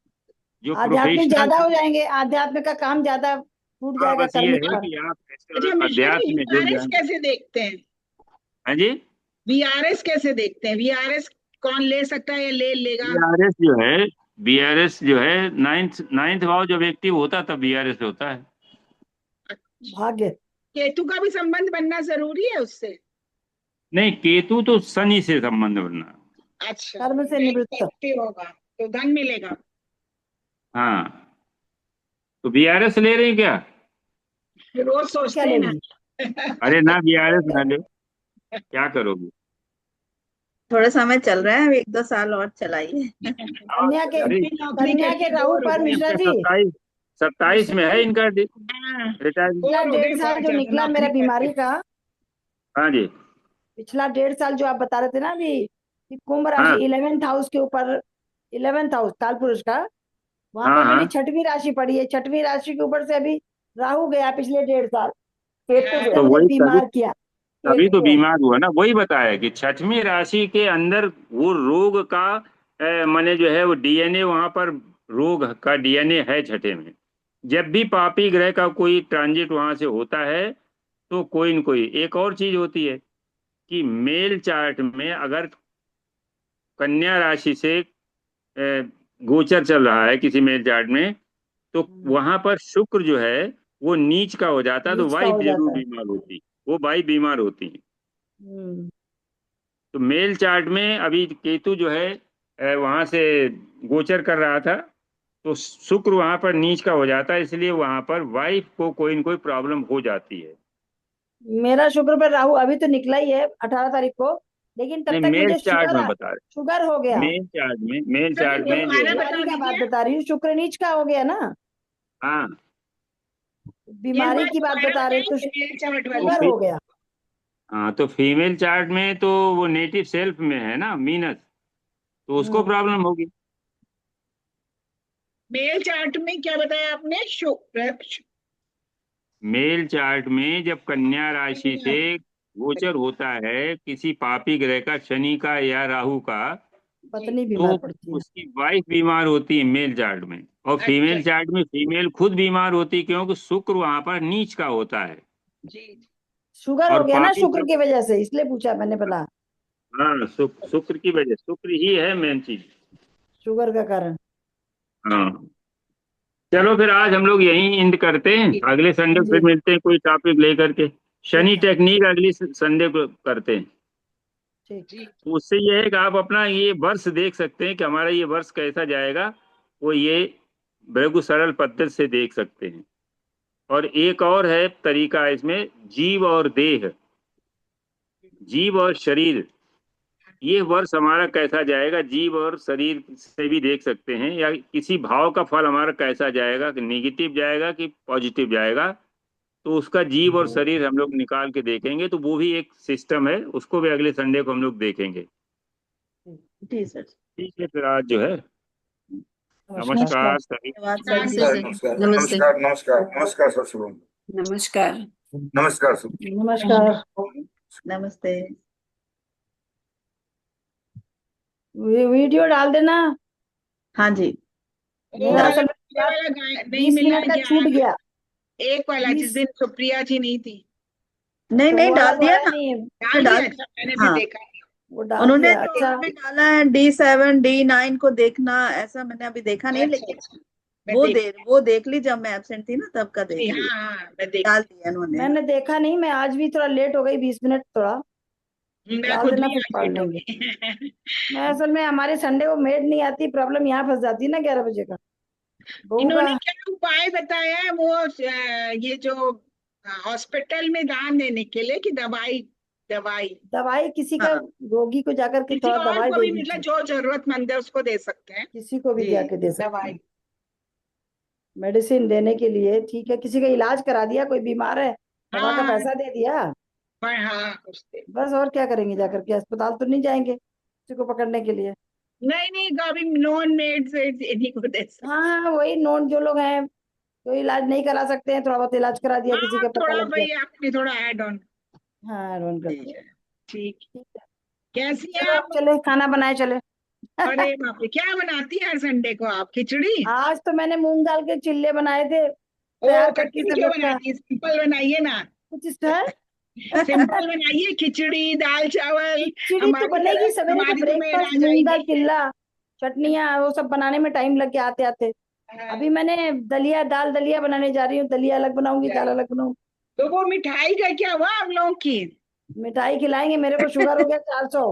जो आध्यात्मिक प्रोफेशनल, ज्यादा हो जाएंगे, आध्यात्म का काम ज्यादा टूट हाँ, जाएगा बस ये कर्मिक है पर। कि आप अच्छा मिश्रा जी, अध्यात्म में जुड़ वीआरएस जाएं। कैसे देखते हैं? हाँ जी, वीआरएस कैसे देखते हैं? वीआरएस कौन ले सकता है या ले लेगा? बीआरएस जो है नाइन्थ नाइन्थ भाव जब एक्टिव होता है तब बीआरएस होता है। भाग्य। केतु का भी संबंध बनना जरूरी है उससे? नहीं, केतु तो शनि से संबंध बनना। अच्छा, कर्म से निवृत्त। एक्टिव होगा तो धन मिलेगा। हाँ, तो बीआरएस ले रहे हैं क्या? रोज क्या सोचते हैं ले ना। लीजिए? अरे ना, बीआरएस ना ले, क्या करोगे? थोड़ा समय चल रहा है, अभी 1-2 साल और चलाइए। कन्या के अरे नौकरी कन्या के करके राहु बोर हो पर गए। मिश्रा इनका जी, 27 में है इनका हाँ, रिटायरमेंट। पिछला बोर हो गए 1.5 साल बहुत जो ज्यादा निकला मेरा नौकरी बीमारी करके। का, हाँ जी, पिछला 1.5 साल जो आप बता रहे थे ना अभी कि कुंभ राशि हाँ 11th हाउस के ऊपर, 11th हाउस काल पुरुष का, वहां हाँ पर हाँ, मेरी 6वीं राशि पड़ी है। 6वीं राशि के ऊपर से अभी राहु गया पिछले 1.5 साल, केतु से तो मुझे वही तभी बीमार किया। तभी केतु तो जो है, बीमार हुआ ना। वही बताया कि 6वीं राशि के अंदर वो रोग का माने जो है वो डीएनए, वहां पर रोग का डीएनए है छठे में। जब भी पापी ग्रह का कोई ट्रांजिट वहां से होता है तो कोई न कोई एक और चीज होती है कि मेल चार्ट में अगर कन्या राशि से गोचर चल रहा है किसी मेल चार्ट में, तो वहां पर शुक्र जो है वो नीच का हो जाता है, तो नीच का वाइफ हो जरूर जाता है। बीमार होती, वो वाइफ बीमार होती है। हम्म, तो मेल चार्ट में अभी केतु जो है वहां से गोचर कर रहा था, तो शुक्र वहां पर नीच का हो जाता है, इसलिए वहां पर वाइफ को कोई न कोई प्रॉब्लम हो जाती है। मेरा शुक्र पर राहु अभी तो निकला ही है 18 तारीख को, लेकिन तब नहीं, तक मेल मुझे चार्ट में बता रहे, शुगर हो गया। मेल चार्ट में जो दोबारा है, बता बीमारी का बात दीजिए। बता रही हूँ, शुक्र नीच का हो गया ना, हाँ, एक बीमारी बार की बात दोबारा बता रही तो बताएंगे मेल चार्ट तो वाली? शुगर फी, हो गया। हाँ, तो फीमेल चार्ट में तो वो नेटिव सेल्फ में है ना मीनस, तो उसको हम्म, प्रॉब्लम होगी। मेल चार्ट में क्या बताया आपने? मेल चार्ट में जब कन्या राशि से गोचर होता है किसी पापी ग्रह का, शनि का या राहु का, पत्नी तो बीमार पड़ती है। उसकी वाइफ बीमार होती है मेल चार्ट में। और अच्छा फीमेल चार्ट में फीमेल खुद बीमार होती है, क्योंकि शुक्र वहां पर नीच का होता है। जी। शुगर हो और गया ना पापी शुक्र की वजह से, इसलिए पूछा मैंने, बोला हाँ, शुक्र की वजह, शुक्र ही है मेन चीज। शुगर का कारण। हाँ, चलो फिर आज हम लोग यहीं एंड करते हैं, अगले संडे जी फिर मिलते हैं कोई टॉपिक लेकर के। शनि ठीक है, टेक्निक अगली संडे को करते हैं। ठीक। तो उससे ये है कि आप अपना ये वर्ष देख सकते हैं कि हमारा ये वर्ष कैसा जाएगा, वो ये बिल्कुल सरल पद्धति से देख सकते हैं। और एक और है तरीका इसमें, जीव और देह, जीव और शरीर, ये वर्ष हमारा कैसा जाएगा जीव और शरीर से भी देख सकते हैं, या किसी भाव का फल हमारा कैसा जाएगा, कि नेगेटिव जाएगा कि पॉजिटिव जाएगा, तो उसका जीव और शरीर हम लोग निकाल के देखेंगे, तो वो भी एक सिस्टम है, उसको भी अगले संडे को हम लोग देखेंगे। जी सर। ठीक है, फिर आज जो है नमस्कार। नमस्कार सभी। धन्यवाद हाँ, सर। सर। नमस्कार नमस्ते। नमस्कार नमस्कार नमस्कार सर शुभम। नमस्कार। नमस्कार सर। नमस्कार। नमस्ते। वीडियो डाल देना। हाँ जी। वो मेरा वाला असल में ये वाला नहीं 20 मिला मिनट का क्या? छूट गया। एक वाला जिस 20 दिन सुप्रिया जी नहीं थी, नहीं तो नहीं, वो वाला डाल तो दिया आया ना, नहीं है, डाल डाल दिया? अच्छा, मैंने फिर हाँ, देखा नहीं। वो डाल उन्होंने दिया। जो अच्छा इसमें डाला है D7 D9 को देखना, ऐसा मैंने अभी देखा नहीं, अच्छा लेकिन अच्छा, मैं वो देख ली जब मैं एब्सेंट थी ना, तब का देख ली, हाँ हाँ मैं देख डाल दिया उन्होंने। मैंने देखा नहीं, मैं आज भी थोड़ा लेट हो गई, 20 मिनट थोड़ा मैं डाल खुद देना, भी फिर आज पढ़ लेट हो लेंगे। गई। मैं असल में हमारे संडे को मेड नहीं आती, प्रॉब्लम यहाँ फंस जाती है ना 11 बजे का बहू इन्होंने का। क्या उपाय बताया है वो ये जो हॉस्पिटल में दान देने के लिए, कि दवाई दवाई दवाई किसी का हाँ रोगी को जाकर के किसी थोड़ा और दवाई को दे भी, मतलब दीजिए, जो जरूरतमंद है उसको दे सकते हैं किसी को भी जी, जाके दे सकते दवाई। हैं मेडिसिन देने के लिए। ठीक है, किसी का इलाज करा दिया, कोई बीमार है, दवा का हाँ पैसा दे दिया, हाँ कुछ दे। बस। और क्या करेंगे जाकर के? अस्पताल तो नहीं जाएंगे किसी को पकड़ने के लिए। नहीं नहीं, कभी नॉन मेड से इन्हीं को दे सकते। हाँ हाँ, वही नोन जो लोग हैं, जो इलाज नहीं करा सकते हैं, थोड़ा बहुत इलाज करा दिया, किसी हाँ का पता थोड़ा लग गया। भाई आपने थोड़ा ऐड ऑन। हाँ, रोन कर ठीक दिया। है। ठीक। ठीक है, कैसी हैं चलो अब आप? चले, खाना बनाए चले। अरे बाप रे, क्या बनाती है हर संडे को आप? खिचड़ी? आज तो मैंने मूंग दाल के चिल्ले बनाए थे, ओ, तैयार करके खट्टी सब क्यों रखा। बनाती है? सिंपल बनाइए ना। कुछ इस है। सिंपल बनाइए, खिचड़ी दाल चावल। खिचड़ी तो बनेगी सवेरे का हमारी तो मेड ब्रेकफास्ट, आ मूंग दाल जाएगी। चिल्ला, चटनियाँ, वो सब बनाने में टाइम लग गया आते आते। अभी मैंने दलिया बनाने जा रही हूँ, दलिया अलग बनाऊंगी, दाल अलग बनाऊंगी। तो वो मिठाई का क्या हुआ आप लोगों की? मिठाई खिलाएंगे, मेरे को शुगर हो गया 400।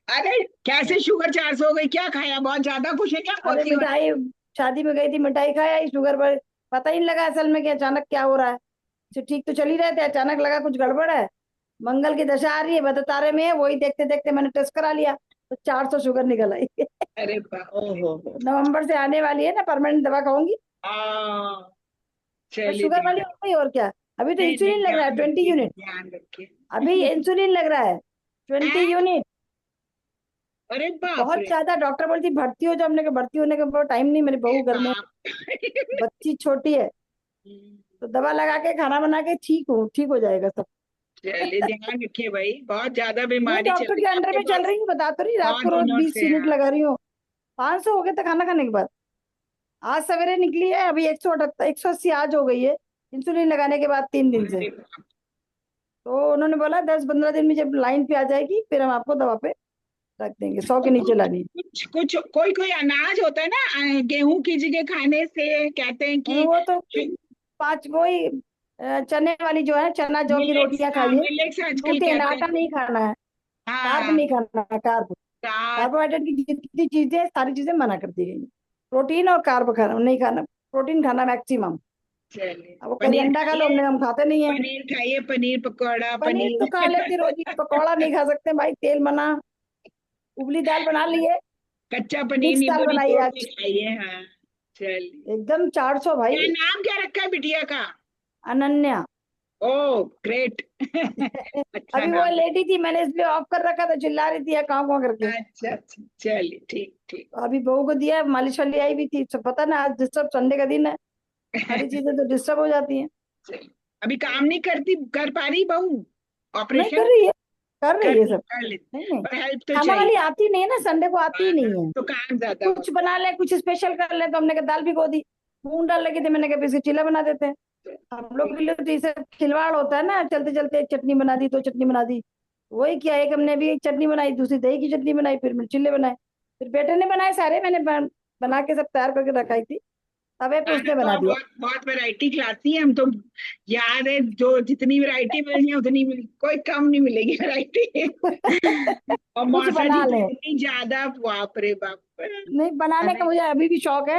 अरे कैसे शुगर 400 हो गई? क्या खाया? बहुत ज्यादा कुछ है क्या? अरे पोतली बना? मिठाई, शादी में गई थी, मिठाई खाया, शुगर पर पता ही नहीं लगा असल में कि अचानक क्या हो रहा है। ठीक तो चल ही रहे थे, अचानक लगा कुछ गड़बड़ है। मंगल की दशा आ रही है, बदतारे में है, वही देखते देखते मैंने टेस्ट करा लिया, तो 400 शुगर निकल आई। अरे बाप। ओहो। नवंबर से आने वाली है ना, परमानेंट दवा खाऊंगी, हाँ बस चलिए, शुगर वाली हो गई, और क्या। अभी तो नहीं नहीं, इंसुलिन लग रहा है ध्यान 20 रखिए यूनिट। ध्यान रखिए। अभी इंसुलिन लग रहा है 20 हैं? यूनिट। अरे बाप बहुत रे ज्यादा, डॉक्टर बोलती भर्ती हो जाओ। हमने कहा भर्ती होने का बहुत टाइम नहीं, मेरी बहू घर में, बाप। बच्ची छोटी है, तो दवा लगा के खाना बना के ठीक हो जाएगा सब। चलिए ध्यान रखिए भाई, बहुत ज्यादा नहीं, बीमारी चल डॉक्टर रही के है अंडर आपके में चल पास रही हूँ, बता तो रही, रात बहुत को रोज दिनों 20 से। यूनिट हाँ। लगा रही हूँ। 500 हो गए थे खाना खाने के बाद। आज सवेरे निकली है, अभी 180 आज हो गई है, इंसुलिन लगाने के बाद 3 दिन से। अरे बाप। तो उन्होंने बोला 10-15 दिन में जब लाइन पे आ जाएगी, फिर हम आपको दवा पे रख देंगे, 100 के तो नीचे लानी। कुछ कुछ कोई कोई अनाज होता है ना, गेहूं की जगह खाने से कहते हैं कि वो तो 5 वही चने वाली जो है, चना जौ की मिलेट्स। रोटियां हाँ खाइए, मिलेट्स आजकल ग्लूटेन, कहते आटा हैं। नहीं खाना है, कार्ब हाँ नहीं खाना है, कार्ब, हाँ। कार्बोहाइड्रेट की जितनी चीजें हैं, सारी चीजें मना कर दी गई। प्रोटीन और कार्ब खाना नहीं खाना, प्रोटीन खाना मैक्सिमम। चलिए, अब वो कभी पनीर अंडा खा लो, खाइए, हम खाते नहीं है। पनीर खाइए, पनीर पकौड़ा, पनीर तो खा लेती रोजी, पकौड़ा नहीं खा सकते भाई, तेल मना। उबली दाल बना लिए, कच्चा पनीर मिक्स दाल नींबू बनाई निचोड़ के आज, खाइए। हाँ चलिए। एकदम 400 भाई। क्या नाम क्या रखा है बिटिया का? अनन्या। ओ ग्रेट। अच्छा अभी वो नाम। लेटी थी, मैंने इसलिए ऑफ कर रखा था, चिल्ला रही थी काम वाम करके। अच्छा अच्छा, चलिए ठीक ठीक। अभी बहू को दिया, मालिश वाली आई भी थी, सब पता ना, आज डिस्टर्ब, संडे का दिन है, सारी चीजें तो डिस्टर्ब हो जाती हैं। चलिए। अभी काम नहीं करती, कर पा रही बहू? नहीं ऑपरेशन कर रही है, कर रही है सब। कर लेती, नहीं नहीं, पर हेल्प तो खाना वाली चाहिए। आती नहीं है ना, संडे को आती ही नहीं है। तो काम ज्यादा कुछ होता बना ले, कुछ स्पेशल कर ले, तो हमने कहा दाल भिगो दी, मूंग डाल लगी थी, मैंने कहा इसके चीला बना देते हैं। हम लोग के लिए तो ये सब खिलवाड़ होता है ना, चलते चलते एक चटनी बना दी, 2 चटनी बना दी, वही किया। एक हमने अभी एक चटनी बनाई, दूसरी दही की चटनी बनाई, फिर मैंने चिल्ले बनाए, फिर बेटे ने बनाए सारे, मैंने बना के सब तैयार करके रखाई थी, तवे पे खाना उसने तो बना आप दिया। बहुत बहुत वैरायटी खिलाती हैं हम तो। याद है, जो जितनी वैरायटी मिलनी है उतनी मिल, कोई कम नहीं मिलेगी वैरायटी। और कुछ मौसा जी बना तो ले। इतनी ज्यादा, बाप रे बाप। नहीं, बनाने का मुझे अभी भी शौक है।